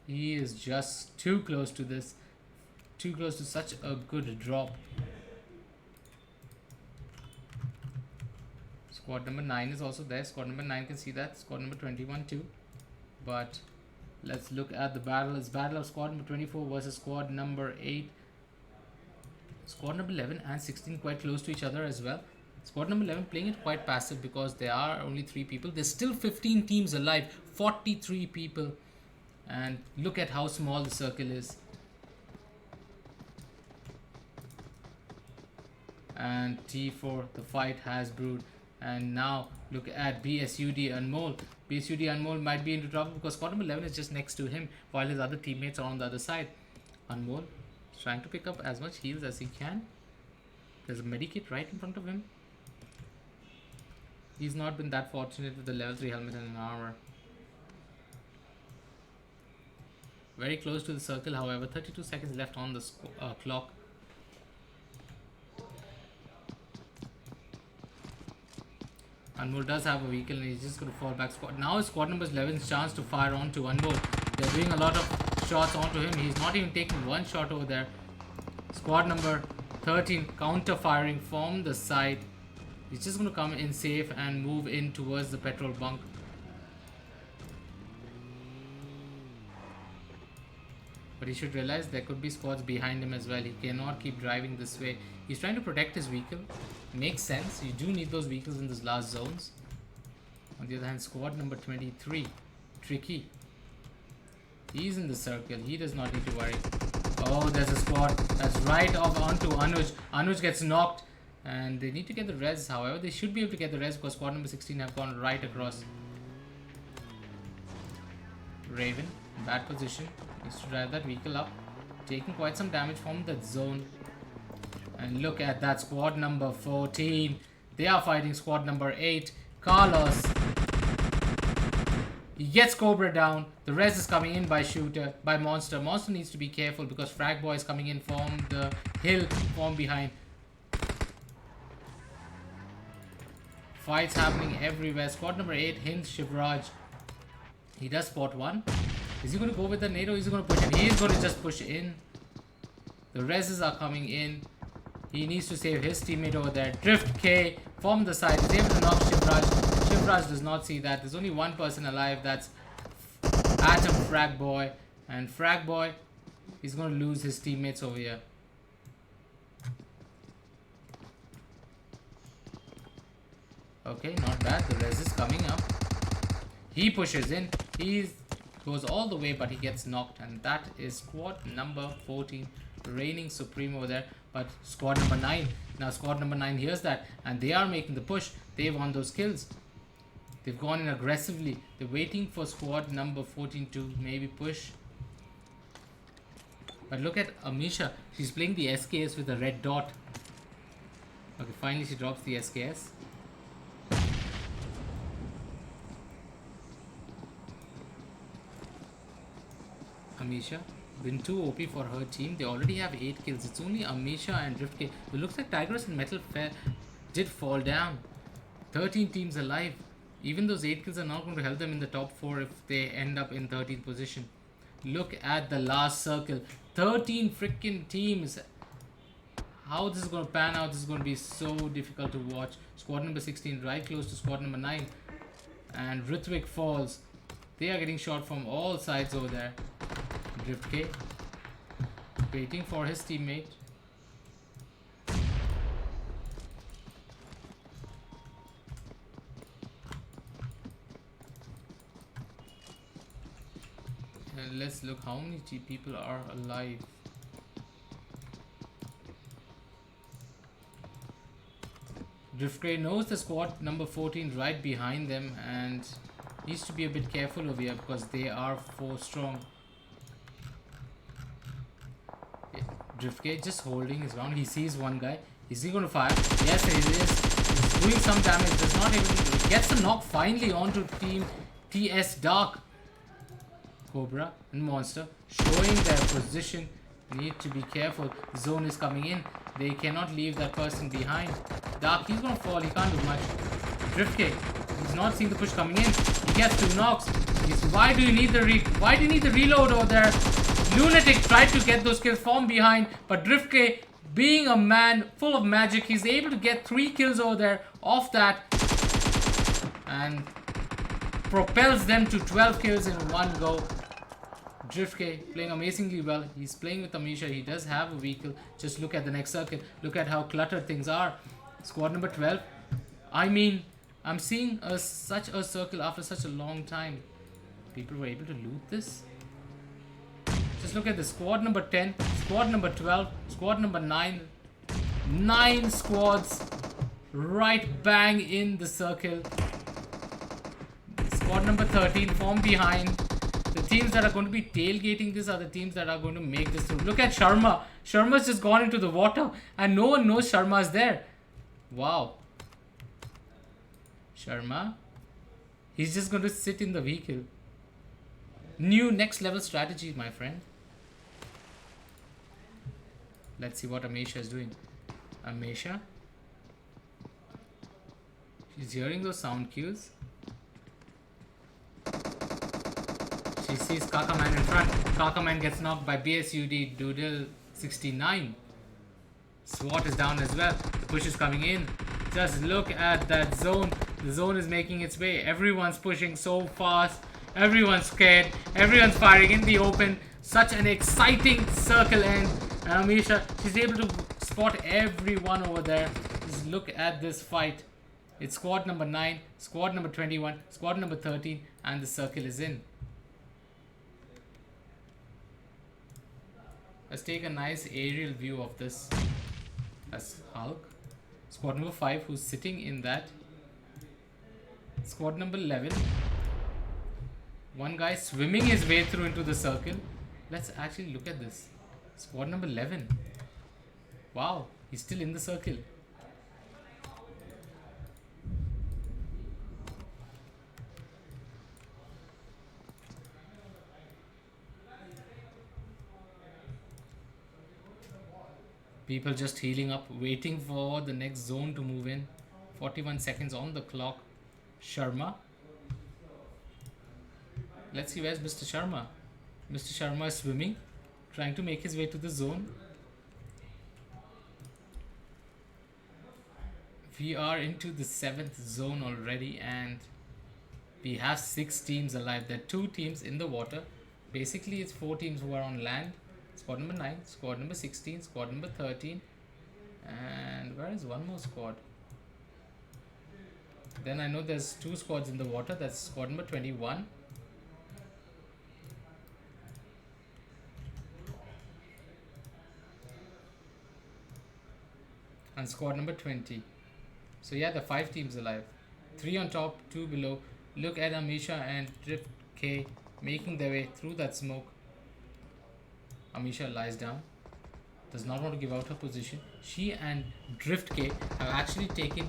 S2: He is just too close to this. Too close to such a good drop. Squad number 9 is also there. Squad number 9 can see that. Squad number 21 too. But let's look at the battle. It's battle of squad number 24 versus squad number 8. Squad number 11 and 16 quite close to each other as well. Squad number 11 playing it quite passive because there are only 3 people. There's still 15 teams alive. 43 people. And look at how small the circle is. And T4, the fight has brewed. And now look at BSUD Anmol. BSUD Anmol might be into trouble because squad number 11 is just next to him while his other teammates are on the other side. Anmol is trying to pick up as much heals as he can. There's a medikit right in front of him. He's not been that fortunate with the level 3 helmet and an armor. Very close to the circle, however. 32 seconds left on the clock. Anmol does have a vehicle and he's just going to fall back. Now is squad number 11's chance to fire on to Anmol. They're doing a lot of shots onto him. He's not even taking one shot over there. Squad number 13 counter firing from the side. He's just going to come in safe and move in towards the petrol bunk. But he should realize there could be squads behind him as well. He cannot keep driving this way. He's trying to protect his vehicle. Makes sense. You do need those vehicles in those last zones. On the other hand, squad number 23, Tricky. He's in the circle. He does not need to worry. Oh, there's a squad that's right off onto Anuj. Anuj gets knocked. And they need to get the res. However, they should be able to get the res because squad number 16 have gone right across. Raven, bad position. Needs to drive that vehicle up. Taking quite some damage from that zone. And look at that, squad number 14. They are fighting squad number 8. Carlos. He gets Cobra down. The res is coming in by Shooter, by Monster. Monster needs to be careful because Frag Boy is coming in from the hill from behind. Fights happening everywhere. Squad number 8 hints Shivraj. He does spot one. Is he going to go with the nade or is he going to push in? He is going to just push in. The reses are coming in. He needs to save his teammate over there. Drift K from the side is able to knock Shivraj. Shivraj does not see that. There's only one person alive. That's Atom Frag Boy. And Frag Boy is going to lose his teammates over here. Okay, not bad. The res is coming up. He pushes in. He goes all the way, but he gets knocked. And that is squad number 14 reigning supreme over there. But squad number 9. Now squad number 9 hears that. And they are making the push. They want those kills. They've gone in aggressively. They're waiting for squad number 14 to maybe push. But look at Amisha. She's playing the SKS with a red dot. Okay, finally she drops the SKS. Amisha been too OP for her team. They already have 8 kills. It's only Amisha and Drift K. It looks like Tigers and Metal Fair did fall down. 13 teams alive. Even those 8 kills are not going to help them in the top 4 if they end up in 13th position. Look at the last circle. 13 freaking teams. How this is going to pan out, this is going to be so difficult to watch. Squad number 16 right close to squad number 9. And Ritwik falls. They are getting shot from all sides over there. Drift K waiting for his teammate. And let's look how many people are alive. Drift K knows the squad number 14 right behind them and needs to be a bit careful over here because they are 4 strong. Drift K just holding his ground. He sees one guy. Is he going to fire? Yes, he is. He's doing some damage. Does not even gets a knock finally onto team TS Dark. Cobra and Monster showing their position. Need to be careful. Zone is coming in. They cannot leave that person behind. Dark, he's gonna fall. He can't do much. Driftcake, he's not seeing the push coming in. He gets 2 knocks. Why do you need the reload over there? Lunatic tried to get those kills from behind, but Driftcake, being a man full of magic, he's able to get 3 kills over there off that and propels them to 12 kills in one go. Driftcake playing amazingly well. He's playing with Amisha. He does have a vehicle. Just look at the next circle. Look at how cluttered things are. Squad number 12. I mean, I'm seeing such a circle after such a long time. People were able to loot this. Just look at the squad number 10, squad number 12, squad number 9. 9 squads right bang in the circle. Squad number 13 from behind. The teams that are going to be tailgating this are the teams that are going to make this through. Look at Sharma. Sharma's just gone into the water and no one knows Sharma's there. Wow. Sharma. He's just going to sit in the vehicle. New next level strategy, my friend. Let's see what Amesha is doing. Amesha. She's hearing those sound cues. She sees Kakaman in front. Kakaman gets knocked by BSUD Doodle 69. SWAT is down as well. The push is coming in. Just look at that zone. The zone is making its way. Everyone's pushing so fast. Everyone's scared. Everyone's firing in the open. Such an exciting circle end. And Amisha, she's able to spot everyone over there. Just look at this fight. It's squad number 9, squad number 21, squad number 13, and the circle is in. Let's take a nice aerial view of this. That's Hulk. Squad number 5, who's sitting in that. Squad number 11. One guy swimming his way through into the circle. Let's actually look at this. Squad number 11. Wow, he's still in the circle. People just healing up, waiting for the next zone to move in. 41 seconds on the clock. Sharma. Let's see, where's Mr. Sharma? Mr. Sharma is swimming, trying to make his way to the zone. We are into the 7th zone already and we have 6 teams alive. There are 2 teams in the water. Basically, it's 4 teams who are on land. Squad number 9, squad number 16, squad number 13. And where is one more squad? Then I know there's 2 squads in the water. That's squad number 21. And squad number 20. So yeah, the 5 teams alive. 3 on top, 2 below. Look at Amisha and Drift K making their way through that smoke. Amisha lies down. Does not want to give out her position. She and Drift K have actually taken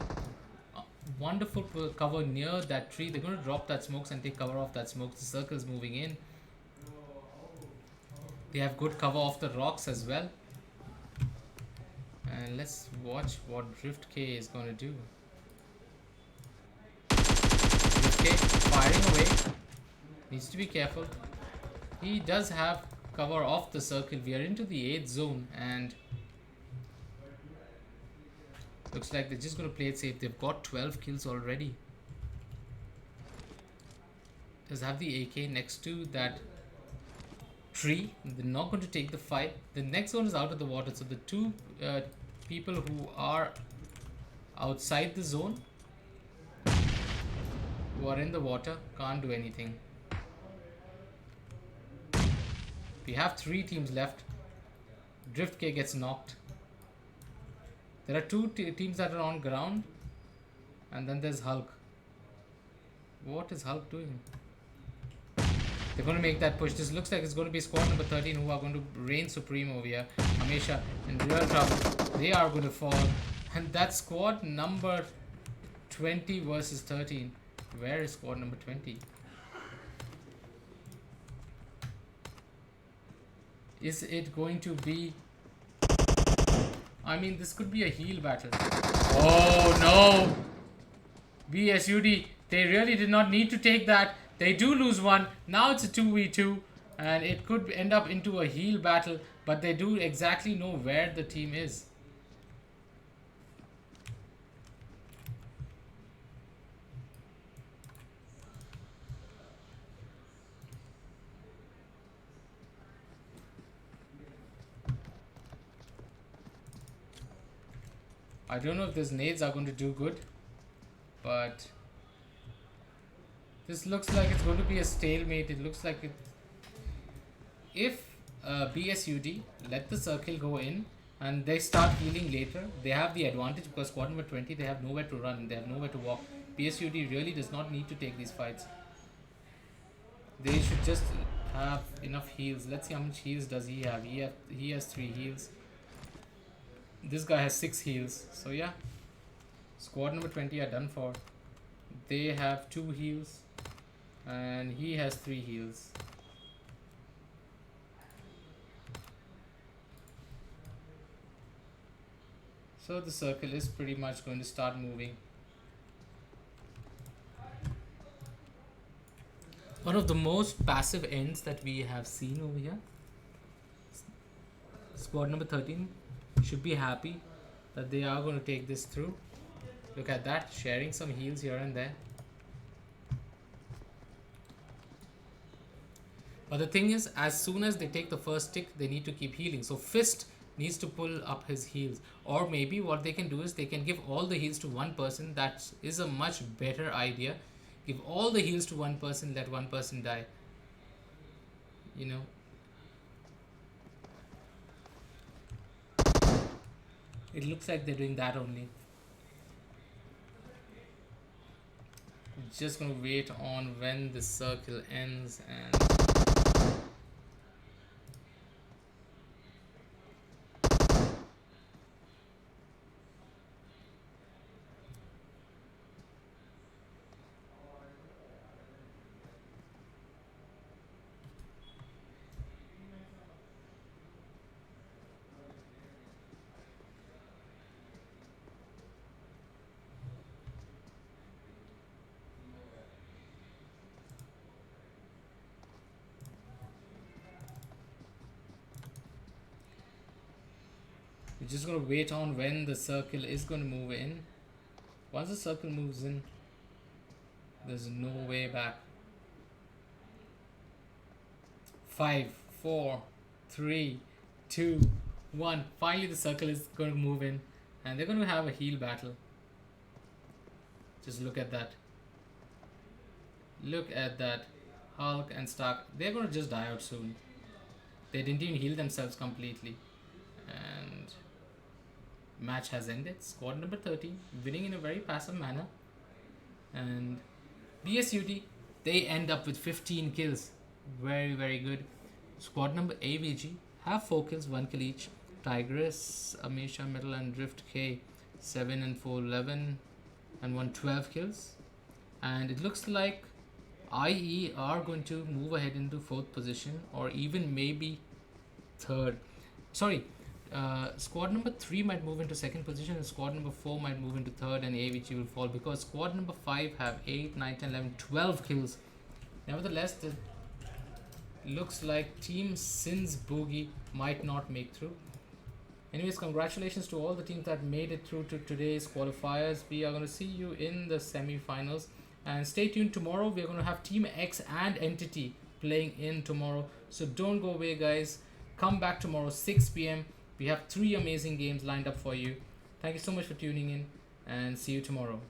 S2: wonderful cover near that tree. They're going to drop that smokes and take cover off that smokes. The circle is moving in. They have good cover off the rocks as well. And let's watch what Drift K is going to do. Drift K firing away. Needs to be careful. He does have cover off the circle. We are into the 8th zone and looks like they're just going to play it safe. They've got 12 kills already. Does have the AK next to that tree. They're not going to take the fight. The next zone is out of the water, so the 2 people who are outside the zone, who are in the water, can't do anything. We have 3 teams left. Drift K gets knocked. There are 2 teams that are on ground. And then there's Hulk. What is Hulk doing? They're going to make that push. This looks like it's going to be squad number 13 who are going to reign supreme over here. Amisha in real trouble. They are going to fall. And that's squad number 20 versus 13. Where is squad number 20? Is it going to be... I mean, this could be a heal battle. Oh no! BSUD, they really did not need to take that. They do lose one. Now it's a 2v2. And it could end up into a heal battle. But they do exactly know where the team is. I don't know if these nades are going to do good, but this looks like it's going to be a stalemate. It looks like it. If BSUD let the circle go in and they start healing later, they have the advantage because squad number 20, they have nowhere to run, they have nowhere to walk. BSUD really does not need to take these fights. They should just have enough heals. Let's see how much heals does he have. He has 3 heals. This guy has 6 heals. So yeah, squad number 20 are done for. They have 2 heals and he has 3 heals. So the circle is pretty much going to start moving. One of the most passive ends that we have seen over here. Squad number 13 should be happy that they are going to take this through. Look at that, sharing some heals here and there. But the thing is, as soon as they take the first tick, they need to keep healing. So Fist needs to pull up his heals. Or maybe what they can do is they can give all the heals to one person. That is a much better idea. Give all the heals to one person, let one person die. You know. It looks like they're doing that only. Just gonna wait on when the circle ends and... We're just going to wait on when the circle is going to move in. Once the circle moves in, there's no way back. 5, 4, 3, 2, 1. Finally the circle is going to move in and they're going to have a heal battle. Just look at that. Look at that. Hulk and Stark. They're going to just die out soon. They didn't even heal themselves completely. And match has ended. Squad number 13 winning in a very passive manner. And BSUT, they end up with 15 kills. Very good. Squad number AVG have 4 kills, 1 kill each. Tigress, Amisha, Metal and Drift K 7 and 4, 11 and 1, 12 kills. And it looks like IE are going to move ahead into 4th position or even maybe 3rd. Sorry, squad number 3 might move into 2nd position and squad number 4 might move into 3rd and AVG will fall because squad number 5 have 8, 9, 10, 11, 12 kills. Nevertheless, it looks like Team Sin's Boogie might not make through. Anyways, congratulations to all the teams that made it through to today's qualifiers. We are going to see you in the semi-finals. And stay tuned, tomorrow we are going to have Team X and Entity playing in tomorrow. So don't go away, guys. Come back tomorrow 6 p.m. We have 3 amazing games lined up for you. Thank you so much for tuning in and see you tomorrow.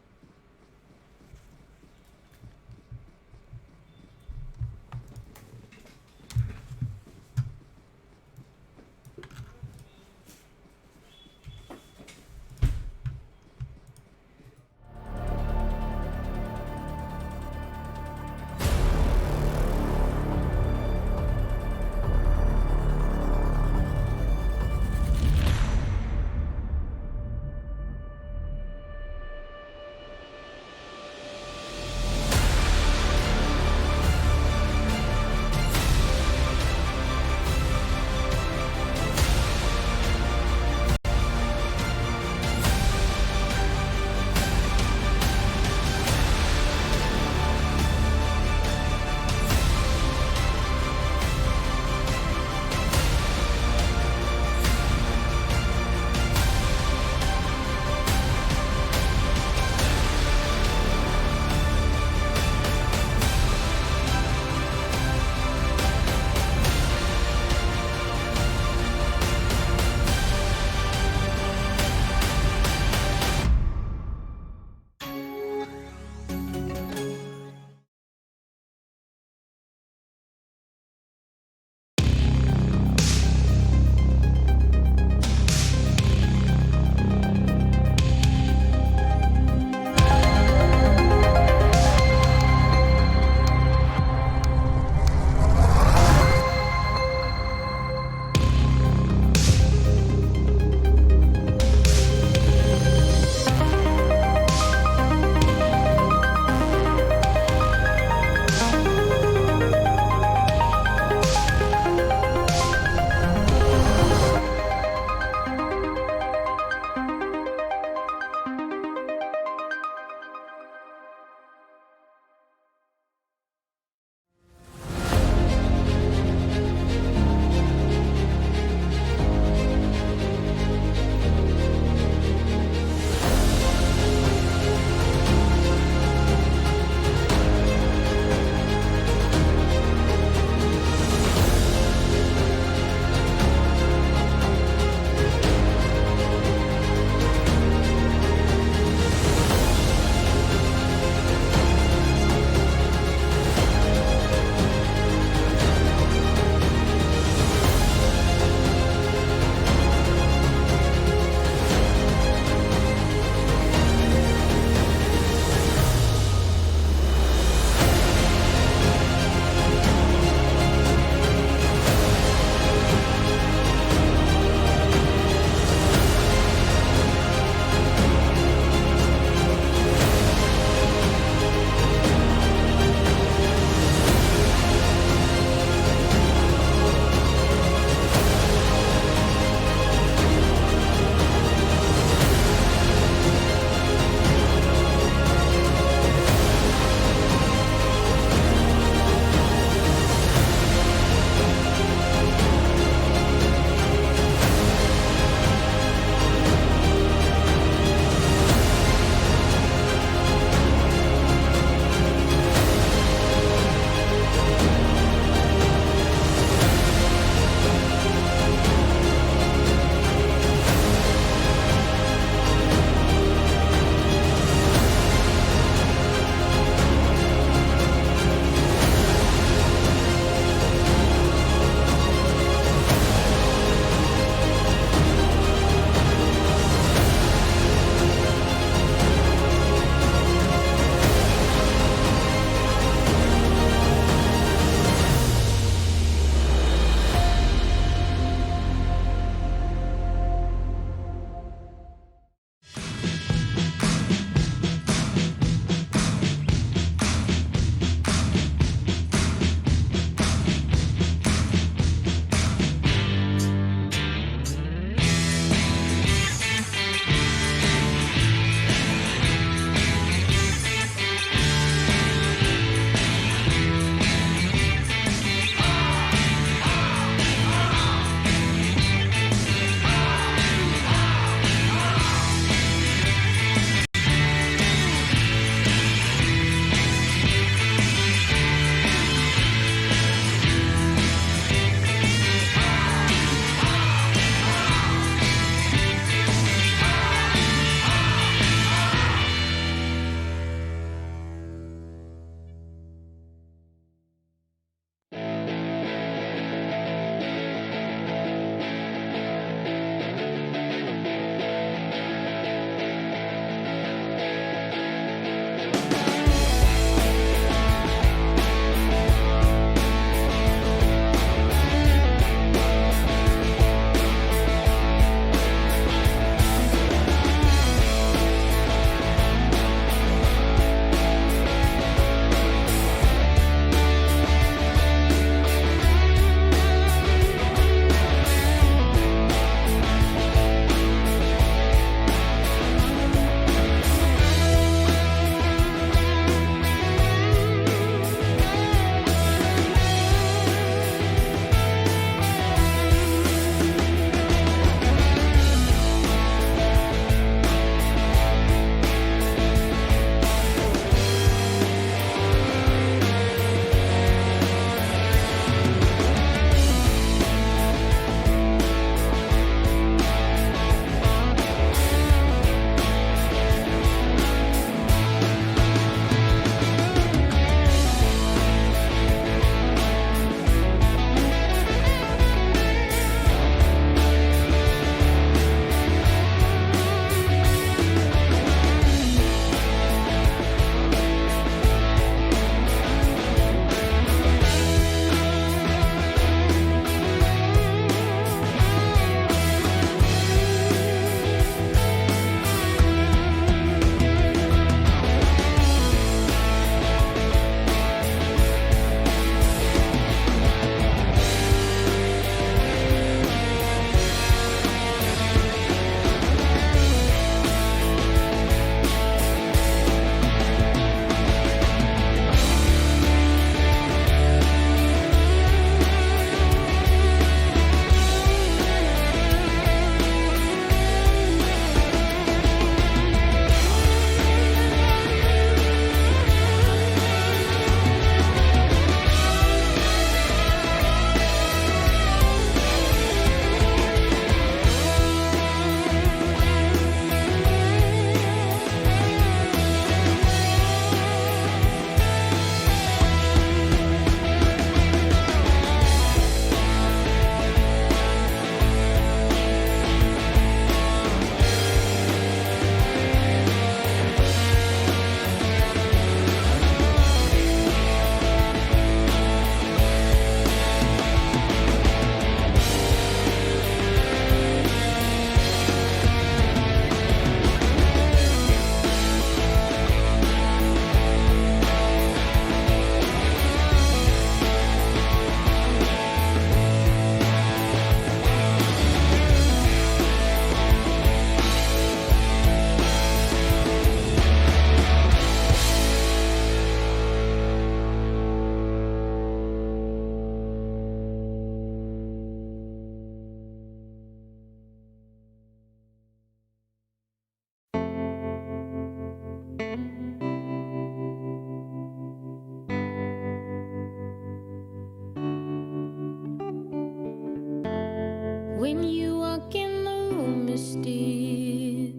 S1: When you walk in the room, it's still,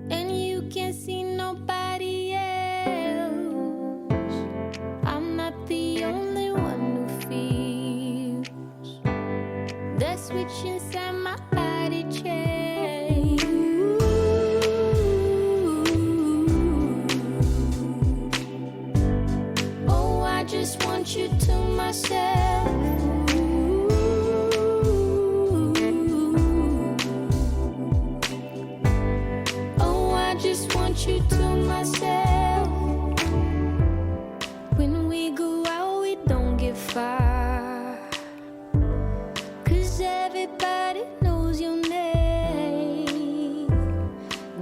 S1: and you can't see nobody else. I'm not the only one who feels that switch inside my body change. Oh, I just want you to myself. You to myself. When we go out, we don't get far, 'cause everybody knows your name.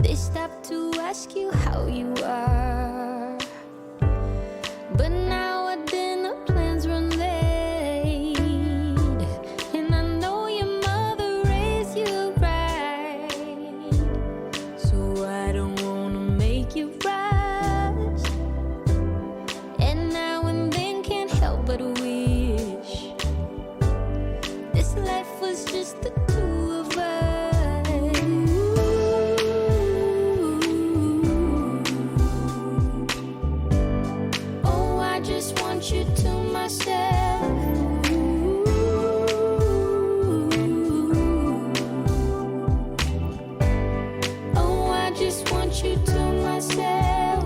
S1: They stop to ask you how you are, but now our dinner plans run late, and I know your mother raised you right, so I don't you rise, and now and then can't help but wish this life was just the two of us. Oh, I just want you to myself. Oh, I just want you to myself.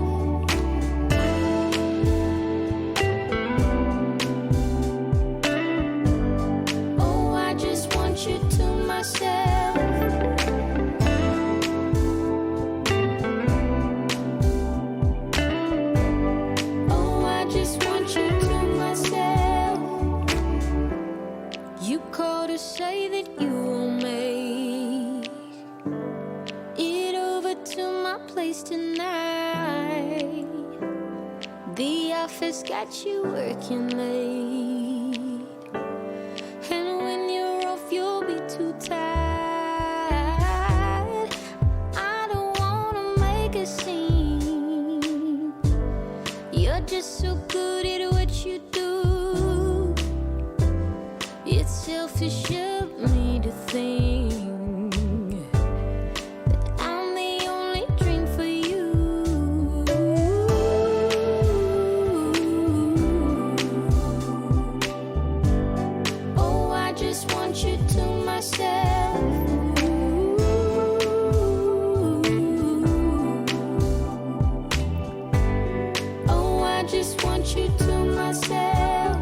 S1: Oh, I just want you to myself. Oh, I just want you to myself. You called to say that you will make it over to my place tonight. The office got you working late, and when you're off you'll be too tired. I don't wanna make a scene. You're just so good at what you do. It's selfish of me to think you to myself.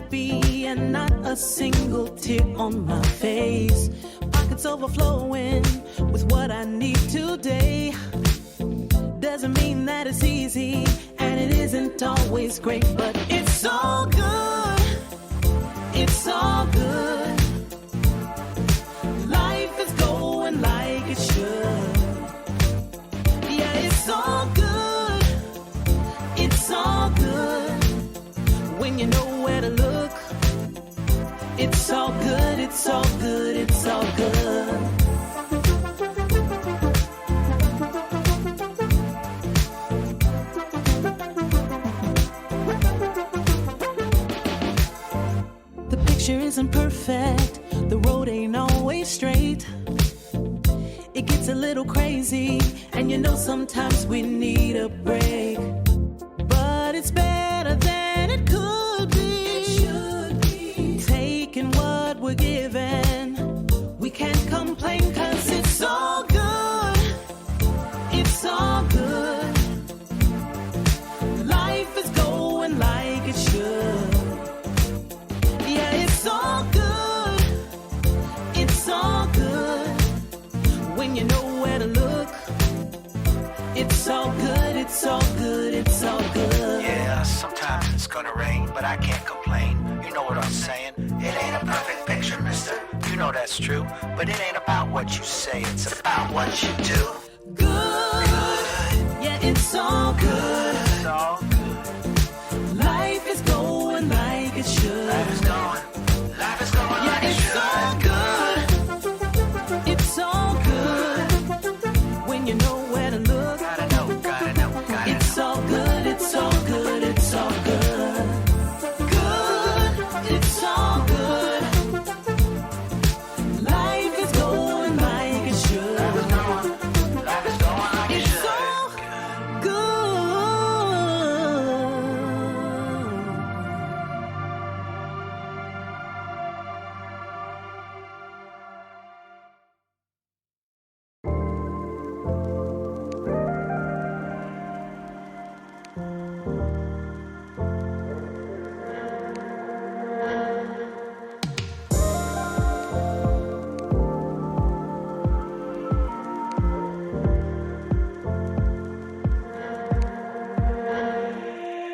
S3: happy and not a single tear on my face. Pockets overflowing with what I need today. Doesn't mean that it's easy, and it isn't always great, but it's all good. It's all good. Life is going like it should. Yeah, it's all good. It's all good. When you know where to look, it's all good. It's all good. It's all good. Isn't perfect, the road ain't always straight. It gets a little crazy, and you know sometimes we need a break. But it's better than it could be. It should be. Taking what we're given, we can't complain, 'cause it's all good. It's all good. Life is going like it should. It's all good. It's all good. When you know where to look, it's all good. It's all good. It's all good.
S4: Yeah, sometimes it's gonna rain, but I can't complain. You know what I'm saying? It ain't a perfect picture, mister. You know that's true. But it ain't about what you say, it's about what you do.
S3: Good. Yeah, it's all good.
S4: It's all good.
S3: Life is going like it should.
S4: Life is going